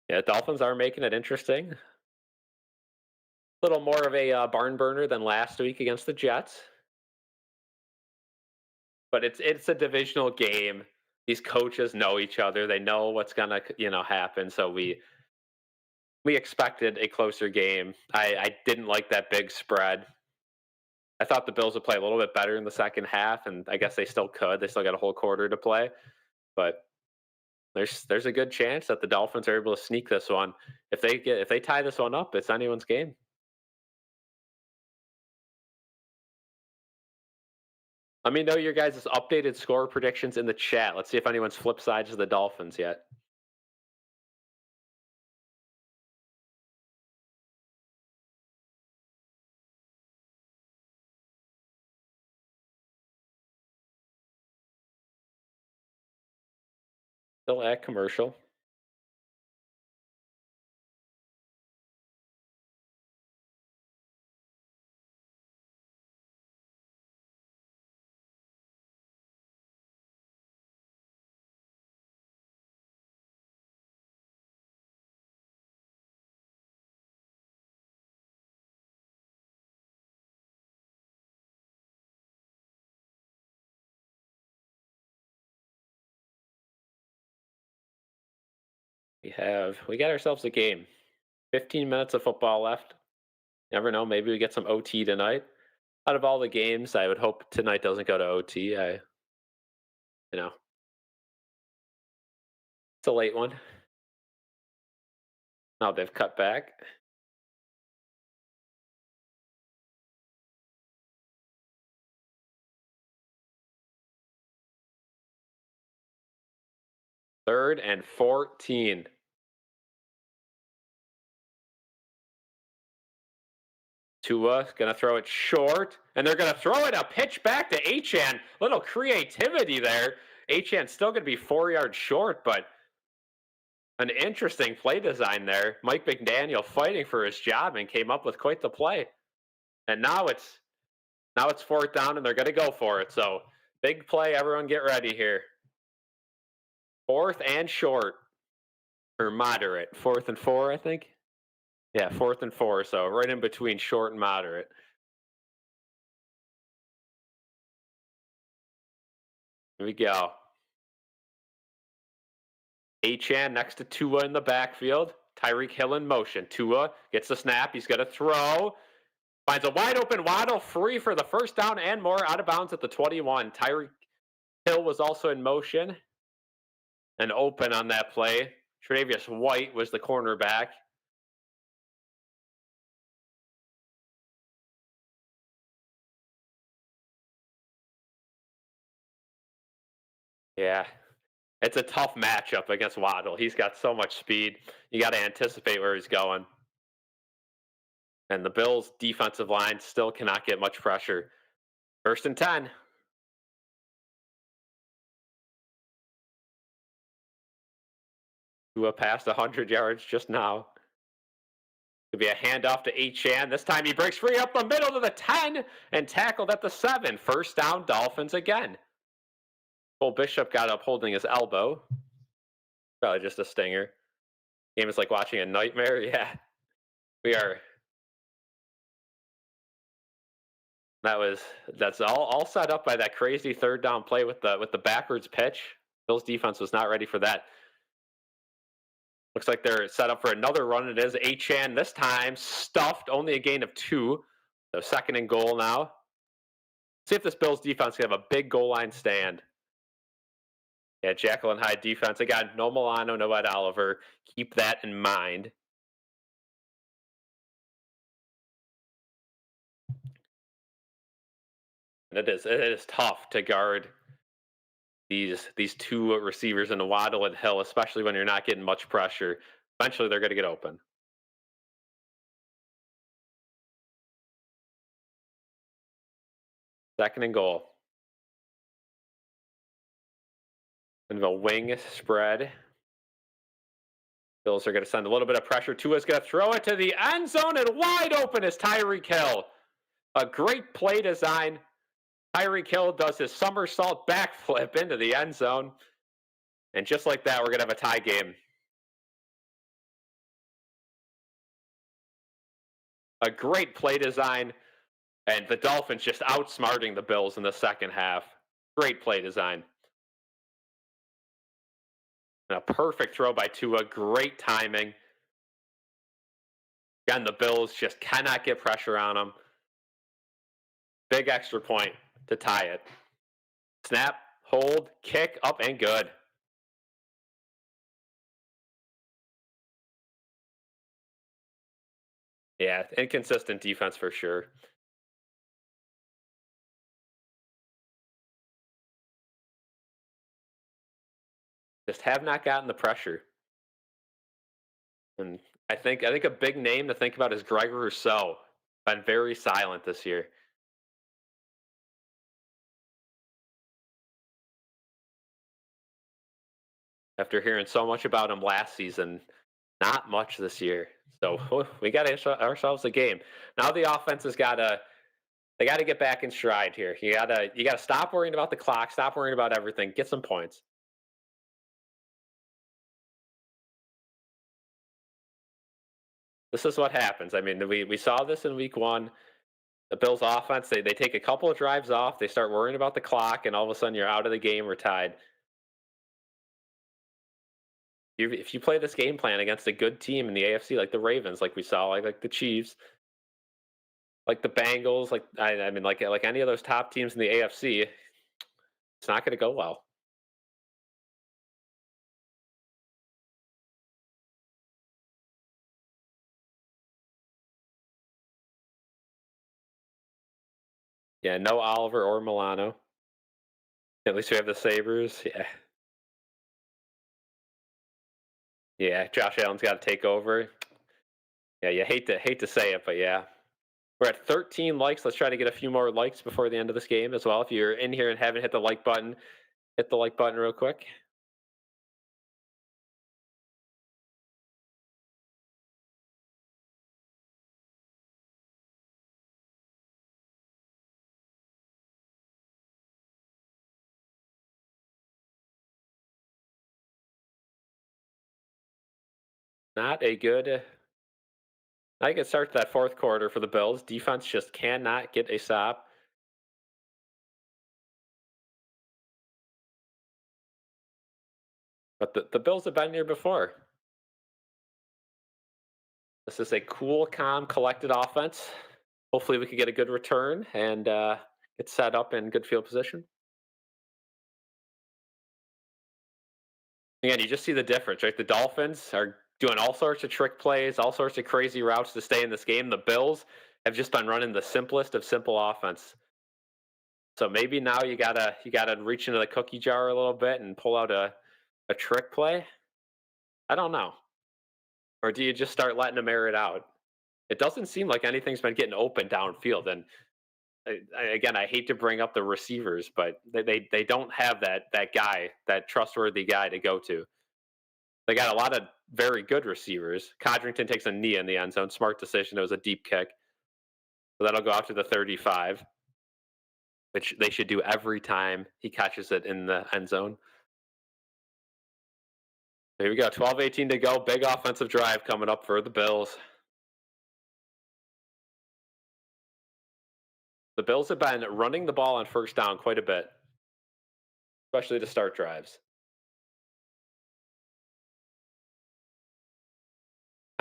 Yeah, Dolphins are making it interesting. A little more of a barn burner than last week against the Jets. but it's a divisional game. These coaches know each other. They know what's gonna happen. So we expected a closer game. I didn't like that big spread. I thought the Bills would play a little bit better in the second half, and I guess they still could. They still got a whole quarter to play, but there's a good chance that the Dolphins are able to sneak this one. If they tie this one up, it's anyone's game. Let me know your guys' updated score predictions in the chat. Let's see if anyone's flip sides of the Dolphins yet. Still at commercial. We got ourselves a game. 15 minutes of football left. Never know, maybe we get some OT tonight. Out of all the games, I would hope tonight doesn't go to OT. It's a late one. Oh, they've cut back. Third and 14. Tua gonna throw it short, and they're gonna throw it a pitch back to Achane. Little creativity there. Achane's still gonna be 4 yards short, but an interesting play design there. Mike McDaniel fighting for his job and came up with quite the play. And now it's fourth down, and they're gonna go for it. So big play. Everyone get ready here. Fourth and short, or moderate. 4th and 4, I think. Yeah, 4th and 4. So right in between short and moderate. Here we go. Achane next to Tua in the backfield. Tyreek Hill in motion. Tua gets the snap. He's going to throw. Finds a wide open Waddle, free for the first down and more, out of bounds at the 21. Tyreek Hill was also in motion and open on that play. Tre'Davious White was the cornerback. Yeah, it's a tough matchup against Waddle. He's got so much speed. You got to anticipate where he's going. And the Bills' defensive line still cannot get much pressure. 1st and 10. Tua passed 100 yards just now. Could be a handoff to Achane. This time he breaks free up the middle to the 10 and tackled at the 7. First down, Dolphins again. Cole Bishop got up holding his elbow. Probably just a stinger. Game is like watching a nightmare. Yeah, we are. That's all set up by that crazy third down play with the backwards pitch. Bills defense was not ready for that. Looks like they're set up for another run. It is Achane this time stuffed, only a gain of 2. So 2nd and goal now. See if this Bills defense can have a big goal line stand. Yeah, Jekyll and Hyde defense. They got no Milano, no Ed Oliver. Keep that in mind. And it is tough to guard these 2 receivers in Waddle and Hill, especially when you're not getting much pressure. Eventually, they're going to get open. Second and goal. And the wing spread. Bills are going to send a little bit of pressure. Tua's going to throw it to the end zone, and wide open is Tyreek Hill. A great play design. Tyreek Hill does his somersault backflip into the end zone. And just like that, we're going to have a tie game. A great play design, and the Dolphins just outsmarting the Bills in the second half. Great play design. And a perfect throw by Tua. Great timing. Again, the Bills just cannot get pressure on them. Big extra point to tie it. Snap, hold, kick, up, and good. Yeah, inconsistent defense for sure. Just have not gotten the pressure. And I think a big name to think about is Greg Rousseau. Been very silent this year. After hearing so much about him last season, not much this year. So we got ourselves a game. Now the offense has got to they got to get back in stride here. You got to stop worrying about the clock, stop worrying about everything, get some points. This is what happens. I mean, we saw this in week 1. The Bills offense, they take a couple of drives off, they start worrying about the clock, and all of a sudden you're out of the game or tied. If you play this game plan against a good team in the AFC, like the Ravens, like we saw, like the Chiefs, like the Bengals, like I mean, like any of those top teams in the AFC, it's not going to go well. Yeah, no Oliver or Milano. At least we have the Sabres. Yeah, yeah. Josh Allen's got to take over. Yeah, you hate to say it, but yeah, we're at 13 likes. Let's try to get a few more likes before the end of this game as well. If you're in here and haven't hit the like button, hit the like button real quick. Not a good. I can start that fourth quarter for the Bills. Defense just cannot get a stop. But the Bills have been here before. This is a cool, calm, collected offense. Hopefully, we can get a good return and get set up in good field position. Again, you just see the difference, right? The Dolphins are doing all sorts of trick plays, all sorts of crazy routes to stay in this game. The Bills have just been running the simplest of simple offense. So maybe now you gotta reach into the cookie jar a little bit and pull out a trick play. I don't know. Or do you just start letting them air it out? It doesn't seem like anything's been getting open downfield. And again, I hate to bring up the receivers, but they don't have that guy, that trustworthy guy to go to. They got a lot of very good receivers. Codrington takes a knee in the end zone. Smart decision. It was a deep kick. So that'll go out to the 35, which they should do every time he catches it in the end zone. Here we go. 12:18 to go. Big offensive drive coming up for the Bills. The Bills have been running the ball on first down quite a bit, especially to start drives.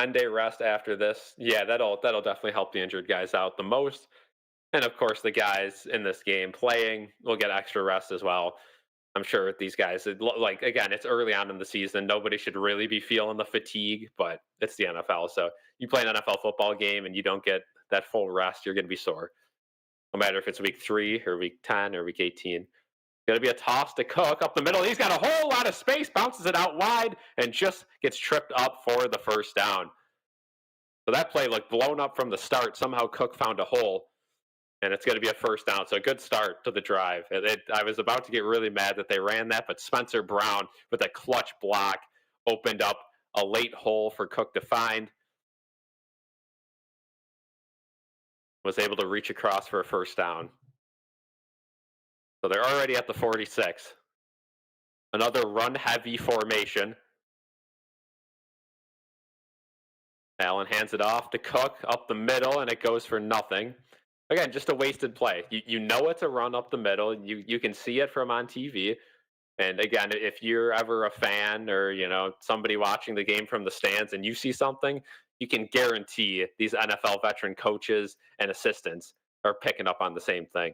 10-day rest after this. Yeah, that'll definitely help the injured guys out the most. And of course, the guys in this game playing will get extra rest as well. I'm sure with these guys, like again, it's early on in the season. Nobody should really be feeling the fatigue, but it's the NFL. So you play an NFL football game and you don't get that full rest, you're going to be sore. No matter if it's week 3 or week 10 or week 18. Going to be a toss to Cook up the middle. He's got a whole lot of space, bounces it out wide, and just gets tripped up for the first down. So that play looked blown up from the start. Somehow Cook found a hole, and it's going to be a first down. So a good start to the drive. I was about to get really mad that they ran that, but Spencer Brown with a clutch block opened up a late hole for Cook to find. Was able to reach across for a first down. So they're already at the 46. Another run-heavy formation. Allen hands it off to Cook up the middle, and it goes for nothing. again, just a wasted play. You know it's a run up the middle. You can see it from on TV. And again, if you're ever a fan or somebody watching the game from the stands and you see something, you can guarantee these NFL veteran coaches and assistants are picking up on the same thing.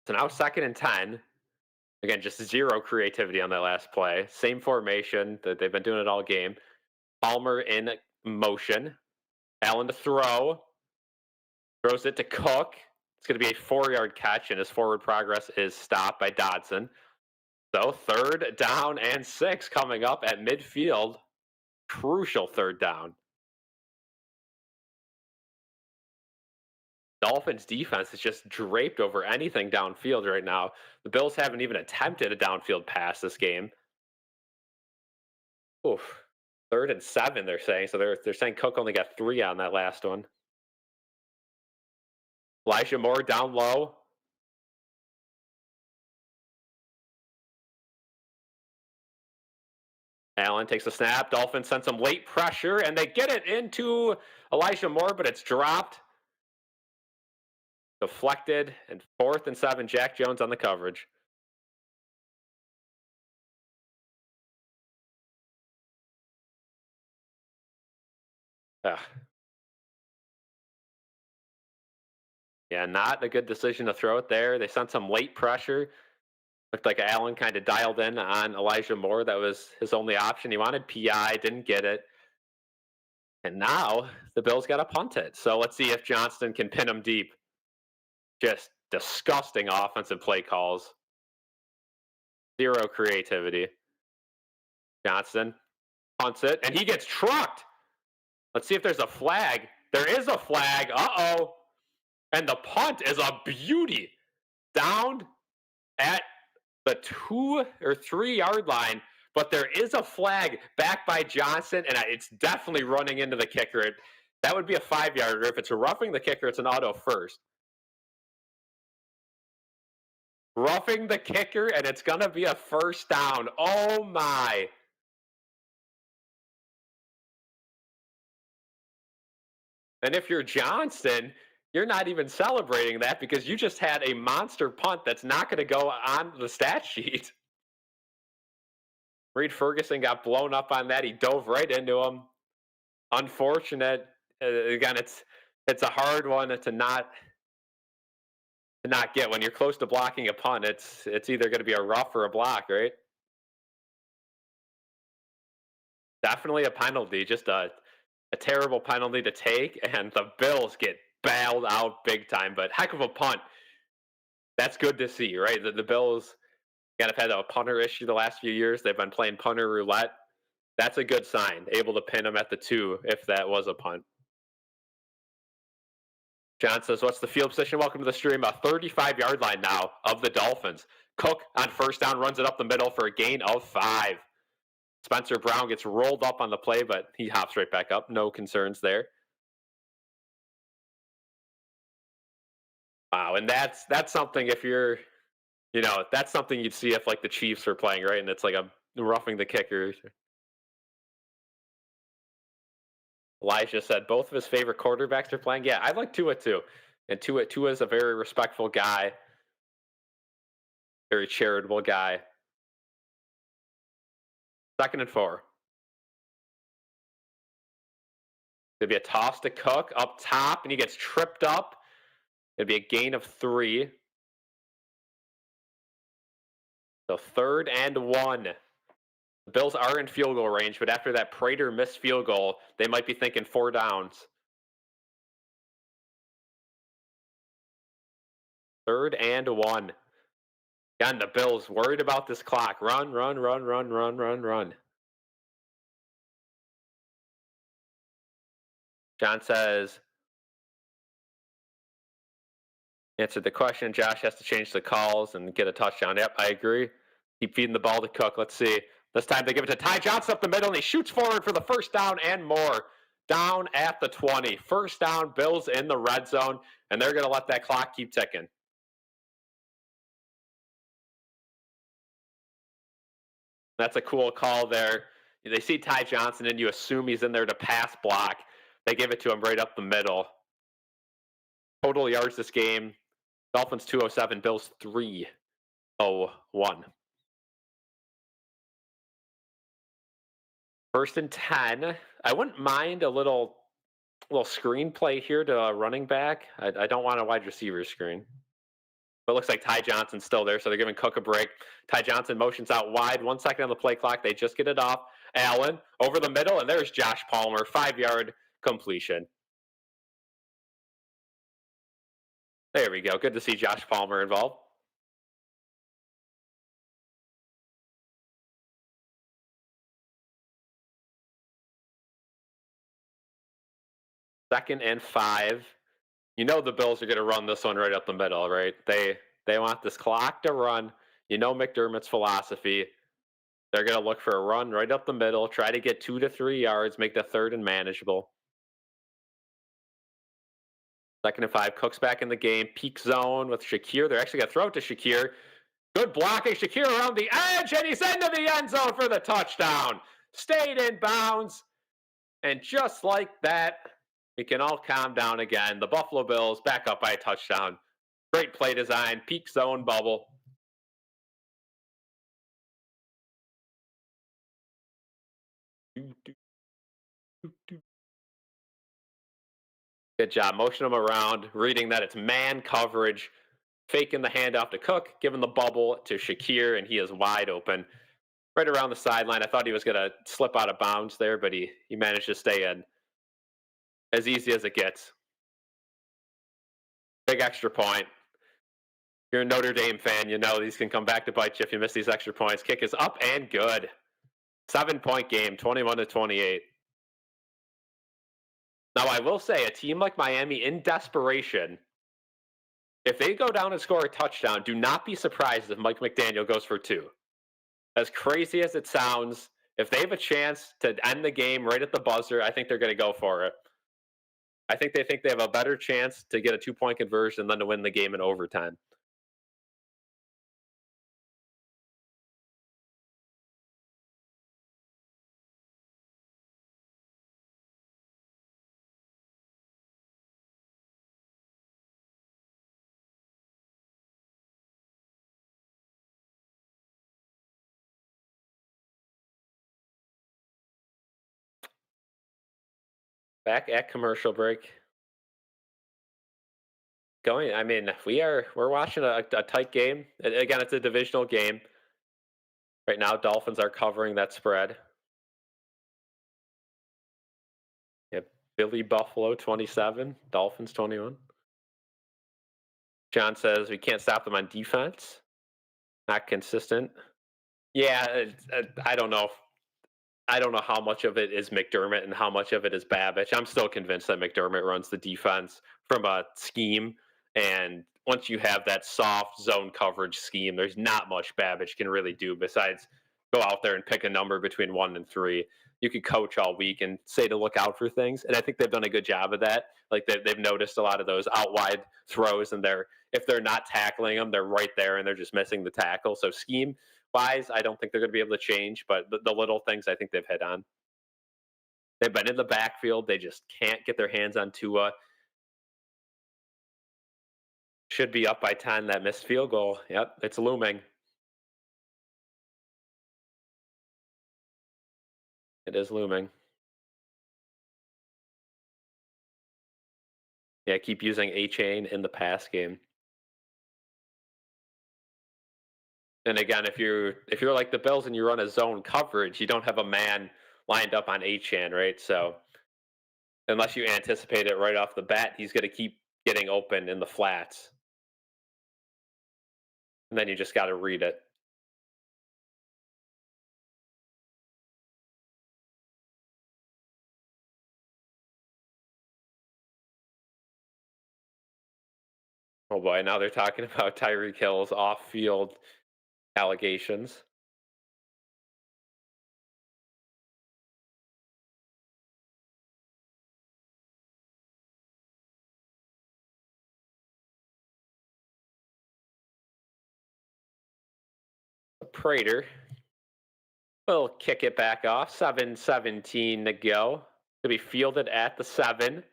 So now 2nd and 10. Again, just zero creativity on that last play. Same formation that they've been doing it all game. Palmer in motion. Allen to throw. Throws it to Cook. It's going to be a 4-yard catch, and his forward progress is stopped by Dodson. So 3rd down and 6 coming up at midfield. Crucial 3rd down. Dolphins defense is just draped over anything downfield right now. The Bills haven't even attempted a downfield pass this game. Oof. 3rd and 7, they're saying. So they're saying Cook only got 3 on that last one. Elijah Moore down low. Allen takes a snap. Dolphins send some late pressure, and they get it into Elijah Moore, but it's dropped. Deflected, and 4th and 7. Jack Jones on the coverage. Ugh. Yeah, not a good decision to throw it there. They sent some late pressure. Looked like Allen kind of dialed in on Elijah Moore. That was his only option. He wanted PI, didn't get it. And now the Bills got to punt it. So let's see if Johnston can pin him deep. Just disgusting offensive play calls. Zero creativity. Johnston punts it, and he gets trucked. Let's see if there's a flag. There is a flag. Uh-oh. And the punt is a beauty. Down at the 2 or 3 yard line, but there is a flag back by Johnson, and it's definitely running into the kicker. That would be a 5-yarder. If it's roughing the kicker, it's an auto first. Roughing the kicker, and it's going to be a 1st down. Oh, my. And if you're Johnston, you're not even celebrating that because you just had a monster punt that's not going to go on the stat sheet. Reed Ferguson got blown up on that. He dove right into him. Unfortunate. Again, it's a hard one to not get when you're close to blocking a punt. It's either going to be a rough or a block, right? Definitely a penalty. Just a terrible penalty to take, and the Bills get bailed out big time. But heck of a punt. That's good to see, right? The Bills kind of had a punter issue the last few years. They've been playing punter roulette. That's a good sign. Able to pin them at the 2 if that was a punt. John says, what's the field position? Welcome to the stream. A 35-yard line now of the Dolphins. Cook on 1st down runs it up the middle for a gain of 5. Spencer Brown gets rolled up on the play, but he hops right back up. No concerns there. Wow, and that's something if you're, that's something you'd see if like the Chiefs are playing, right? And it's like a roughing the kicker. Elijah said both of his favorite quarterbacks are playing. Yeah, I like Tua too. And Tua is a very respectful guy, very charitable guy. 2nd and 4. It'd be a toss to Cook up top, and he gets tripped up. It'd be a gain of 3. So 3rd and 1. The Bills are in field goal range, but after that Prater missed field goal, they might be thinking 4 downs. 3rd and 1. Again, the Bills worried about this clock. Run, run, run, run, run, run, run. John says, answered the question. Josh has to change the calls and get a touchdown. Yep, I agree. Keep feeding the ball to Cook. Let's see. This time they give it to Ty Johnson up the middle, and he shoots forward for the 1st down and more. Down at the 20. 1st down, Bills in the red zone, and they're going to let that clock keep ticking. That's a cool call there. They see Ty Johnson, and you assume he's in there to pass block. They give it to him right up the middle. Total yards this game, Dolphins 207, Bills 301. First and 10. I wouldn't mind a little screenplay here to a running back. I don't want a wide receiver screen. But it looks like Ty Johnson's still there, so they're giving Cook a break. Ty Johnson motions out wide. 1 second on the play clock. They just get it off. Allen over the middle, and there's Josh Palmer, 5-yard completion. There we go. Good to see Josh Palmer involved. Second and 5. You know the Bills are going to run this one right up the middle, right? They want this clock to run. You know McDermott's philosophy. They're going to look for a run right up the middle, try to get 2 to 3 yards, make the third and manageable. Second and 5, Cook's back in the game. Peak zone with Shakir. They're actually going to throw it to Shakir. Good blocking. Shakir around the edge, and he's into the end zone for the touchdown. Stayed in bounds. And just like that, we can all calm down again. The Buffalo Bills back up by a touchdown. Great play design, peak zone bubble. Good job. Motion him around, reading that it's man coverage, faking the handoff to Cook, giving the bubble to Shakir, and he is wide open. Right around the sideline. I thought he was going to slip out of bounds there, but he managed to stay in. As easy as it gets. Big extra point. If you're a Notre Dame fan, you know these can come back to bite you if you miss these extra points. Kick is up and good. 7-point game, 21-28. Now, I will say, a team like Miami in desperation, if they go down and score a touchdown, do not be surprised if Mike McDaniel goes for 2. As crazy as it sounds, if they have a chance to end the game right at the buzzer, I think they're going to go for it. I think they have a better chance to get a 2-point conversion than to win the game in overtime. Back at commercial break. We're watching a tight game. Again, it's a divisional game. Right now, Dolphins are covering that spread. Yeah, Billy Buffalo 27, Dolphins 21. John says we can't stop them on defense. Not consistent. Yeah, I don't know. I don't know how much of it is McDermott and how much of it is Babbage. I'm still convinced that McDermott runs the defense from a scheme. And once you have that soft zone coverage scheme, there's not much Babbage can really do besides go out there and pick a number between 1 and 3. You could coach all week and say to look out for things. And I think they've done a good job of that. Like they've noticed a lot of those out wide throws, and if they're not tackling them, they're right there and they're just missing the tackle. So scheme wise, I don't think they're going to be able to change, but the little things I think they've hit on. They've been in the backfield. They just can't get their hands on Tua. Should be up by 10. That missed field goal. Yep, it's looming. It is looming. Yeah, keep using A-Chain in the pass game. And again, if you're like the Bills and you run a zone coverage, you don't have a man lined up on A-Chan, right? So unless you anticipate it right off the bat, he's going to keep getting open in the flats. And then you just got to read it. Oh boy, now they're talking about Tyreek Hill's off-field allegations. Prater will kick it back off. 7:17 to go. To be fielded at the 7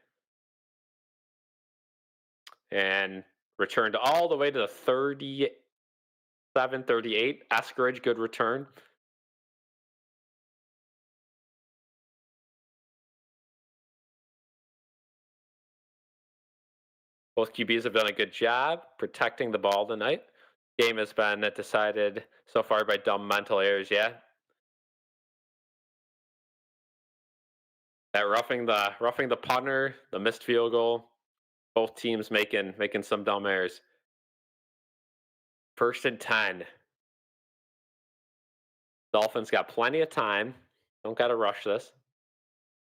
and returned all the way to the 37, 38. Eskridge, good return. Both QBs have done a good job protecting the ball tonight. Game has been decided so far by dumb mental errors. Yeah, that roughing the punter, the missed field goal. Both teams making some dumb errors. 1st and 10. Dolphins got plenty of time. Don't got to rush this.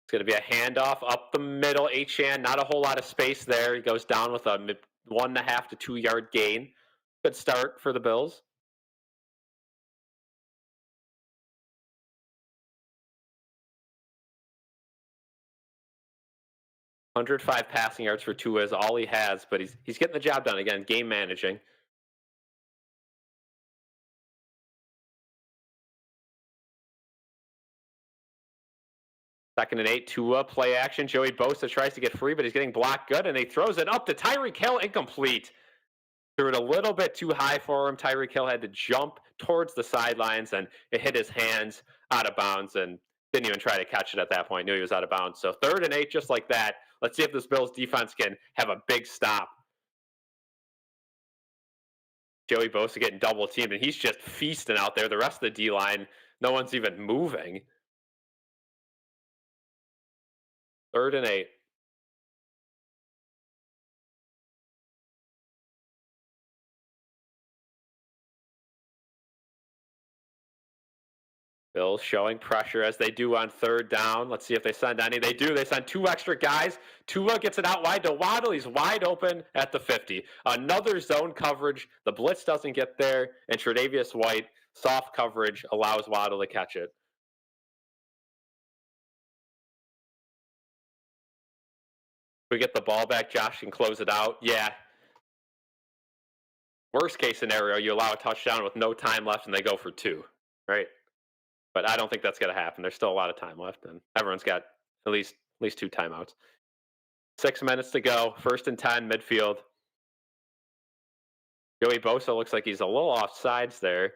It's going to be a handoff up the middle. Achane, not a whole lot of space there. He goes down with a 1.5 to 2 yard gain. Good start for the Bills. $105 passing yards for Tua is all he has, but he's getting the job done. Again, game managing. Second and 8, Tua, play action. Joey Bosa tries to get free, but he's getting blocked good, and he throws it up to Tyreek Hill, incomplete. Threw it a little bit too high for him. Tyreek Hill had to jump towards the sidelines, and it hit his hands out of bounds, and didn't even try to catch it at that point. Knew he was out of bounds. So 3rd and 8, just like that. Let's see if this Bills defense can have a big stop. Joey Bosa getting double teamed, and he's just feasting out there. The rest of the D-line, no one's even moving. 3rd and 8. Bills showing pressure as they do on 3rd down. Let's see if they send any. They do. They send 2 extra guys. Tua gets it out wide to Waddle. He's wide open at the 50. Another zone coverage. The blitz doesn't get there, and Tre'Davious White, soft coverage, allows Waddle to catch it. We get the ball back. Josh can close it out. Yeah. Worst case scenario, you allow a touchdown with no time left, and they go for 2, right? But I don't think that's going to happen. There's still a lot of time left, and everyone's got at least 2 timeouts. 6 minutes to go. 1st and 10, midfield. Joey Bosa looks like he's a little off sides there.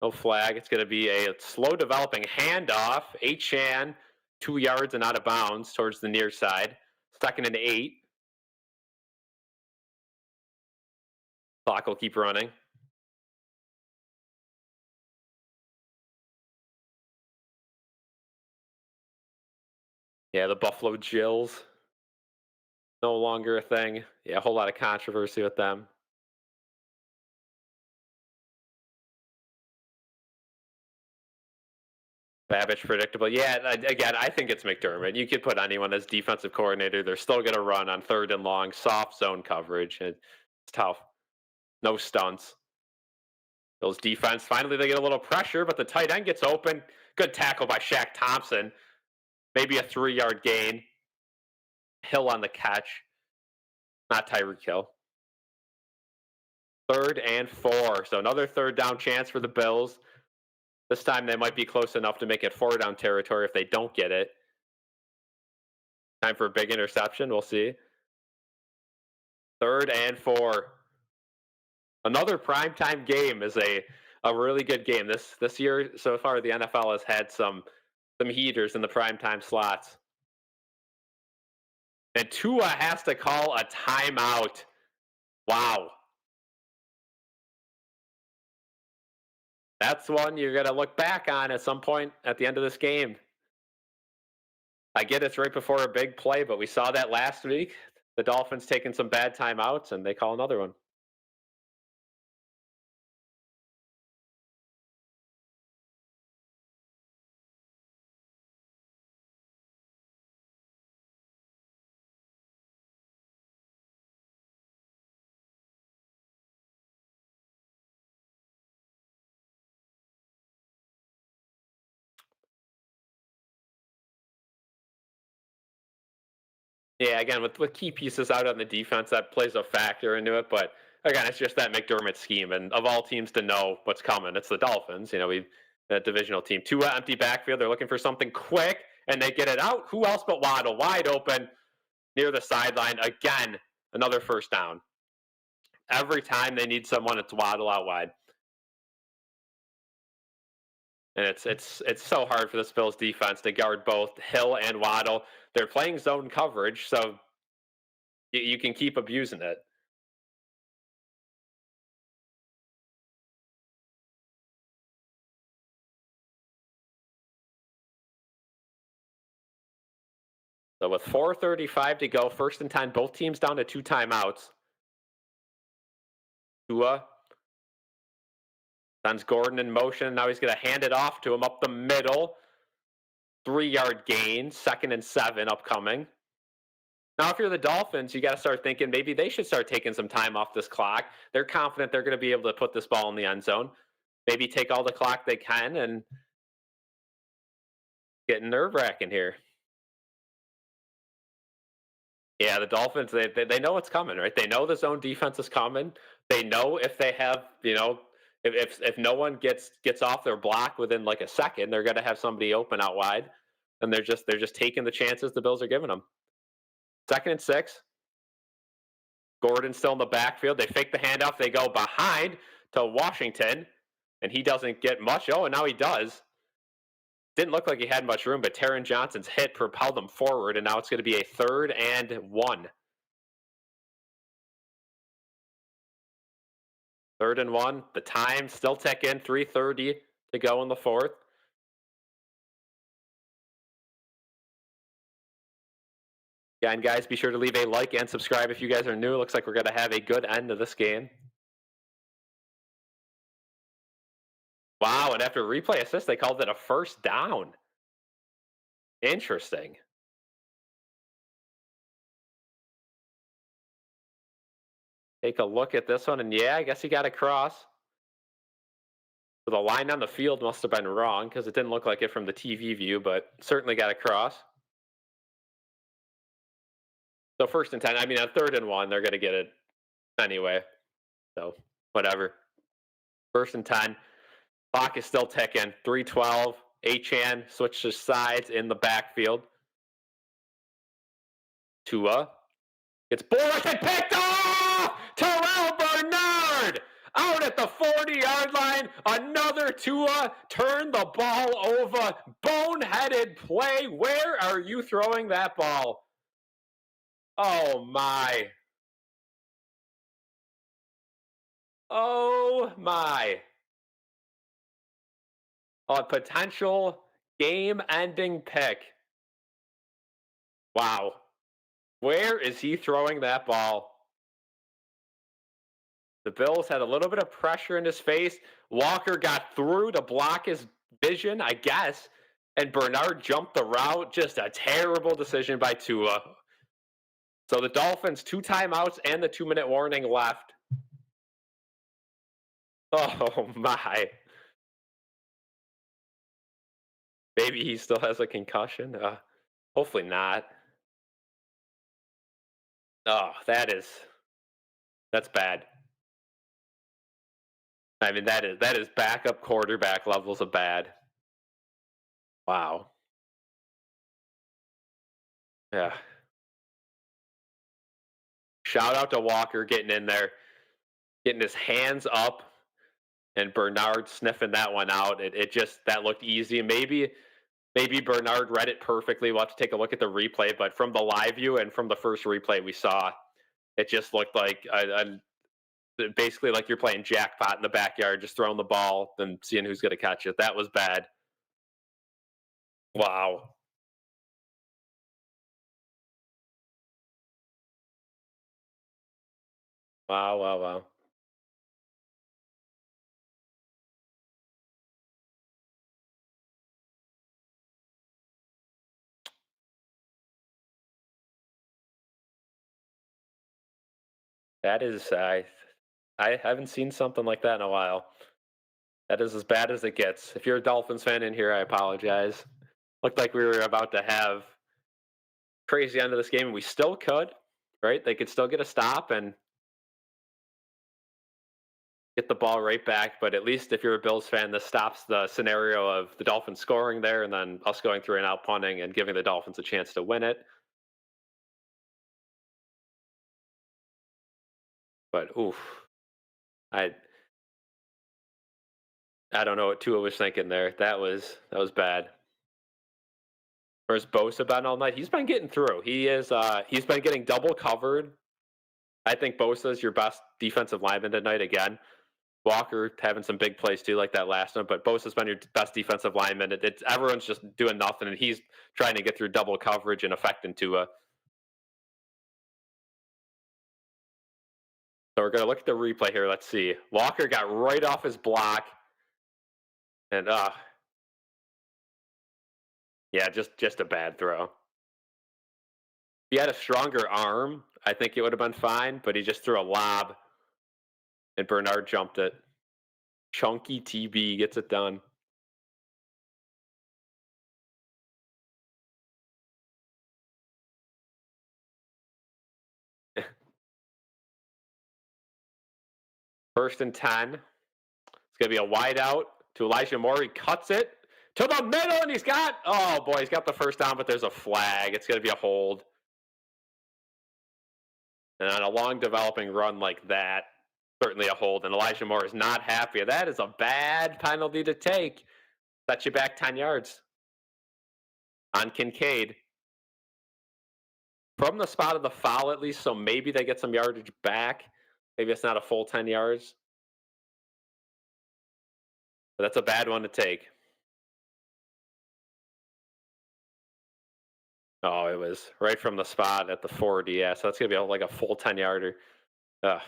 No flag. It's going to be a slow developing handoff. Achane, 2 yards and out of bounds towards the near side. 2nd and 8. Clock will keep running. Yeah, the Buffalo Jills. No longer a thing. Yeah, a whole lot of controversy with them. Babbage predictable. Yeah, again, I think it's McDermott. You could put anyone as defensive coordinator. They're still going to run on 3rd and long, soft zone coverage. It's tough. No stunts. Those defense, finally they get a little pressure, but the tight end gets open. Good tackle by Shaq Thompson. Maybe a 3-yard gain. Hill on the catch. Not Tyreek Hill. 3rd and 4. So another 3rd down chance for the Bills. This time they might be close enough to make it 4 down territory if they don't get it. Time for a big interception. We'll see. 3rd and 4. Another primetime game is a really good game. This year so far, the NFL has had some heaters in the primetime slots. And Tua has to call a timeout. Wow. That's one you're going to look back on at some point at the end of this game. I get it's right before a big play, but we saw that last week. The Dolphins taking some bad timeouts, and they call another one. Yeah, again, with key pieces out on the defense, that plays a factor into it. But again, it's just that McDermott scheme, and of all teams to know what's coming, it's the Dolphins. That divisional team. 2 empty backfield. They're looking for something quick. and they get it out. Who else but Waddle? Wide open near the sideline. Again, another first down. Every time they need someone, it's Waddle out wide. And it's so hard for this Bills defense to guard both Hill and Waddle. They're playing zone coverage, so you can keep abusing it. So with 4:35 to go, 1st and 10, both teams down to 2 timeouts. Tua sends Gordon in motion. Now he's going to hand it off to him up the middle. 3-yard gain, 2nd and 7 upcoming. Now, if you're the Dolphins, you got to start thinking maybe they should start taking some time off this clock. They're confident they're going to be able to put this ball in the end zone. Maybe take all the clock they can and get nerve-wracking here. Yeah, the Dolphins, they know what's coming, right? They know the zone defense is coming. They know if they have, if no one gets off their block within like a second, they're going to have somebody open out wide, and they're just taking the chances the Bills are giving them. 2nd and 6. Gordon still in the backfield. They fake the handoff. They go behind to Washington, and he doesn't get much. Oh, and now he does. Didn't look like he had much room, but Taron Johnson's hit propelled him forward, and now it's going to be a 3rd and 1. 3rd and 1. The time still ticking. 3:30 to go in the 4th. Again, guys, be sure to leave a like and subscribe if you guys are new. It looks like we're going to have a good end to this game. Wow, and after replay assist, they called it a 1st down. Interesting. Take a look at this one, and yeah, I guess he got across. So the line on the field must have been wrong because it didn't look like it from the TV view, but certainly got across. So 1st and 10, I mean, at 3rd and 1, they're going to get it anyway. So whatever. 1st and 10. Clock is still ticking. 3:12. Achane switches sides in the backfield. Tua gets bullish and picked off! Terrell Bernard out at the 40-yard line. Another Tua turned the ball over. Boneheaded play. Where are you throwing that ball? Oh, my. Oh, my. A potential game-ending pick. Wow. Where is he throwing that ball? The Bills had a little bit of pressure in his face. Walker got through to block his vision, I guess, and Bernard jumped the route. Just a terrible decision by Tua. So the Dolphins, 2 timeouts and the 2-minute warning left. Oh, my. Maybe he still has a concussion. Hopefully not. Oh, that's bad. I mean, that is backup quarterback levels of bad. Wow. Yeah. Shout out to Walker getting in there, getting his hands up, and Bernard sniffing that one out. That looked easy. Maybe Bernard read it perfectly. We'll have to take a look at the replay, but from the live view and from the first replay we saw, it just looked like basically like you're playing jackpot in the backyard, just throwing the ball and seeing who's going to catch it. That was bad. Wow. Wow. That is, I haven't seen something like that in a while. That is as bad as it gets. If you're a Dolphins fan in here, I apologize. Looked like we were about to have crazy end of this game, and we still could, right? They could still get a stop, and get the ball right back. But at least if you're a Bills fan, this stops the scenario of the Dolphins scoring there and then us going through and out punting and giving the Dolphins a chance to win it. But oof, I I don't know what Tua was thinking there. That was bad. Where's Bosa been all night? He's been getting through. He's been getting double covered. I think Bosa is your best defensive lineman tonight again. Walker having some big plays too, like that last one. But Bosa's been your best defensive lineman. Everyone's just doing nothing, and he's trying to get through double coverage and affecting Tua. So we're gonna look at the replay here. Let's see. Walker got right off his block, and yeah, just a bad throw. If he had a stronger arm, I think it would have been fine. But he just threw a lob, and Bernard jumped it. Chunky TB gets it done. First and 10. It's going to be a wide out to Elijah Moore. He cuts it to the middle, and he's got the first down, but there's a flag. It's going to be a hold. And on a long developing run like that, certainly a hold. And Elijah Moore is not happy. That is a bad penalty to take. Set you back 10 yards on Kincaid. From the spot of the foul, at least, so maybe they get some yardage back. Maybe it's not a full 10 yards. But that's a bad one to take. Oh, it was right from the spot at the 40. Yeah, so that's going to be like a full 10-yarder. Ugh.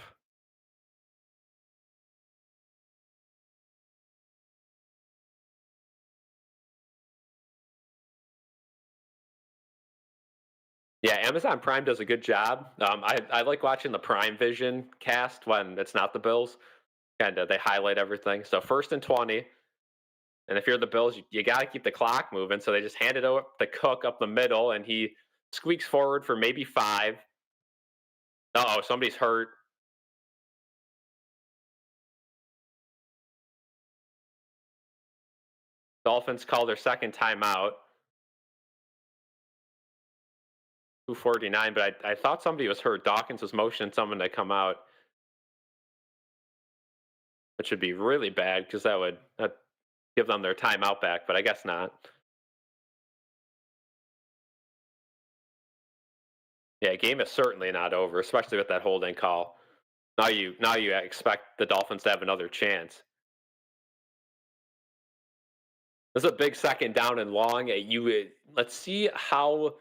Yeah, Amazon Prime does a good job. I like watching the Prime Vision cast when it's not the Bills. Kind of, they highlight everything. So first and 20. And if you're the Bills, you got to keep the clock moving. So they just hand it over to Cook up the middle, and he squeaks forward for maybe 5. Uh-oh, somebody's hurt. Dolphins call their second timeout. 2:49, but I thought somebody was hurt. Dawkins was motioning someone to come out. That should be really bad because that would give them their timeout back, but I guess not. Yeah, game is certainly not over, especially with that holding call. Now you expect the Dolphins to have another chance. This is a big second down and long. Let's see how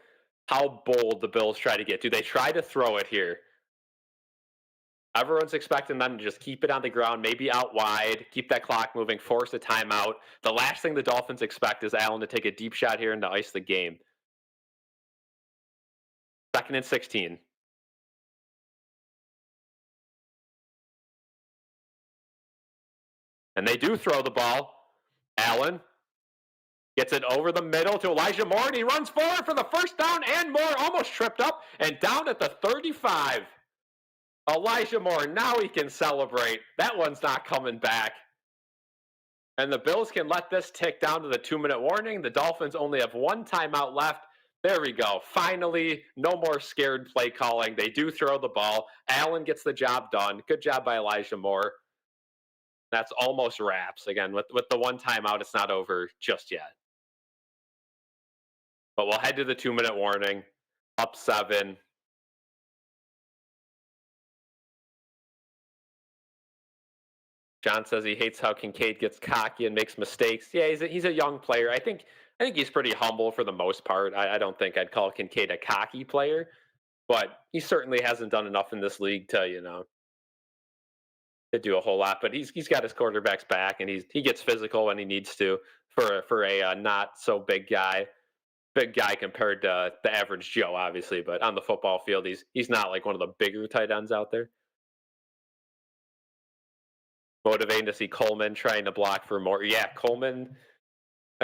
bold the Bills try to get. Do they try to throw it here? Everyone's expecting them to just keep it on the ground, maybe out wide, keep that clock moving, force a timeout. The last thing the Dolphins expect is Allen to take a deep shot here and to ice the game. Second and 16. And they do throw the ball. Allen gets it over the middle to Elijah Moore, and he runs forward for the first down, and Moore almost tripped up and down at the 35. Elijah Moore, now he can celebrate. That one's not coming back. And the Bills can let this tick down to the 2-minute warning. The Dolphins only have one timeout left. There we go. Finally, no more scared play calling. They do throw the ball. Allen gets the job done. Good job by Elijah Moore. That's almost wraps. Again, with the one timeout, it's not over just yet. But we'll head to the 2-minute warning. Up 7. John says he hates how Kincaid gets cocky and makes mistakes. Yeah, he's a young player. I think he's pretty humble for the most part. I don't think I'd call Kincaid a cocky player, but he certainly hasn't done enough in this league to do a whole lot. But he's got his quarterbacks back, and he gets physical when he needs to for a not so big guy. Big guy compared to the average Joe, obviously, but on the football field, he's not like one of the bigger tight ends out there. Motivating to see Coleman trying to block for more. Yeah, Coleman,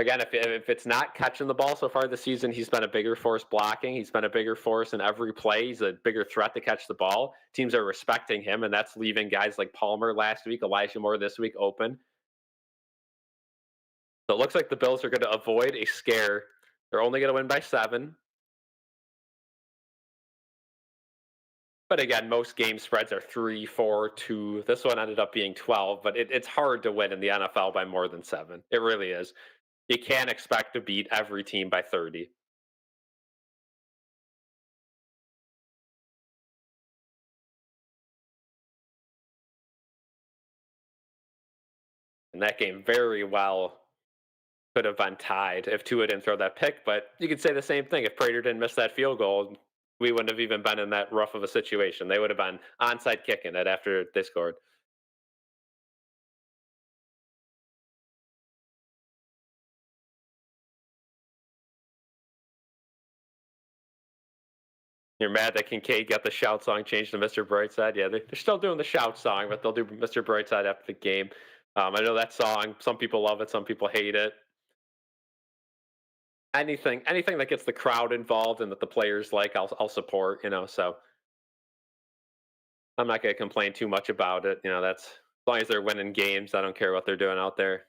Again, if it's not catching the ball so far this season, he's been a bigger force blocking. He's been a bigger force in every play. He's a bigger threat to catch the ball. Teams are respecting him, and that's leaving guys like Palmer last week, Elijah Moore this week open. So it looks like the Bills are going to avoid a scare. They're only going to win by 7. But again, most game spreads are 3, 4, 2. This one ended up being 12, but it's hard to win in the NFL by more than 7. It really is. You can't expect to beat every team by 30. And that game very well could have been tied if Tua didn't throw that pick. But you could say the same thing if Prater didn't miss that field goal. We wouldn't have even been in that rough of a situation. They would have been onside kicking it after they scored. You're mad that Kincaid got the shout song changed to Mr. Brightside. Yeah, they're still doing the shout song, but they'll do Mr. Brightside after the game. I know that song. Some people love it. Some people hate it. Anything that gets the crowd involved and that the players like, I'll support. So I'm not going to complain too much about it. That's as long as they're winning games. I don't care what they're doing out there.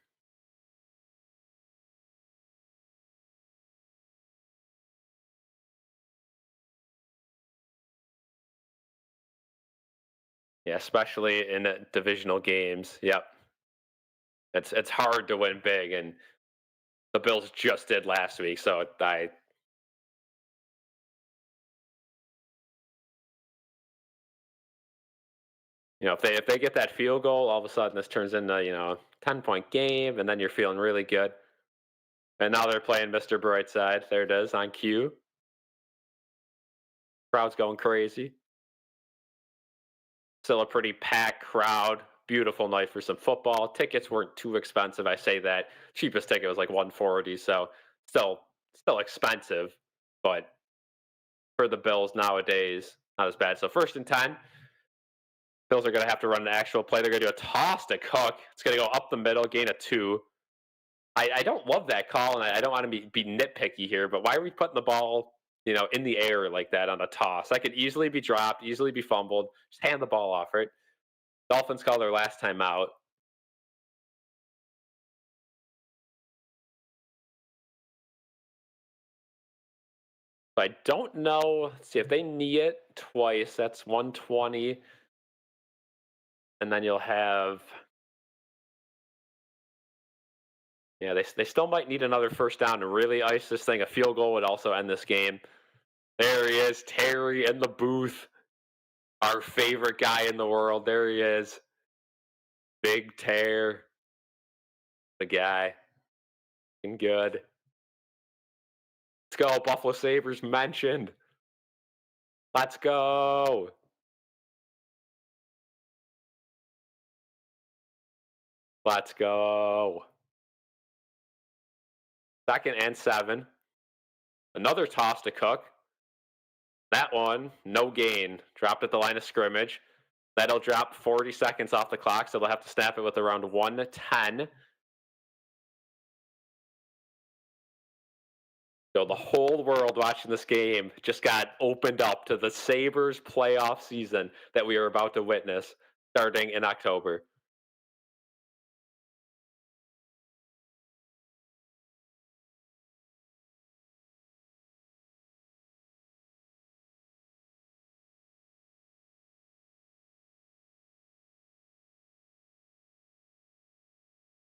Yeah, especially in divisional games. Yep, it's hard to win big, and the Bills just did last week. So if they get that field goal, all of a sudden this turns into 10-point game, and then you're feeling really good. And now they're playing Mr. Brightside. There it is on cue. Crowd's going crazy. Still a pretty packed crowd. Beautiful night for some football. Tickets weren't too expensive. I say that. Cheapest ticket was like $140, so still expensive, but for the Bills nowadays, not as bad. So 1st and 10. Bills are going to have to run an actual play. They're going to do a toss to Cook. It's going to go up the middle, gain a 2. I don't love that call, and I don't want to be nitpicky here, but why are we putting the ball, in the air like that on a toss? That could easily be dropped, easily be fumbled. Just hand the ball off, right? Dolphins call their last time out. But I don't know. Let's see if they knee it twice. That's 120. And then you'll have. Yeah, they still might need another 1st down to really ice this thing. A field goal would also end this game. There he is, Terry in the booth. Our favorite guy in the world. There he is. Big Tear. The guy. And good. Let's go. Buffalo Sabres mentioned. Let's go. Let's go. 2nd and 7. Another toss to Cook. That one, no gain. Dropped at the line of scrimmage. That'll drop 40 seconds off the clock, so they'll have to snap it with around 1:10. So the whole world watching this game just got opened up to the Sabres playoff season that we are about to witness starting in October.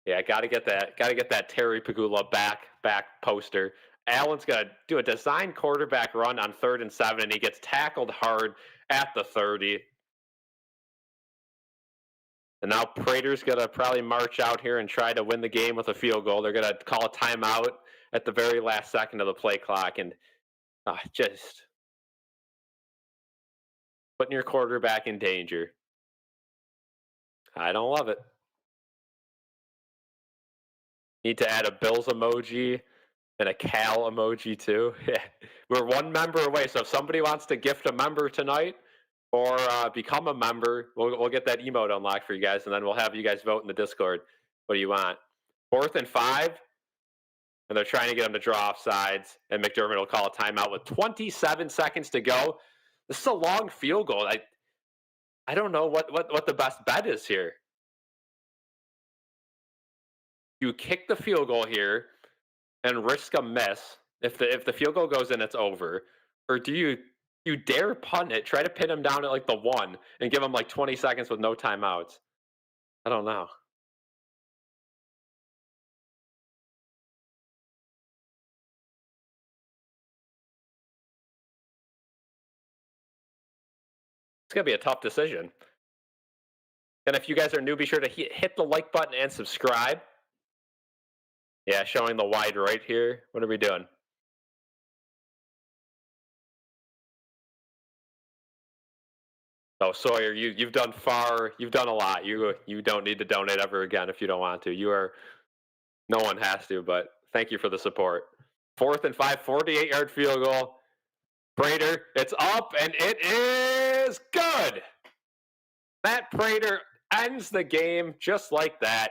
Yeah, got to get that Terry Pagula back poster. Allen's going to do a design quarterback run on 3rd and 7, and he gets tackled hard at the 30. And now Prater's going to probably march out here and try to win the game with a field goal. They're going to call a timeout at the very last second of the play clock, and just putting your quarterback in danger. I don't love it. Need to add a Bills emoji and a Cal emoji too. We're one member away, so if somebody wants to gift a member tonight or become a member, we'll get that emote unlocked for you guys, and then we'll have you guys vote in the Discord. What do you want? 4th and 5. and they're trying to get him to draw off sides, and McDermott will call a timeout with 27 seconds to go. This is a long field goal. I don't know what the best bet is here. You kick the field goal here and risk a miss. If the field goal goes in, it's over. Or do you dare punt it, try to pin him down at like the 1 and give him like 20 seconds with no timeouts? I don't know. It's going to be a tough decision. And if you guys are new, be sure to hit the like button and subscribe. Yeah, showing the wide right here. What are we doing? Oh, Sawyer, you've done a lot. You don't need to donate ever again if you don't want to. No one has to, but thank you for the support. 4th and 5, 48-yard field goal. Prater, it's up, and it is good. Matt Prater ends the game just like that.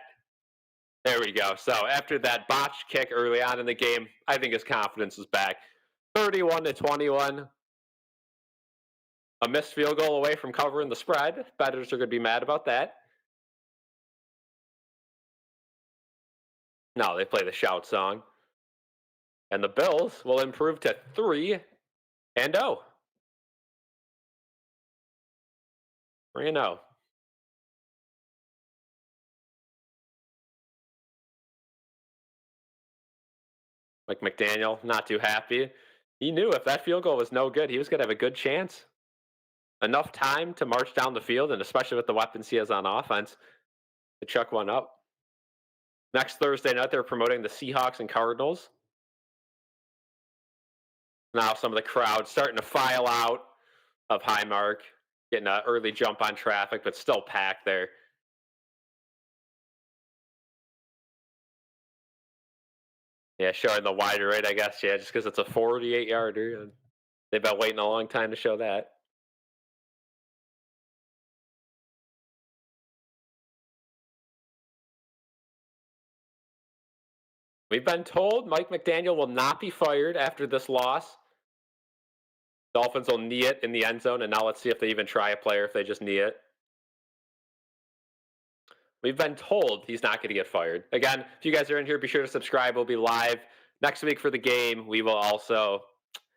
There we go. So after that botched kick early on in the game, I think his confidence is back. 31-21. A missed field goal away from covering the spread. Bettors are going to be mad about that. No, they play the shout song. And the Bills will improve to 3-0. 3-0. Like McDaniel, not too happy. He knew if that field goal was no good, he was going to have a good chance. Enough time to march down the field, and especially with the weapons he has on offense, to chuck one up. Next Thursday night, they're promoting the Seahawks and Cardinals. Now some of the crowd starting to file out of Highmark, getting an early jump on traffic, but still packed there. Yeah, showing the wider right, I guess. Yeah, just because it's a 48-yarder. They've been waiting a long time to show that. We've been told Mike McDaniel will not be fired after this loss. Dolphins will knee it in the end zone, and now let's see if they even try a player if they just knee it. We've been told he's not going to get fired. Again, if you guys are in here, be sure to subscribe. We'll be live next week for the game. We will also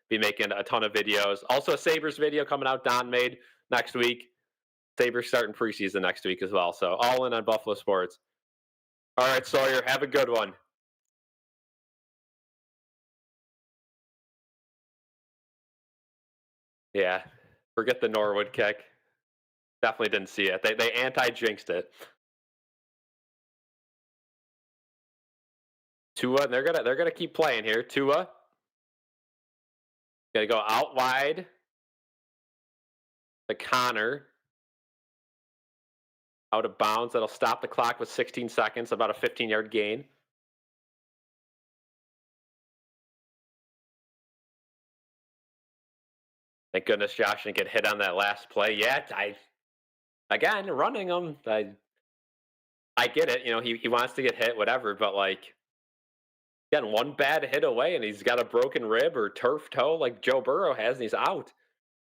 be making a ton of videos. Also, a Sabres video coming out, Don made next week. Sabres starting preseason next week as well. So all in on Buffalo Sports. All right, Sawyer, have a good one. Yeah, forget the Norwood kick. Definitely didn't see it. They anti-jinxed it. Tua, they're gonna keep playing here. Tua gonna go out wide to Connor. Out of bounds. That'll stop the clock with 16 seconds. About a 15-yard gain. Thank goodness Josh didn't get hit on that last play yet. Again, running him. I get it. You know, he wants to get hit, whatever, but like, again, one bad hit away and he's got a broken rib or turf toe like Joe Burrow has, and he's out.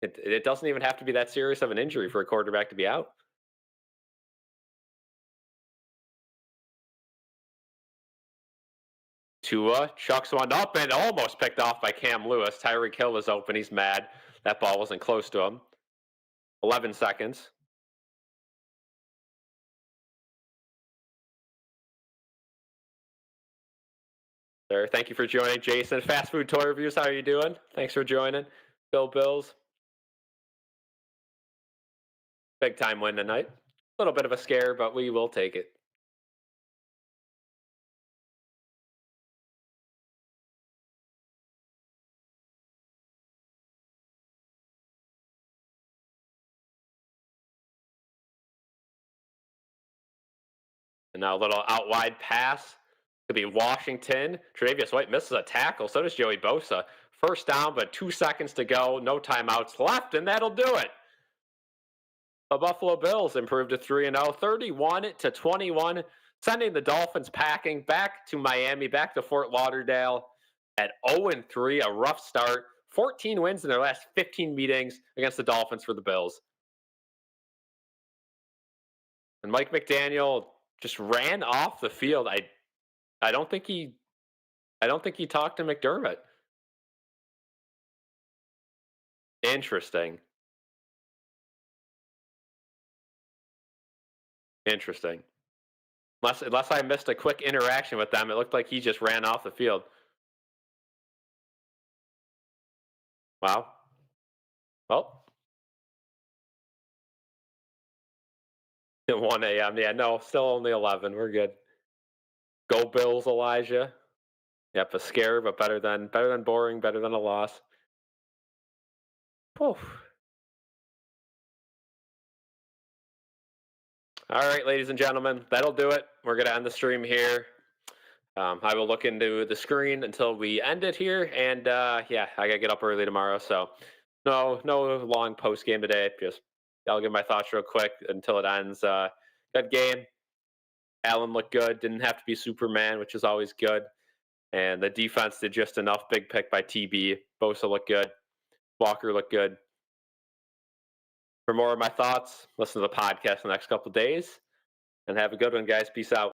It doesn't even have to be that serious of an injury for a quarterback to be out. Tua chucks one up and almost picked off by Cam Lewis. Tyreek Hill was open. He's mad. That ball wasn't close to him. 11 seconds. There. Thank you for joining, Jason. Fast Food Toy Reviews, how are you doing? Thanks for joining. Bills. Big time win tonight. A little bit of a scare, but we will take it. And now a little out wide pass. Could be Washington. Tre'Davious White misses a tackle. So does Joey Bosa. First down, but 2 seconds to go. No timeouts left, and that'll do it. The Buffalo Bills improved to 3-0, 31-21. sending the Dolphins packing back to Miami, back to Fort Lauderdale at 0-3, a rough start. 14 wins in their last 15 meetings against the Dolphins for the Bills. And Mike McDaniel just ran off the field. I don't think he talked to McDermott. Interesting. Interesting. Unless I missed a quick interaction with them, it looked like he just ran off the field. Wow. Well, at 1 a.m. Yeah, no, still only 11. We're good. Go Bills, Elijah. Yep, a scare, but better than boring, better than a loss. Whew. All right, ladies and gentlemen, that'll do it. We're gonna end the stream here. I will look into the screen until we end it here, and yeah, I gotta get up early tomorrow, so no long post game today. Just I'll give my thoughts real quick until it ends. Good game. Allen looked good. Didn't have to be Superman, which is always good. And the defense did just enough. Big pick by TB. Bosa looked good. Walker looked good. For more of my thoughts, listen to the podcast the next couple of days. And have a good one, guys. Peace out.